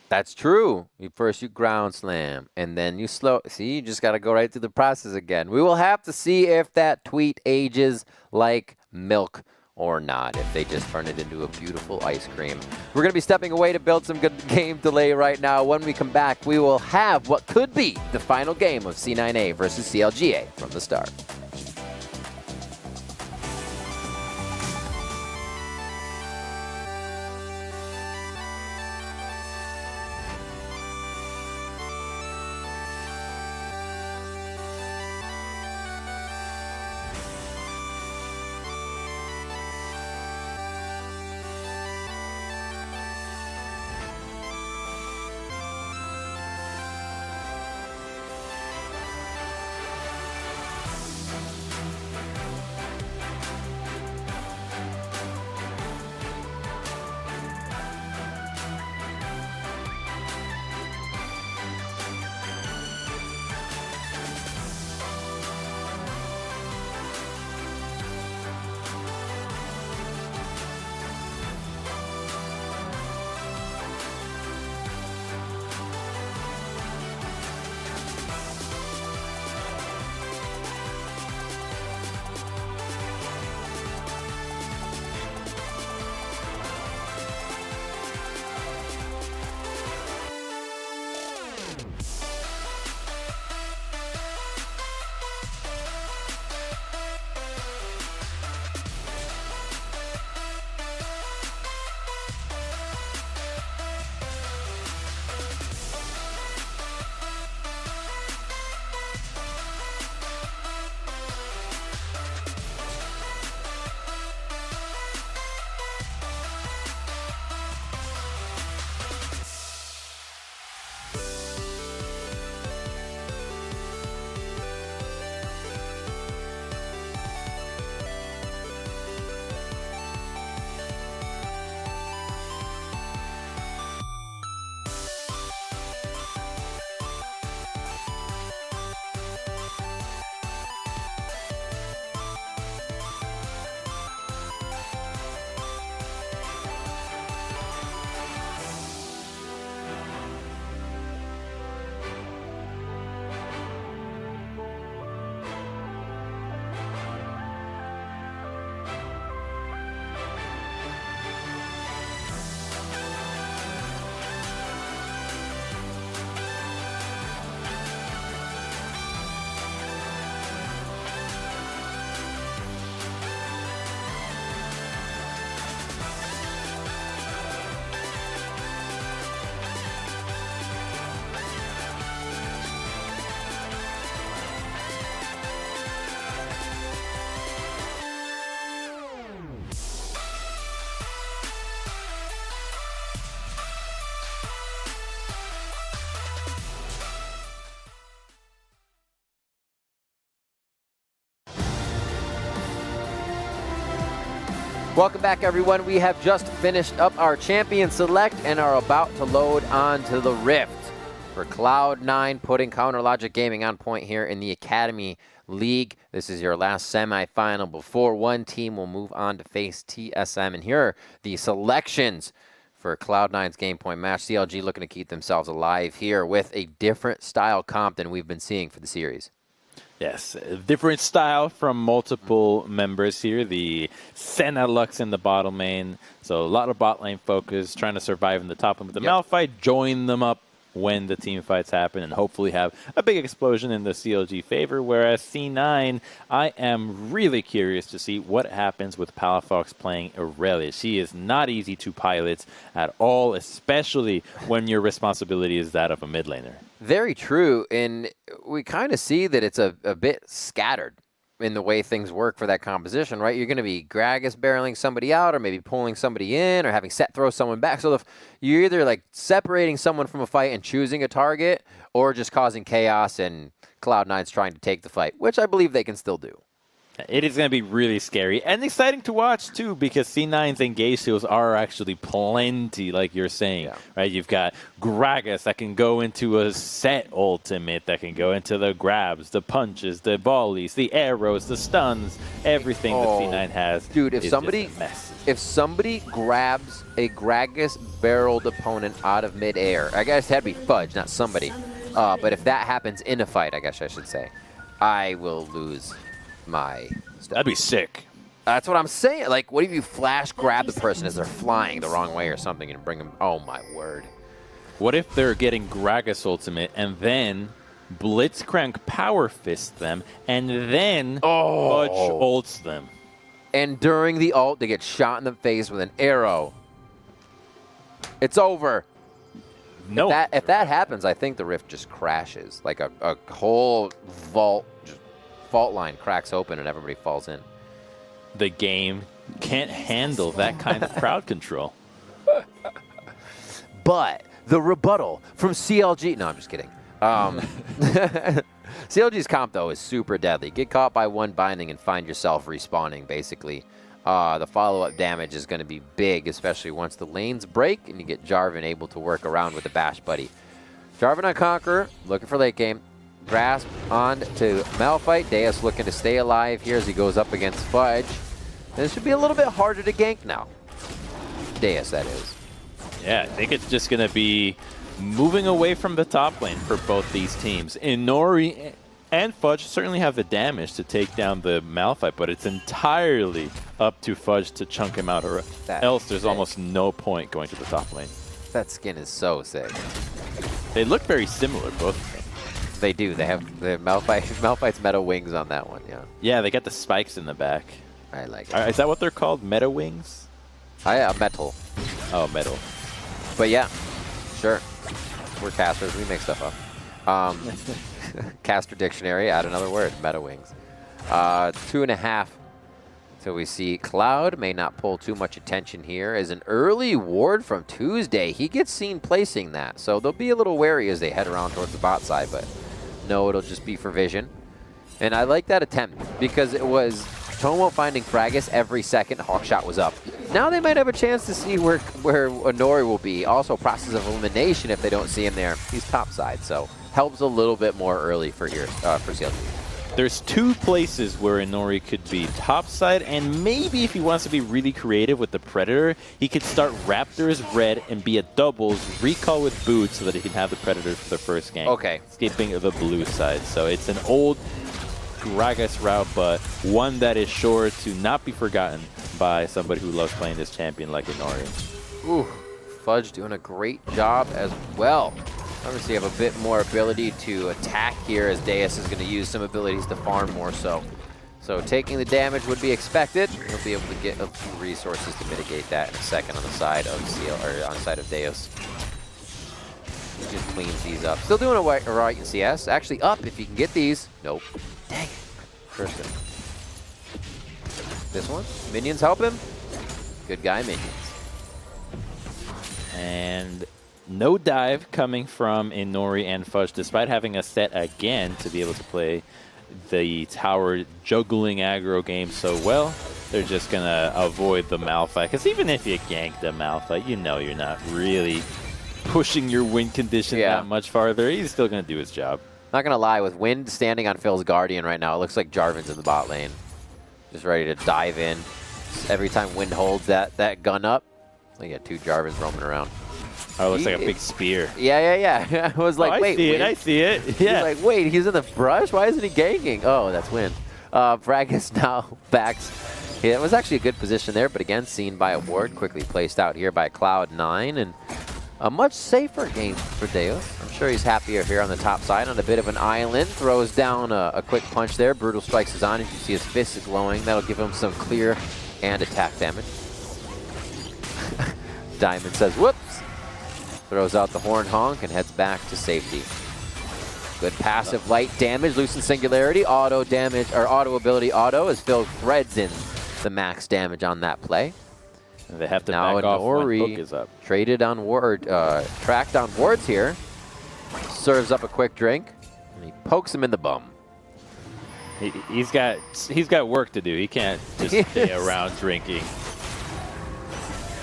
That's true. First you ground slam, and then you slow. See, you just got to go right through the process again. We will have to see if that tweet ages like milk or not, if they just turn it into a beautiful ice cream. We're going to be stepping away to build some good game delay right now. When we come back, we will have what could be the final game of C9A versus CLGA from the start. Welcome back, everyone. We have just finished up our Champion Select and are about to load onto the Rift for Cloud9, putting Counter Logic Gaming on point here in the Academy League. This is your last semifinal before one team will move on to face TSM. And here are the selections for Cloud9's game point match. CLG looking to keep themselves alive here with a different style comp than we've been seeing for the series. Yes, a different style from multiple members here. The Senna Lux in the bottom lane. So a lot of bot lane focus, trying to survive in the top lane with the Malphite, join them up when the team fights happen, and hopefully have a big explosion in the CLG favor. Whereas C9, I am really curious to see what happens with Palafox playing Aurelia. She is not easy to pilot at all, especially when your responsibility is that of a mid laner. Very true, and we kind of see that it's a bit scattered in the way things work for that composition, right? You're going to be Gragas barreling somebody out, or maybe pulling somebody in, or having Set throw someone back. So you're either like separating someone from a fight and choosing a target, or just causing chaos, and Cloud9's trying to take the fight, which I believe they can still do. It is going to be really scary and exciting to watch, too, because C9's engage skills are actually plenty, like you're saying, right? You've got Gragas that can go into a Set ultimate, that can go into the grabs, the punches, the volleys, the arrows, the stuns, everything that C9 has. Dude, if somebody grabs a Gragas barreled opponent out of midair, I guess that'd be Fudge, not somebody. But if that happens in a fight, I guess I should say, I will lose my stuff. That'd be sick. That's what I'm saying. Like, what if you flash grab the person as they're flying the wrong way or something and bring them? Oh, my word. What if they're getting Gragas ultimate and then Blitzcrank power fist them and then Fudge ults them? And during the ult, they get shot in the face with an arrow. It's over. No. If that happens, I think the Rift just crashes. Like a whole fault line cracks open and everybody falls in. The game can't handle that kind of crowd control. But the rebuttal from CLG... No, I'm just kidding. CLG's comp, though, is super deadly. Get caught by one binding and find yourself respawning, basically. The follow-up damage is going to be big, especially once the lanes break and you get Jarvan able to work around with the Bash Buddy. Jarvan on Conqueror, looking for late game. Grasp on to Malphite. Deus looking to stay alive here as he goes up against Fudge. And it should be a little bit harder to gank now. Deus, that is. Yeah, I think it's just going to be moving away from the top lane for both these teams. Inori and Fudge certainly have the damage to take down the Malphite, but it's entirely up to Fudge to chunk him out, or else there's almost no point going to the top lane. That skin is so sick. They look very similar, both of them. They do. They have the Malphite's meta wings on that one, yeah. Yeah, they got the spikes in the back. I like it. Is that what they're called? Meta wings? Metal. Oh, metal. But yeah, sure. We're casters. We make stuff up. Caster dictionary, add another word. Meta wings. 2.5. So we see Cloud may not pull too much attention here. As an early ward from Tuesday, he gets seen placing that. So they'll be a little wary as they head around towards the bot side, but no, it'll just be for vision. And I like that attempt because it was Tomo finding Gragas every second Hawkshot was up. Now they might have a chance to see where Inori will be. Also, process of elimination if they don't see him there. He's top side, so helps a little bit more early for here for CLG. There's two places where Inori could be. Topside, and maybe if he wants to be really creative with the Predator, he could start Raptors red and be a doubles, recall with Boots so that he can have the Predator for the first game. Okay. Skipping the blue side. So it's an old Gragas route, but one that is sure to not be forgotten by somebody who loves playing this champion like Inori. Ooh, Fudge doing a great job as well. Obviously, have a bit more ability to attack here as Deus is going to use some abilities to farm more so. So taking the damage would be expected. He'll be able to get a few resources to mitigate that in a second on the side of on the side of Deus. He just cleans these up. Still doing alright in CS. Actually up if you can get these. Nope. Dang it. Kirsten. This one? Minions help him? Good guy, minions. And no dive coming from Inori and Fudge, despite having a set again to be able to play the tower juggling aggro game so well. they're just going to avoid the Malphite. Because even if you gank the Malphite, you know you're not really pushing your win condition that much farther. He's still going to do his job. Not going to lie, with Wind standing on Phil's Guardian right now, it looks like Jarvan's in the bot lane. Just ready to dive in. Every time Wind holds that gun up, you got 2 Jarvans roaming around. Oh, it looks like a big spear. Yeah. I was like, wait, I see it. Yeah. He's like, wait, he's in the brush? Why isn't he ganking? Oh, that's Wind. Fragus now backs. Yeah, it was actually a good position there, but again, seen by a ward, quickly placed out here by Cloud9, and a much safer game for Deus. I'm sure he's happier here on the top side on a bit of an island. Throws down a quick punch there. Brutal Strikes is on. As you see, his fist is glowing. That'll give him some clear and attack damage. Diamond says, whoops. Throws out the Horn Honk and heads back to safety. Good passive light damage. Loosen Singularity. Auto damage, or auto ability auto, as Phil threads in the max damage on that play. And they have to now back off when Nori Hook is up. Traded on ward, tracked on wards here. Serves up a quick drink, and he pokes him in the bum. He's got work to do. He can't just stay around drinking.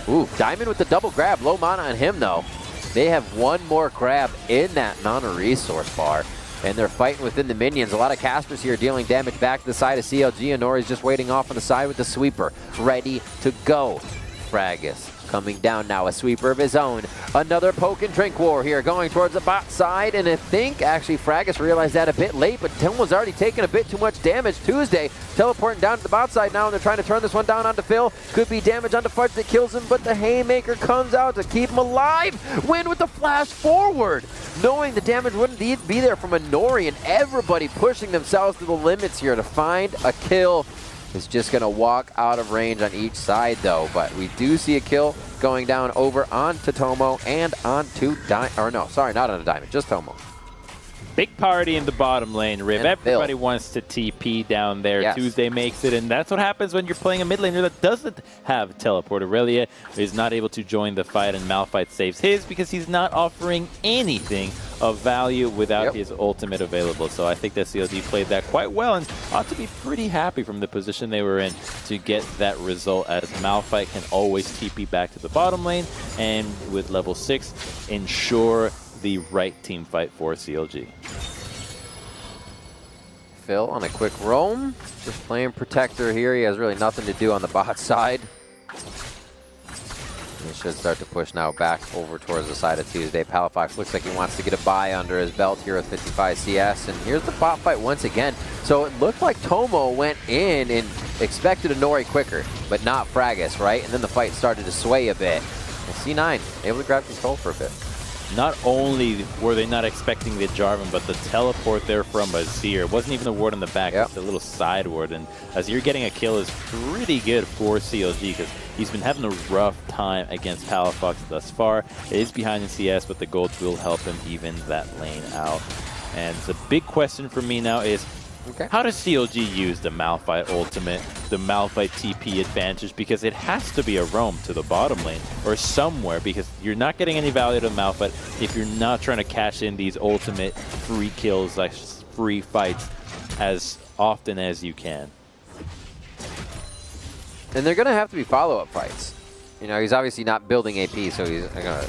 Ooh, Diamond with the double grab. Low mana on him, though. They have one more grab in that mana resource bar, and they're fighting within the minions. A lot of casters here dealing damage back to the side of CLG, and Nori's just waiting off on the side with the sweeper, ready to go. Fragus coming down now, a sweeper of his own. Another poke and drink war here, going towards the bot side, and I think actually Fragus realized that a bit late, but Tim was already taking a bit too much damage. Tuesday teleporting down to the bot side now, and they're trying to turn this one down onto Phil. Could be damage onto Fudge that kills him, but the Haymaker comes out to keep him alive. Win with the flash forward, knowing the damage wouldn't be there from a Nori, and everybody pushing themselves to the limits here to find a kill. Is just going to walk out of range on each side, though. But we do see a kill going down over onto Tomo and onto Diamond. Or no, sorry, not onto Diamond, just Tomo. Big party in the bottom lane, Riv. And Everybody Phil wants to TP down there. Yes. Tuesday makes it, and that's what happens when you're playing a mid laner that doesn't have teleport. Aurelia is not able to join the fight, and Malphite saves his because he's not offering anything of value without his ultimate available. So I think that CLG played that quite well and ought to be pretty happy from the position they were in to get that result, as Malphite can always TP back to the bottom lane, and with level 6, ensure the right team fight for CLG. Phil on a quick roam, just playing protector here. He has really nothing to do on the bot side. He should start to push now back over towards the side of Tuesday. Palafox looks like he wants to get a buy under his belt here with 55 CS. And here's the bot fight once again. So it looked like Tomo went in and expected a Nori quicker, but not Fragus, right? And then the fight started to sway a bit. And C9 able to grab control for a bit. Not only were they not expecting the Jarvan, but the teleport there from Azir. It wasn't even a ward on the back, it's a little side ward. And Azir getting a kill is pretty good for CLG because he's been having a rough time against Palafox thus far. It is behind in CS, but the gold will help him even that lane out. And the big question for me now is, how does CLG use the Malphite ultimate, the Malphite TP advantage? Because it has to be a roam to the bottom lane or somewhere, because you're not getting any value to Malphite if you're not trying to cash in these ultimate free kills, like free fights, as often as you can. And they're going to have to be follow-up fights. You know, he's obviously not building AP, so he's going to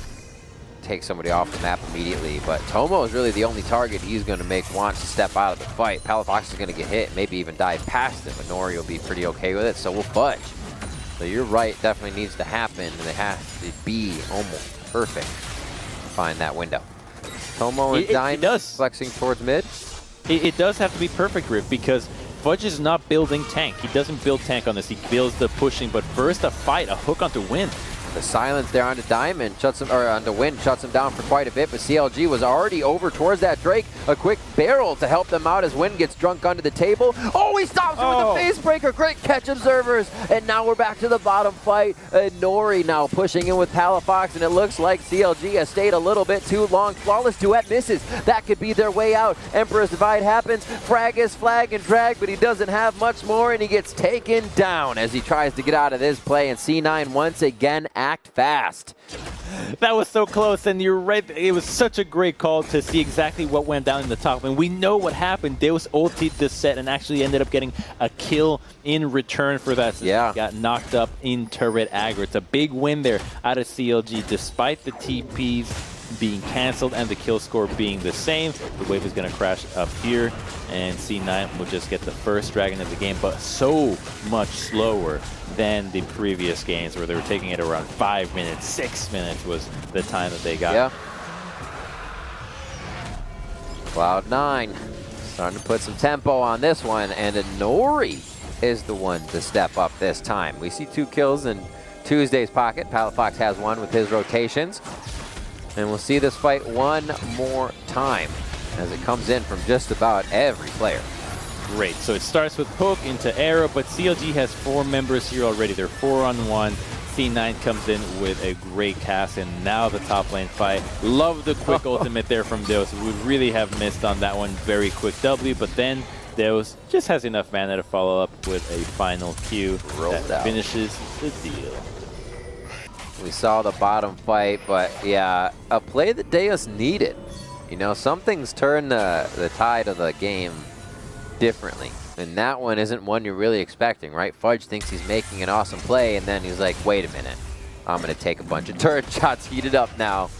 take somebody off the map immediately, but Tomo is really the only target he's going to want to step out of the fight. Palafox is going to get hit, maybe even dive past him, but Nori will be pretty okay with it, so we'll fudge. So you're right, definitely needs to happen, and it has to be almost perfect to find that window. Tomo and Diamond flexing towards mid. It does have to be perfect, Riv, because Fudge is not building tank. He doesn't build tank on this, he builds the pushing, but first a fight, a hook onto Wind. The silence there onto Diamond shuts him, or onto Wind shuts him down for quite a bit, but CLG was already over towards that Drake. A quick barrel to help them out as Wind gets drunk under the table. Oh, he stops him with the face breaker. Great catch, observers. And now we're back to the bottom fight. Nori now pushing in with Palafox, and it looks like CLG has stayed a little bit too long. Flawless Duet misses. That could be their way out. Emperor's Divide happens. Fragus, flag, and drag, but he doesn't have much more, and he gets taken down as he tries to get out of this play. And C9 once again act fast. That was so close, and you're right. It was such a great call to see exactly what went down in the top lane. We know what happened. Deus ultied this set and actually ended up getting a kill in return for that. Yeah. Got knocked up in turret aggro. It's a big win there out of CLG, despite the TPs being cancelled and the kill score being the same. The wave is going to crash up here, and C9 will just get the first dragon of the game, but so much slower than the previous games where they were taking it around 5 minutes. 6 minutes was the time that they got. Yeah. Cloud9 starting to put some tempo on this one, and Nori is the one to step up this time. We see 2 kills in Tuesday's pocket. Palafox has 1 with his rotations. And we'll see this fight one more time as it comes in from just about every player. Great. So it starts with Hook into Arrow, but CLG has 4 members here already. They're 4-on-1. C9 comes in with a great cast, and now the top lane fight. Love the quick ultimate there from Deus. We would really have missed on that one. Very quick W, but then Deus just has enough mana to follow up with a final Q that finishes the deal. We saw the bottom fight, but yeah, a play that Deus needed. You know, some things turn the tide of the game differently. And that one isn't one you're really expecting, right? Fudge thinks he's making an awesome play, and then he's like, wait a minute. I'm going to take a bunch of turret shots, heated up now.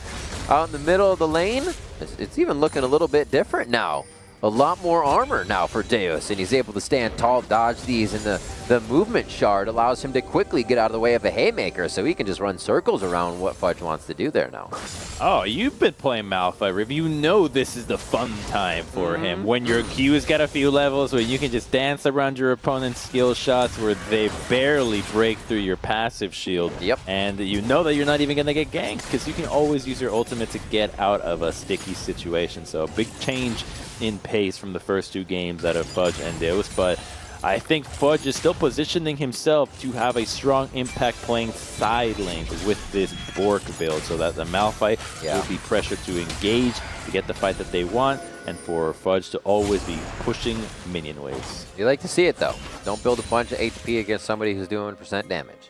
Out in the middle of the lane, it's even looking a little bit different now. A lot more armor now for Deus, and he's able to stand tall, dodge these, and the movement shard allows him to quickly get out of the way of a haymaker, so he can just run circles around what Fudge wants to do there now. Oh, you've been playing Malphite, Riv. You know this is the fun time for him. When your Q's got a few levels where you can just dance around your opponent's skill shots where they barely break through your passive shield. Yep. And you know that you're not even going to get ganked because you can always use your ultimate to get out of a sticky situation. So a big change in pace from the first 2 games out of Fudge and Deus, but I think Fudge is still positioning himself to have a strong impact playing side lanes with this Bork build so that the Malphite will be pressured to engage to get the fight that they want, and for Fudge to always be pushing minion waves. You like to see it though. Don't build a bunch of HP against somebody who's doing % damage.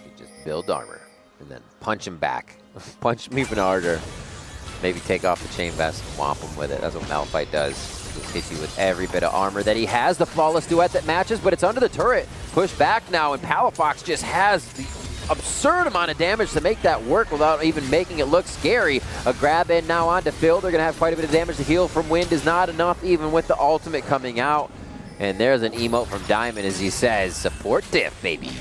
You just build armor and then punch him back. Punch him even harder. Maybe take off the chain vest and whomp him with it. That's what Malphite does. Just hits you with every bit of armor that he has. The flawless duet that matches, but it's under the turret. Push back now, and Palafox just has the absurd amount of damage to make that work without even making it look scary. A grab in now onto Phil. They're going to have quite a bit of damage. The heal from Wind is not enough, even with the ultimate coming out. And there's an emote from Diamond as he says, support diff, baby.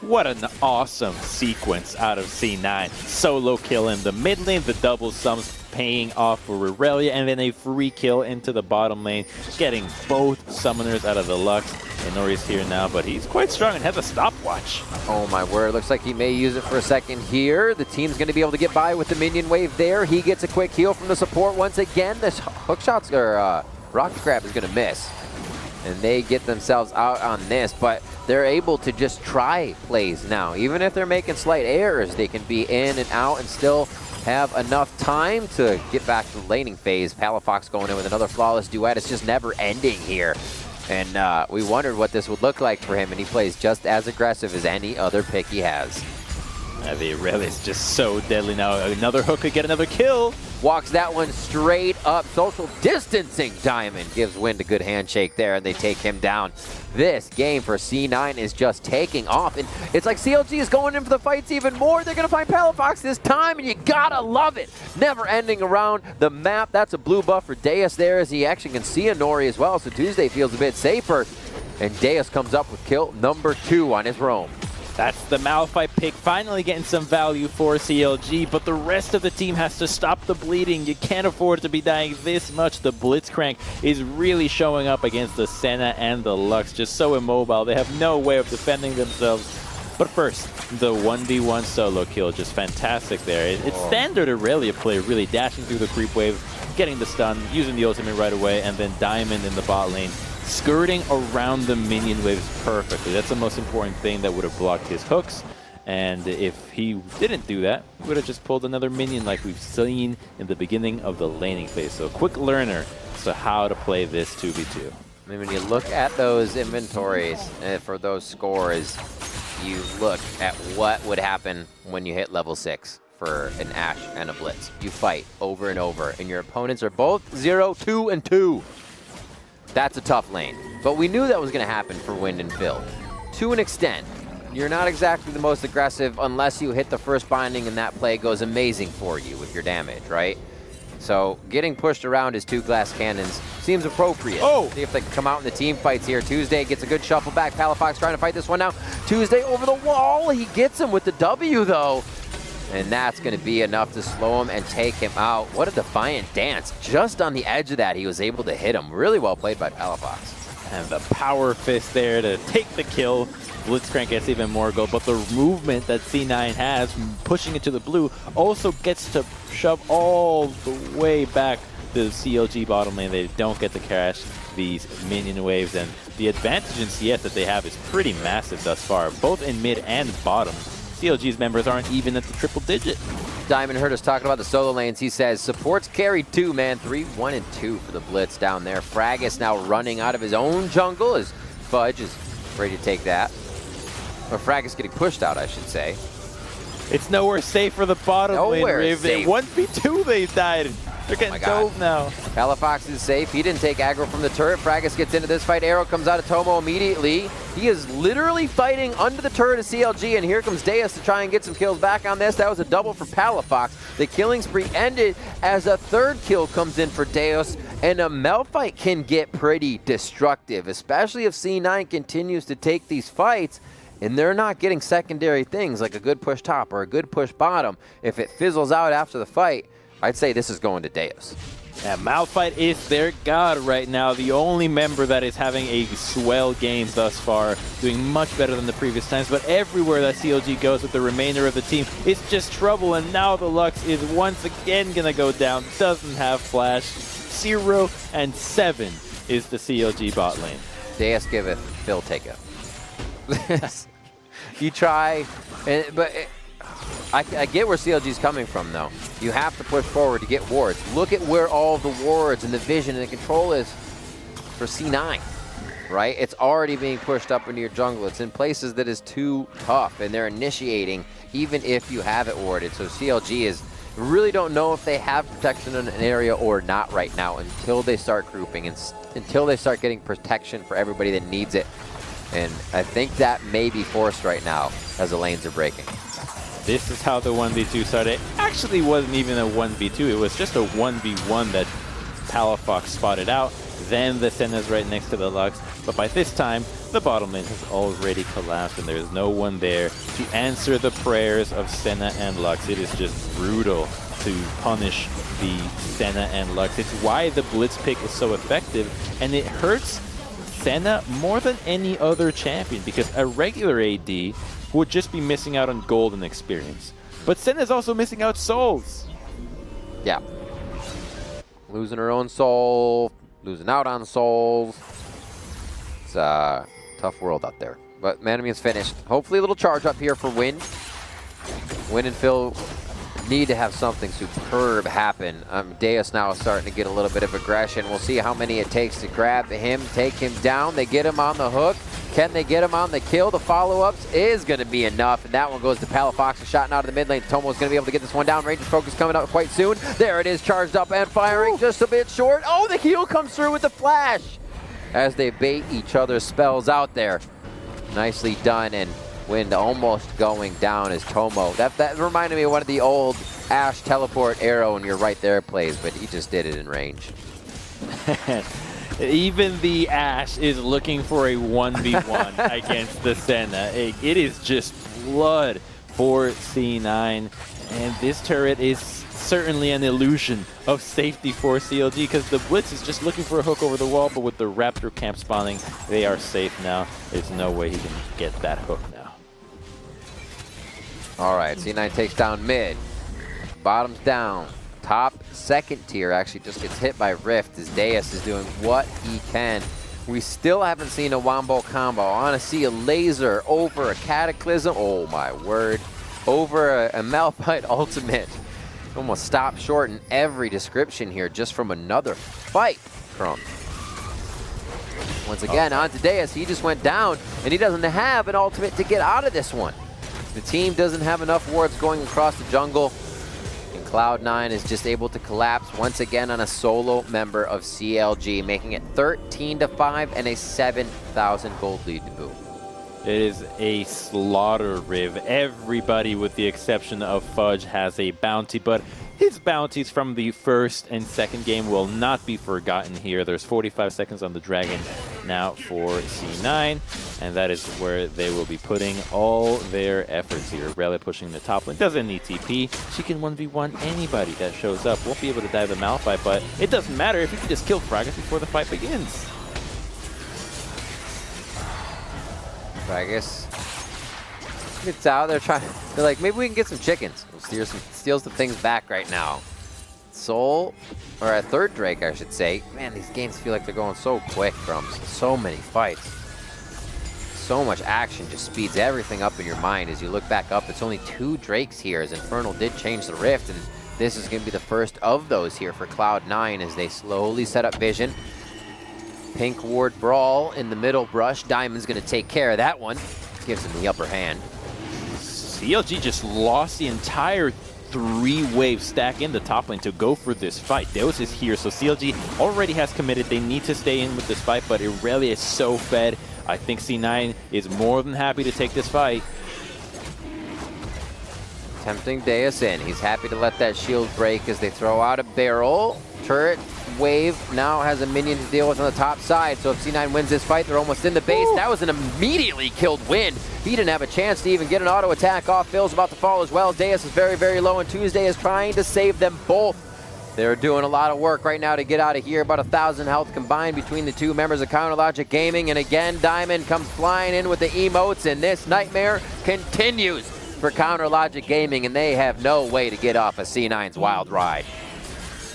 What an awesome sequence out of C9. Solo kill in the mid lane, the double sums paying off for Aurelia, and then a free kill into the bottom lane, getting both summoners out of the Lux. And Nori's here now, but he's quite strong and has a stopwatch. Oh my word, looks like he may use it for a second here. The team's going to be able to get by with the minion wave there. He gets a quick heal from the support once again. This hook shots, or rocket grab is going to miss. And they get themselves out on this, but they're able to just try plays now. Even if they're making slight errors, they can be in and out and still have enough time to get back to the laning phase. Palafox going in with another flawless duet. It's just never ending here. And we wondered what this would look like for him, and he plays just as aggressive as any other pick he has. The Aurelia is just so deadly now. Another hook could get another kill. Walks that one straight up. Social distancing. Diamond gives Wind a good handshake there, and they take him down. This game for C9 is just taking off, and it's like CLG is going in for the fights even more. They're going to find Palafox this time, and you gotta love it. Never ending around the map. That's a blue buff for Deus there, as he actually can see a Nori as well, so Tuesday feels a bit safer. And Deus comes up with kill number 2 on his roam. That's the Malphite pick, finally getting some value for CLG, but the rest of the team has to stop the bleeding. You can't afford to be dying this much. The Blitzcrank is really showing up against the Senna and the Lux, just so immobile. They have no way of defending themselves. But first, the 1v1 solo kill, just fantastic there. It's standard Aurelia play, really dashing through the creep wave, getting the stun, using the ultimate right away, and then Diamond in the bot lane, skirting around the minion waves perfectly. That's the most important thing that would have blocked his hooks. And if he didn't do that, he would have just pulled another minion like we've seen in the beginning of the laning phase. So a quick learner as to how to play this 2v2. I mean, when you look at those inventories for those scores, you look at what would happen when you hit level 6. for an Ashe and a Blitz. You fight over and over, and your opponents are both 0, 2, and 2. That's a tough lane. But we knew that was going to happen for Wind and Phil. To an extent, you're not exactly the most aggressive unless you hit the first binding and that play goes amazing for you with your damage, right? So getting pushed around his 2 glass cannons seems appropriate. Oh! See if they can come out in the team fights here. Tuesday gets a good shuffle back. Palafox trying to fight this one now. Tuesday over the wall. He gets him with the W, though. And that's going to be enough to slow him and take him out. What a defiant dance. Just on the edge of that, he was able to hit him. Really well played by Palafox. And the power fist there to take the kill. Blitzcrank gets even more gold, but the movement that C9 has, pushing it to the blue, also gets to shove all the way back to the CLG bottom lane. They don't get to crash these minion waves, and the advantage in CS that they have is pretty massive thus far, both in mid and bottom. CLG's members aren't even at the triple digit. Diamond heard us talking about the solo lanes. He says, supports carried 2, man. 3, 1, and 2 for the Blitz down there. Fragus now running out of his own jungle as Fudge is ready to take that. Or Fragus getting pushed out, I should say. It's nowhere safe for the bottom lane. Nowhere safe. 1v2 they died. They're getting dove now. Palafox is safe. He didn't take aggro from the turret. Fragus gets into this fight. Arrow comes out of Tomo immediately. He is literally fighting under the turret of CLG, and here comes Deus to try and get some kills back on this. That was a double for Palafox. The killing spree ended as a 3rd kill comes in for Deus, and a Malphite can get pretty destructive, especially if C9 continues to take these fights and they're not getting secondary things like a good push top or a good push bottom. If it fizzles out after the fight, I'd say this is going to Deus. Yeah, Malphite is their god right now. The only member that is having a swell game thus far, doing much better than the previous times. But everywhere that CLG goes with the remainder of the team, it's just trouble. And now the Lux is once again going to go down. Doesn't have flash. 0 and 7 is the CLG bot lane. Deus giveth, Phil taketh. You try, but I get where CLG's coming from, though. You have to push forward to get wards. Look at where all the wards and the vision and the control is for C9, right? It's already being pushed up into your jungle. It's in places that is too tough, and they're initiating even if you have it warded. So CLG is really don't know if they have protection in an area or not right now until they start grouping and until they start getting protection for everybody that needs it. And I think that may be forced right now as the lanes are breaking. This is how the 1v2 started. It actually wasn't even a 1v2. It was just a 1v1 that Palafox spotted out. Then the Senna's right next to the Lux. But by this time, the bottom lane has already collapsed and there's no one there to answer the prayers of Senna and Lux. It is just brutal to punish the Senna and Lux. It's why the Blitz pick is so effective, and it hurts Senna more than any other champion because a regular AD would just be missing out on gold and experience. But Senna's also missing out souls. Yeah. Losing her own soul, losing out on souls. It's a tough world out there. But Manamion's finished. Hopefully a little charge up here for Wind. Wind and Phil need to have something superb happen. Deus now is starting to get a little bit of aggression. We'll see how many it takes to grab him, take him down. They get him on the hook. Can they get him on the kill? The follow-ups is going to be enough, and that one goes to Palafox. A shot out of the mid lane. Tomo's going to be able to get this one down. Ranger's focus coming up quite soon. There it is, charged up and firing. Just a bit short. Oh, the heal comes through with the flash as they bait each other's spells out there. Nicely done, and Wind almost going down as Tomo. That reminded me of one of the old Ashe teleport arrow and you're right there plays, but he just did it in range. Even the Ashe is looking for a 1v1 against the Senna. It is just blood for C9, and this turret is certainly an illusion of safety for CLG because the Blitz is just looking for a hook over the wall, but with the Raptor camp spawning, they are safe now. There's no way he can get that hook now. All right, C9 takes down mid. Bottom's down. Top second tier actually just gets hit by Rift as Deus is doing what he can. We still haven't seen a Wombo combo. I want to see a laser over a Cataclysm. Oh my word. Over a Malphite ultimate. Almost stopped short in every description here just from another fight from. Once again, on to Deus. He just went down and he doesn't have an ultimate to get out of this one. The team doesn't have enough wards going across the jungle. Cloud9 is just able to collapse once again on a solo member of CLG, making it 13-5 and a 7,000 gold lead to boot. It is a slaughter, Riv. Everybody, with the exception of Fudge, has a bounty, but his bounties from the first and second game will not be forgotten here. There's 45 seconds on the Dragon now for C9, and that is where they will be putting all their efforts here. Aurelia pushing the top lane, doesn't need TP. She can 1v1 anybody that shows up. Won't be able to dive the Malphite, but it doesn't matter if you can just kill Fraggus before the fight begins. Fraggus gets out. They're like, maybe we can get some chickens. We'll steal some things back right now. Soul, or a third Drake, I should say. Man, these games feel like they're going so quick from so many fights. So much action just speeds everything up in your mind as you look back up. It's only 2 Drakes here as Infernal did change the Rift, and this is going to be the first of those here for Cloud9 as they slowly set up vision. Pink Ward Brawl in the middle brush. Diamond's going to take care of that one. Gives him the upper hand. CLG just lost the entire 3-wave stack in the top lane to go for this fight. Deus is here, so CLG already has committed. They need to stay in with this fight, but Aurelia is so fed. I think C9 is more than happy to take this fight. Tempting Deus in. He's happy to let that shield break as they throw out a barrel. Turret wave now has a minion to deal with on the top side, so if C9 wins this fight, they're almost in the base. Ooh. That was an immediately killed Wind. He didn't have a chance to even get an auto attack off. Phil's about to fall as well. Deus is very, very low, and Tuesday is trying to save them both. They're doing a lot of work right now to get out of here. About 1,000 health combined between the 2 members of Counterlogic Gaming, and again, Diamond comes flying in with the emotes, and this nightmare continues for Counterlogic Gaming, and they have no way to get off of C9's wild ride.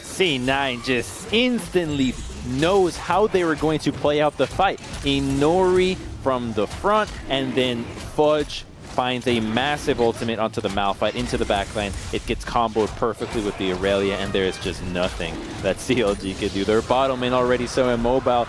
C9 just instantly knows how they were going to play out the fight. Inori from the front, and then Fudge finds a massive ultimate onto the Malphite into the backline. It gets comboed perfectly with the Aurelia, and there is just nothing that CLG can do. Their bottom lane already so immobile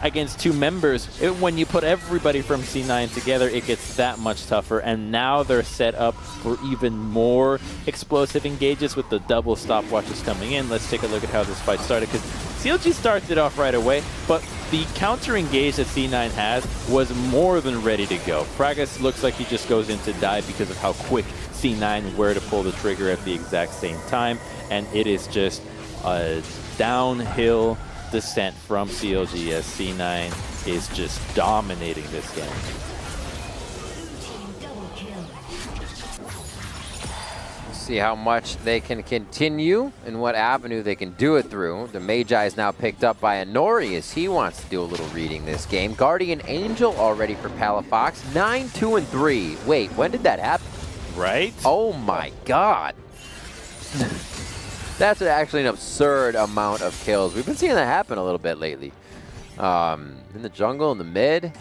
against 2 members. When you put everybody from C9 together, it gets that much tougher, and now they're set up for even more explosive engages with the double stopwatches coming in. Let's take a look at how this fight started, because CLG started it off right away, but the counter engage that C9 has was more than ready to go. Fraggus looks like he just goes into dive because of how quick C9 were to pull the trigger at the exact same time, and it is just a downhill descent from CLG as C9 is just dominating this game. See how much they can continue and what avenue they can do it through. The Magi is now picked up by Inori as he wants to do a little reading this game. Guardian Angel already for Palafox. 9-2-3. Wait, when did that happen? Right? Oh my god. That's actually an absurd amount of kills. We've been seeing that happen a little bit lately. In the jungle, in the mid.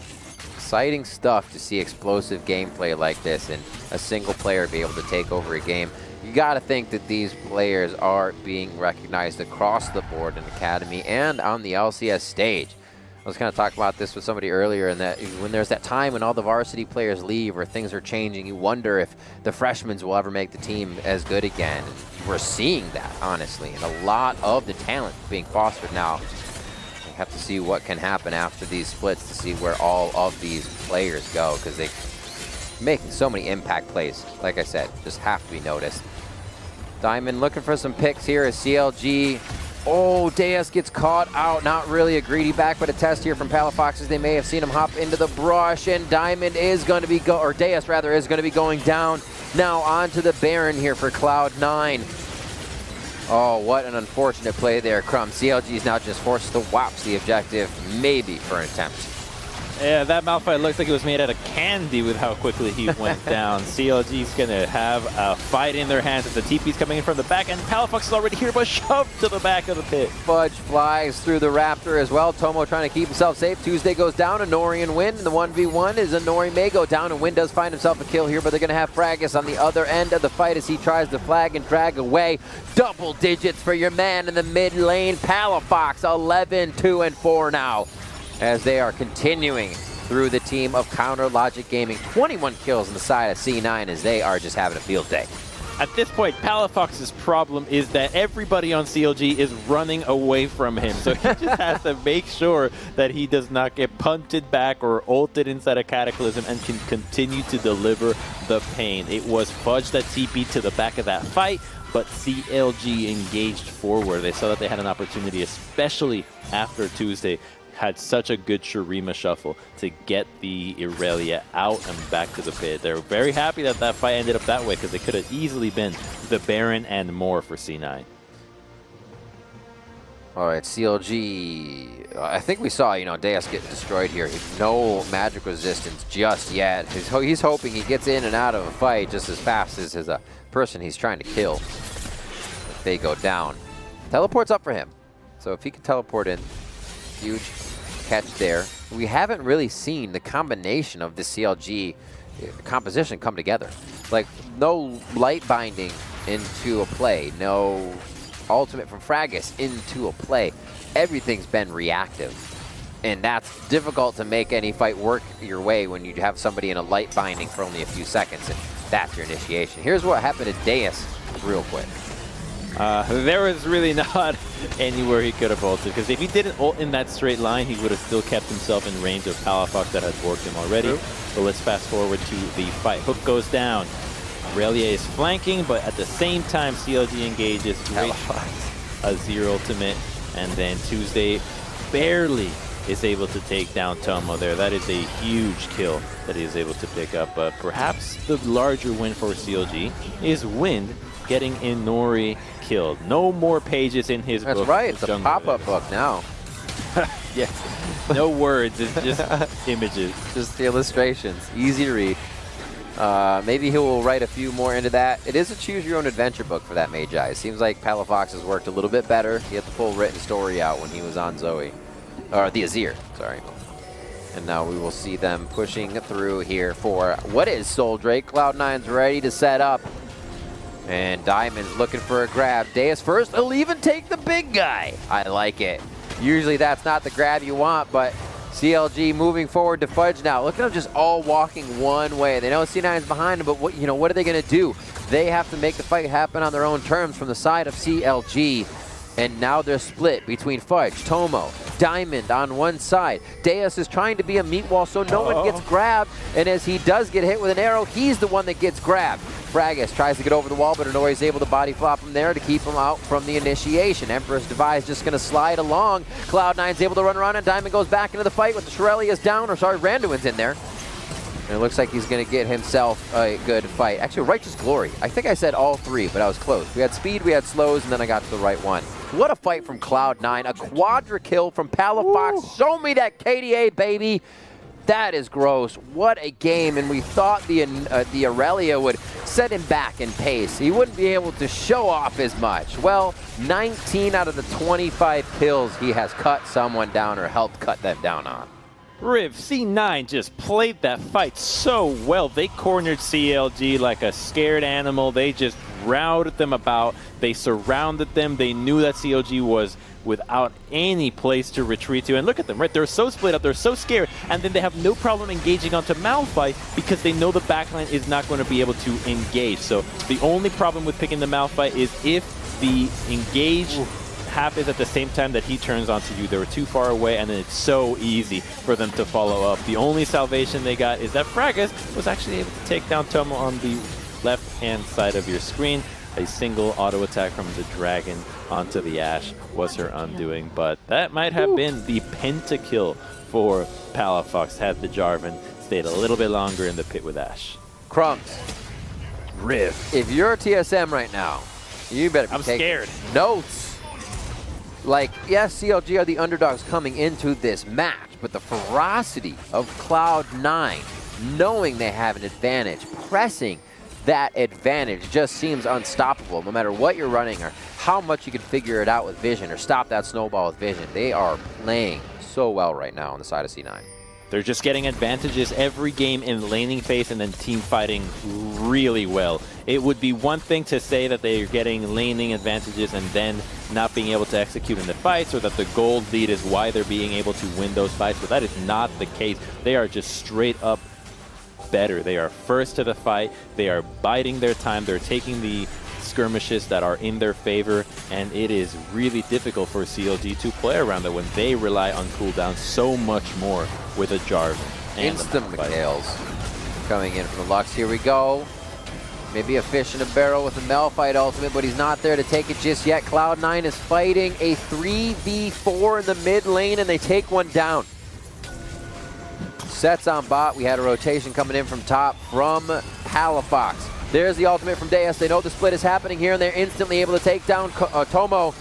Exciting stuff to see explosive gameplay like this and a single player be able to take over a game. You got to think that these players are being recognized across the board in Academy and on the LCS stage. I was kind of talking about this with somebody earlier, and that when there's that time when all the varsity players leave or things are changing, you wonder if the freshmen will ever make the team as good again. We're seeing that, honestly, and a lot of the talent being fostered now. We have to see what can happen after these splits to see where all of these players go, because they making so many impact plays. Like I said, just have to be noticed. Diamond looking for some picks here as CLG. Oh, Deus gets caught out. Not really a greedy back, but a test here from Palafoxes. They may have seen him hop into the brush, and Diamond is going to be Deus rather is going to be going down. Now onto the Baron here for Cloud9. Oh, what an unfortunate play there, Crumb. CLG is now just forced to whops the objective, maybe for an attempt. Yeah, that Malphite looks like it was made out of candy with how quickly he went down. CLG's going to have a fight in their hands as the TP's coming in from the back, and Palafox is already here, but shoved to the back of the pit. Fudge flies through the Raptor as well. Tomo trying to keep himself safe. Tuesday goes down, Inori and Wind. And the 1v1 is Inori may go down, and Wind does find himself a kill here, but they're going to have Fraggus on the other end of the fight as he tries to flag and drag away. Double digits for your man in the mid lane. Palafox 11-2-4 now, as they are continuing through the team of Counterlogic Gaming. 21 kills on the side of C9 as they are just having a field day. At this point, Palafox's problem is that everybody on CLG is running away from him. So he just has to make sure that he does not get punted back or ulted inside a Cataclysm and can continue to deliver the pain. It was Fudge that TP'd to the back of that fight, but CLG engaged forward. They saw that they had an opportunity, especially after Tuesday. Had such a good Shurima shuffle to get the Irelia out and back to the pit. They're very happy that that fight ended up that way because it could have easily been the Baron and more for C9. All right, CLG. I think we saw, Deus get destroyed here. No magic resistance just yet. He's hoping he gets in and out of a fight just as fast as his person he's trying to kill. If they go down. Teleport's up for him. So if he can teleport in, huge catch there. We haven't really seen the combination of the CLG composition come together. Like, no light binding into a play, no ultimate from Fragus into a play. Everything's been reactive. And that's difficult to make any fight work your way when you have somebody in a light binding for only a few seconds, and that's your initiation. Here's what happened to Deus real quick. There was really not anywhere he could have ulted, because if he didn't ult in that straight line, he would have still kept himself in range of Palafox that had worked him already. True. But let's fast forward to the fight. Hook goes down. Irelia is flanking, but at the same time, CLG engages. Great Azir ultimate, and then Tuesday barely is able to take down Tomo there. That is a huge kill that he is able to pick up. But perhaps the larger win for CLG is Wind getting Inori killed. No more pages in his book. That's right, it's a pop-up book now. Yes, no words, it's just images. Just the illustrations, easy to read. Maybe he will write a few more into that. It is a choose-your-own-adventure book for that Magi. It seems like Palafox has worked a little bit better. He had the full written story out when he was on Zoe. Or the Azir, sorry. And now we will see them pushing through here for what is Soul Drake. Cloud9's ready to set up. And Diamond's looking for a grab. Deus first, he'll even take the big guy. I like it. Usually that's not the grab you want, but CLG moving forward to Fudge now. Look at them just all walking one way. They know C9's behind them, but what are they going to do? They have to make the fight happen on their own terms from the side of CLG. And now they're split between Fudge, Tomo, Diamond on one side. Deus is trying to be a meat wall so no one gets grabbed. And as he does get hit with an arrow, he's the one that gets grabbed. Fragus tries to get over the wall, but Inori is able to body flop him there to keep him out from the initiation. Emperor's Device just going to slide along. Cloud9's able to run around, and Diamond goes back into the fight with the Shurelia's down. Or sorry, Randuin's in there. And it looks like he's going to get himself a good fight. Actually, Righteous Glory. I think I said all three, but I was close. We had speed, we had slows, and then I got to the right one. What a fight from Cloud9. A quadra kill from Palafox. Ooh. Show me that KDA, baby. That is gross. What a game. And we thought the Irelia would set him back in pace. He wouldn't be able to show off as much. Well, 19 out of the 25 kills he has cut someone down or helped cut them down on. Riv, C9 just played that fight so well. They cornered CLG like a scared animal. They just routed them about. They surrounded them. They knew that CLG was without any place to retreat to. And look at them, right? They're so split up. They're so scared. And then they have no problem engaging onto Malphite because they know the backline is not going to be able to engage. So the only problem with picking the Malphite is if the engage happens at the same time that he turns onto you. They were too far away, and then it's so easy for them to follow up. The only salvation they got is that Fragus was actually able to take down Tomo on the left-hand side of your screen. A single auto attack from the dragon onto the Ashe was her undoing, but that might have been the pentakill for Palafox had the Jarvan stayed a little bit longer in the pit with Ashe. Crumbs. Riv. If you're a TSM right now, you better be taking scared. Notes. Like, yes, CLG are the underdogs coming into this match, but the ferocity of Cloud9, knowing they have an advantage, pressing that advantage just seems unstoppable. No matter what you're running or how much you can figure it out with vision or stop that snowball with vision, they are playing so well right now on the side of C9. They're just getting advantages every game in laning phase and then team fighting really well. It would be one thing to say that they're getting laning advantages and then not being able to execute in the fights, or that the gold lead is why they're being able to win those fights, but that is not the case. They are just straight up better. They are first to the fight. They are biding their time. They're taking the skirmishes that are in their favor, and it is really difficult for CLG to play around that when they rely on cooldown so much more with a Jarvan. Instant McHale's coming in from the Lux. Here we go. Maybe a fish in a barrel with the Malphite ultimate, but he's not there to take it just yet. Cloud9 is fighting a 3v4 in the mid lane, and they take one down. Sets on bot. We had a rotation coming in from top from Palafox. There's the ultimate from Deus. They know the split is happening here, and they're instantly able to take down Tomo.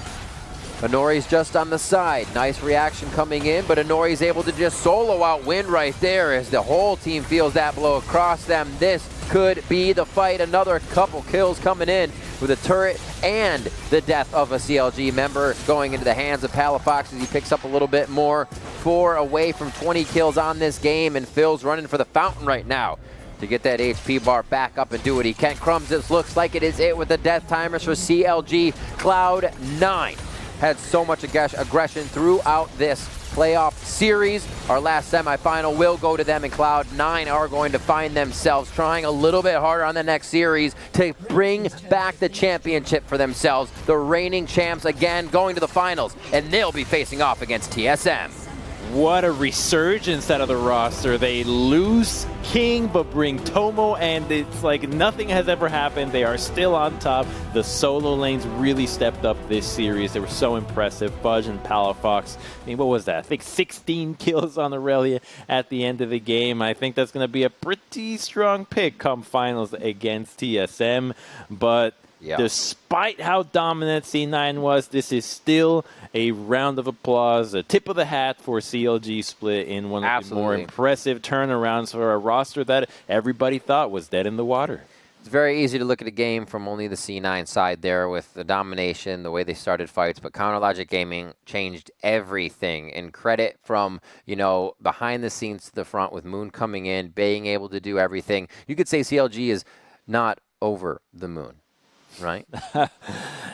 Inori's just on the side. Nice reaction coming in, but Inori's able to just solo out win right there as the whole team feels that blow across them. This could be the fight. Another couple kills coming in with a turret and the death of a CLG member going into the hands of Palafox as he picks up a little bit more. 4 away from 20 kills on this game, and Phil's running for the fountain right now to get that HP bar back up and do what he can. Crumbs, this looks like it is it with the death timers for CLG. Cloud9 had so much aggression throughout this playoff series. Our last semifinal will go to them, and Cloud9 are going to find themselves trying a little bit harder on the next series to bring back the championship for themselves. The reigning champs again going to the finals, and they'll be facing off against TSM. What a resurgence out of the roster. They lose King, but bring Tomo, and it's like nothing has ever happened. They are still on top. The solo lanes really stepped up this series. They were so impressive. Fudge and Palafox. I mean, what was that? I think 16 kills on Aurelia at the end of the game. I think that's going to be a pretty strong pick come finals against TSM, but despite how dominant C9 was, this is still a round of applause, a tip of the hat for CLG Split in one of the more impressive turnarounds for a roster that everybody thought was dead in the water. It's very easy to look at a game from only the C9 side there with the domination, the way they started fights, but Counter Logic Gaming changed everything. And credit from, you know, behind the scenes to the front with Moon coming in, being able to do everything. You could say CLG is not over the moon, right?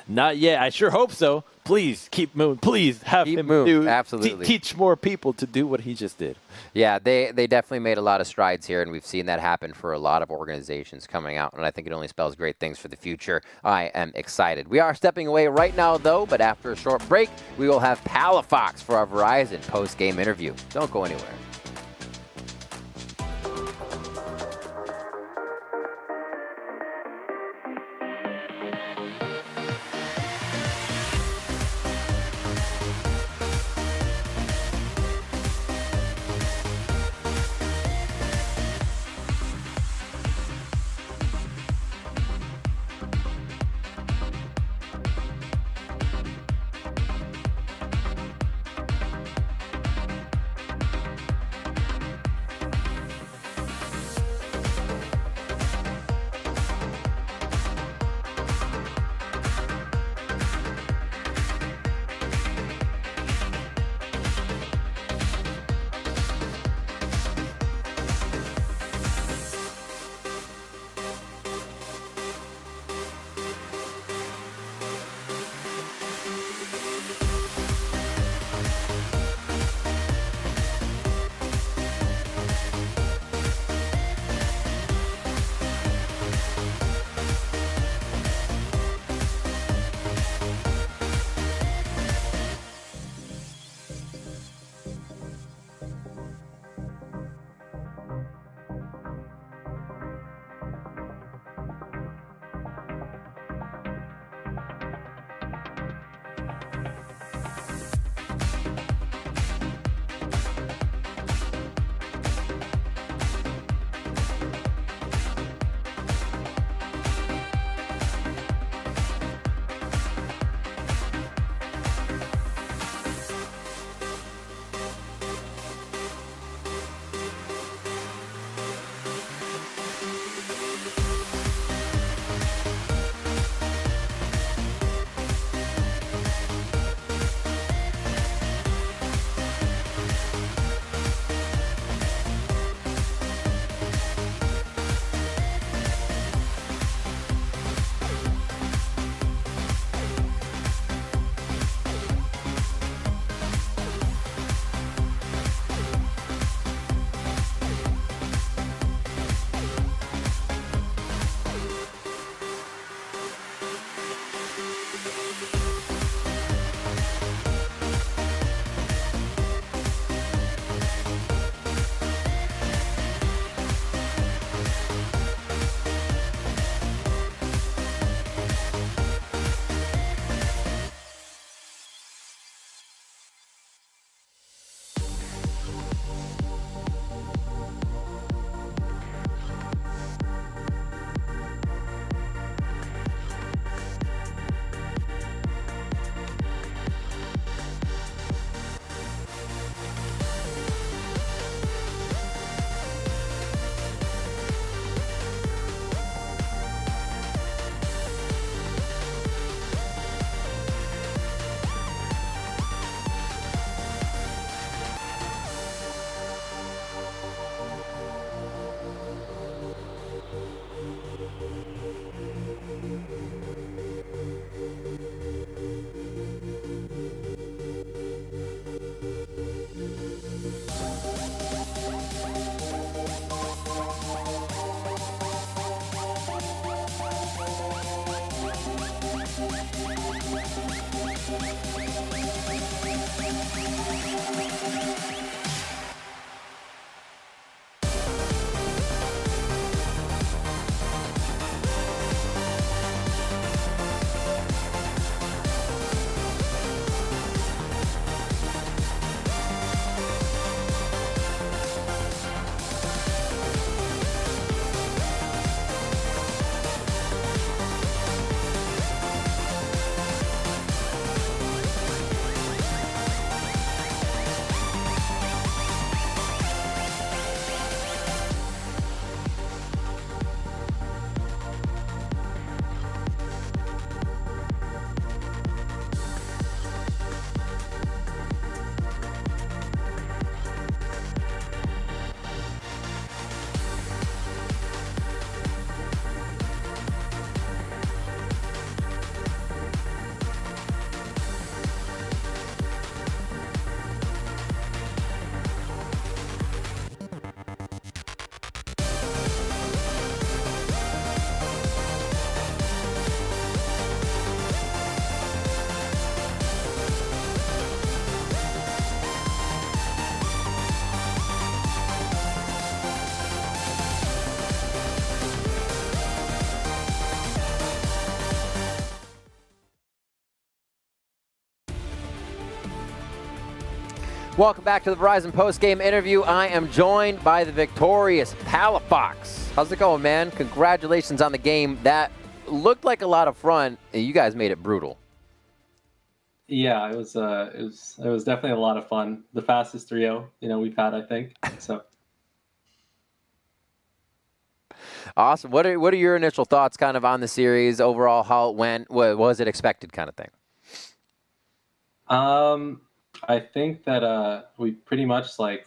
Not yet. I sure hope so. Please keep Moon. Please have him do. Absolutely. Teach more people to do what he just did. Yeah, they definitely made a lot of strides here, and we've seen that happen for a lot of organizations coming out, and I think it only spells great things for the future. I am excited. We are stepping away right now, though, but after a short break, we will have Palafox for our Verizon post-game interview. Don't go anywhere. Welcome back to the Verizon post-game interview. I am joined by the victorious Palafox. How's it going, man? Congratulations on the game. That looked like a lot of fun, and you guys made it brutal. Yeah, it was definitely a lot of fun. The fastest 3-0 we've had, I think. So awesome. What are your initial thoughts kind of on the series overall, how it went? What was it expected kind of thing? I think that we pretty much Fudge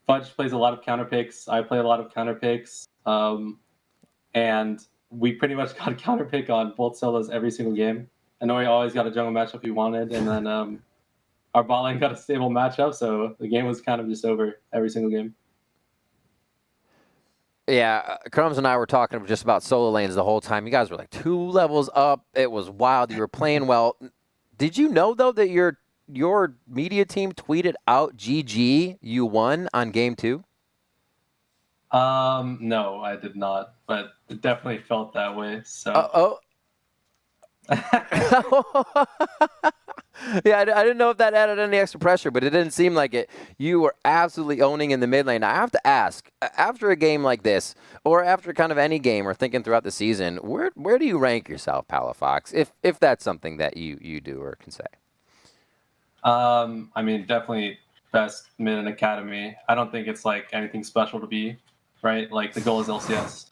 plays a lot of counter picks. I play a lot of counter picks. And we pretty much got a counter pick on both solos every single game. I know we always got a jungle matchup we wanted, and then our bot lane got a stable matchup, so the game was kind of just over every single game. Yeah, Crumbs and I were talking just about solo lanes the whole time. You guys were like 2 levels up. It was wild. You were playing well. Did you know, though, that your media team tweeted out GG, you won on game 2? No, I did not, but it definitely felt that way. So. Yeah, I didn't know if that added any extra pressure, but it didn't seem like it. You were absolutely owning in the mid lane. I have to ask, after a game like this, or after kind of any game, or thinking throughout the season, where do you rank yourself, Palafox, if that's something that you do or can say? I mean, definitely best mid in Academy. I don't think it's like anything special to be, right? Like the goal is LCS.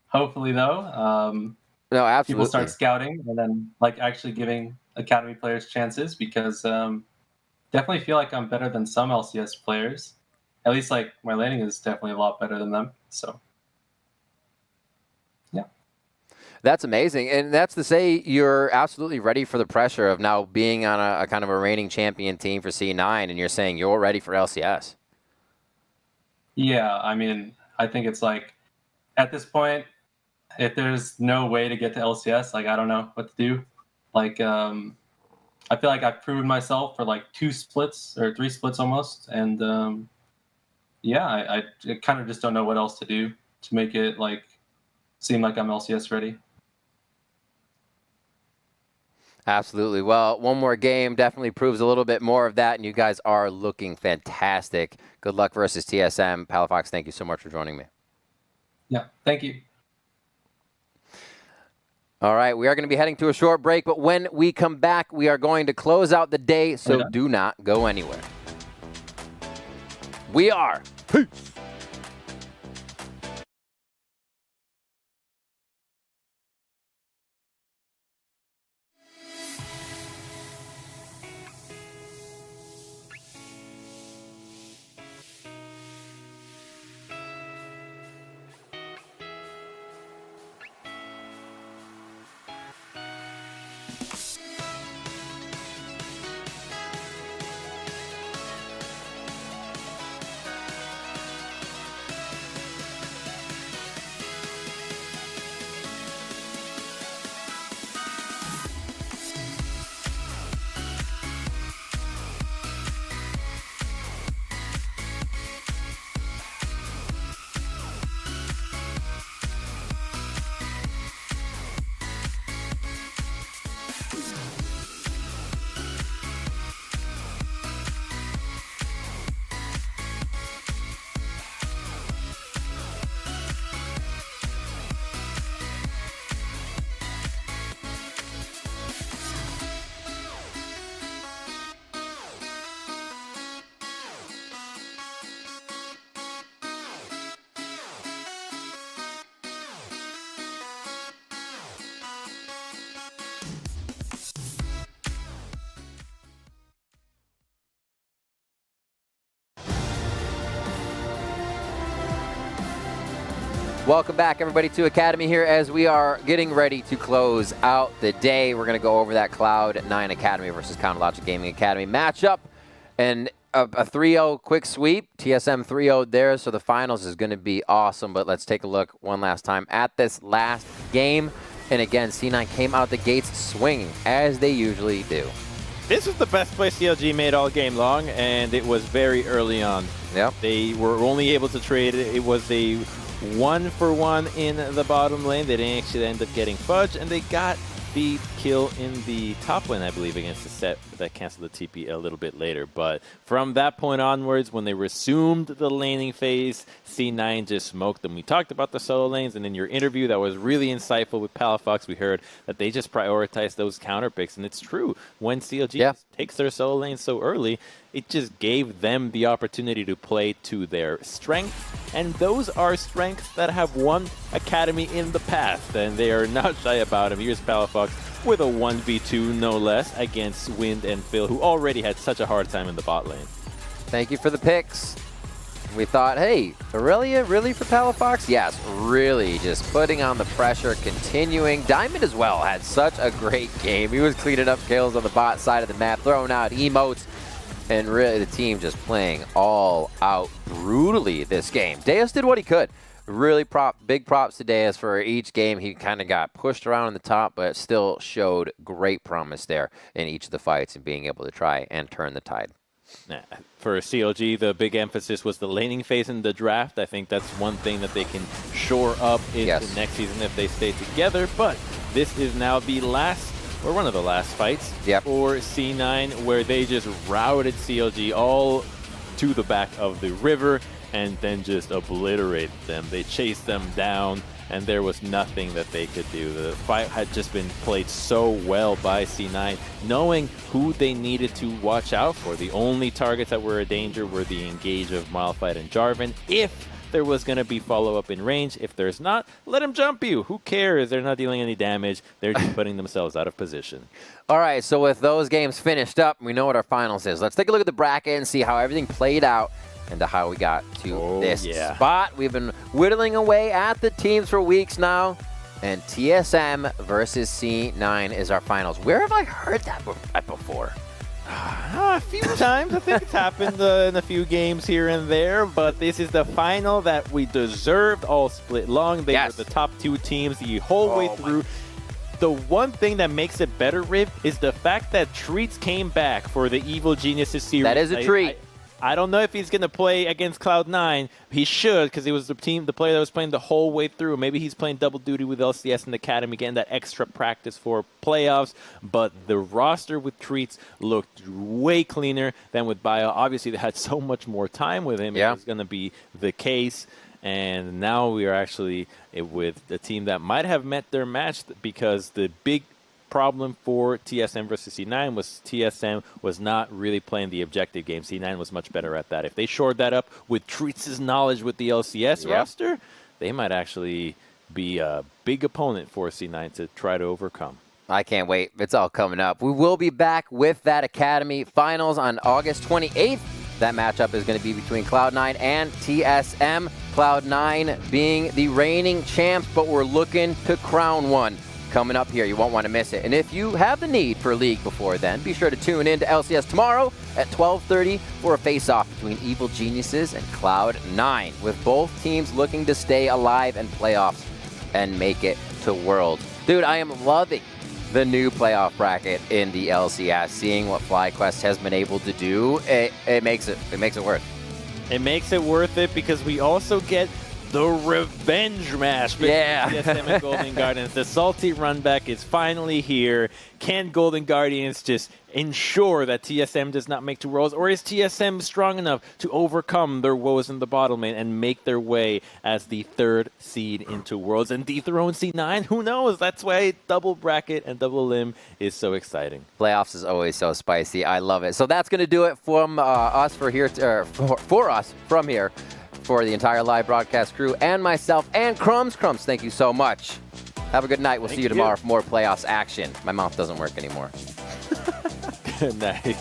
Hopefully, though. No, absolutely. People start scouting and then actually giving Academy players chances, because definitely feel like I'm better than some LCS players. At least my laning is definitely a lot better than them. So yeah. That's amazing. And that's to say you're absolutely ready for the pressure of now being on a kind of a reigning champion team for C9, and you're saying you're ready for LCS. Yeah, I mean, I think it's at this point, if there's no way to get to LCS, I don't know what to do. I feel like I've proven myself for 2 splits or 3 splits almost, and yeah, I kind of just don't know what else to do to make it seem like I'm LCS ready. Absolutely. Well, one more game definitely proves a little bit more of that, and you guys are looking fantastic. Good luck versus TSM. Palafox, thank you so much for joining me. Yeah, thank you. All right, we are going to be heading to a short break, but when we come back, we are going to close out the day, so do not go anywhere. We are. Peace. Welcome back, everybody, to Academy here as we are getting ready to close out the day. We're going to go over that Cloud9 Academy versus Counterlogic Gaming Academy matchup. And a 3-0 quick sweep. TSM 3-0 there, so the finals is going to be awesome. But let's take a look one last time at this last game. And again, C9 came out the gates swinging, as they usually do. This was the best play CLG made all game long, and it was very early on. Yep. They were only able to trade it. It was a 1-for-1 in the bottom lane. They didn't actually end up getting Fudge, and they got the kill in the top lane, I believe, against the set that canceled the TP a little bit later. But from that point onwards, when they resumed the laning phase, C9 just smoked them. We talked about the solo lanes, and in your interview that was really insightful with Palafox, we heard that they just prioritize those counter picks. And it's true. When CLG takes their solo lane so early, it just gave them the opportunity to play to their strengths. And those are strengths that have won Academy in the past, and they are not shy about them. Here's Palafox with a 1v2, no less, against Wind and Phil, who already had such a hard time in the bot lane. Thank you for the picks. We thought, hey, Aurelia really for Palafox? Yes, really, just putting on the pressure, continuing. Diamond as well had such a great game. He was cleaning up kills on the bot side of the map, throwing out emotes, and really the team just playing all out brutally this game. Deus did what he could. Really big props to Deus for each game. He kind of got pushed around in the top, but still showed great promise there in each of the fights and being able to try and turn the tide. For CLG, the big emphasis was the laning phase in the draft. I think that's one thing that they can shore up into next season if they stay together. But this is now the last, or one of the last fights for C9, where they just routed CLG all to the back of the river and then just obliterated them. They chased them down, and there was nothing that they could do. The fight had just been played so well by C9, knowing who they needed to watch out for. The only targets that were a danger were the engage of Malphite and Jarvan. If there was going to be follow-up in range, if there's not, let him jump you. Who cares? They're not dealing any damage. They're just putting themselves out of position. All right, so with those games finished up, we know what our finals is. Let's take a look at the bracket and see how everything played out and how we got to this spot. We've been whittling away at the teams for weeks now, and TSM versus C9 is our finals. Where have I heard that before? A few times. I think it's happened in a few games here and there, but this is the final that we deserved, all split long. They were the top two teams the whole way through. The one thing that makes it better, Riv, is the fact that Treats came back for the Evil Geniuses series. That is a treat. I don't know if he's going to play against Cloud9. He should, because he was the player that was playing the whole way through. Maybe he's playing double duty with LCS in the Academy, getting that extra practice for playoffs. But the roster with Treats looked way cleaner than with Bio. Obviously, they had so much more time with him. It was going to be the case. And now we are actually with a team that might have met their match, because the big problem for TSM versus C9 was TSM was not really playing the objective game. C9 was much better at that. If they shored that up with Treats' knowledge with the LCS roster, they might actually be a big opponent for C9 to try to overcome. I can't wait. It's all coming up. We will be back with that Academy Finals on August 28th. That matchup is going to be between Cloud9 and TSM. Cloud9 being the reigning champs, but we're looking to crown one. Coming up here, you won't want to miss it. And if you have the need for a league before then, be sure to tune in to LCS tomorrow at 12:30 for a face-off between Evil Geniuses and Cloud9, with both teams looking to stay alive in playoffs and make it to Worlds. Dude, I am loving the new playoff bracket in the LCS. Seeing what FlyQuest has been able to do, it makes it worth. It makes it worth it because we also get the revenge match between TSM and Golden Guardians. The salty run back is finally here. Can Golden Guardians just ensure that TSM does not make to Worlds, or is TSM strong enough to overcome their woes in the bottom lane and make their way as the third seed into Worlds and dethrone C9? Who knows? That's why double bracket and double limb is so exciting. Playoffs is always so spicy. I love it. So that's going to do it from us for us from here. For the entire live broadcast crew and myself and Crumbs. Crumbs, thank you so much. Have a good night. We'll see you tomorrow for more playoffs action. My mouth doesn't work anymore. Good night.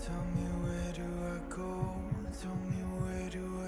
Tell me where do I go? Tell me where do I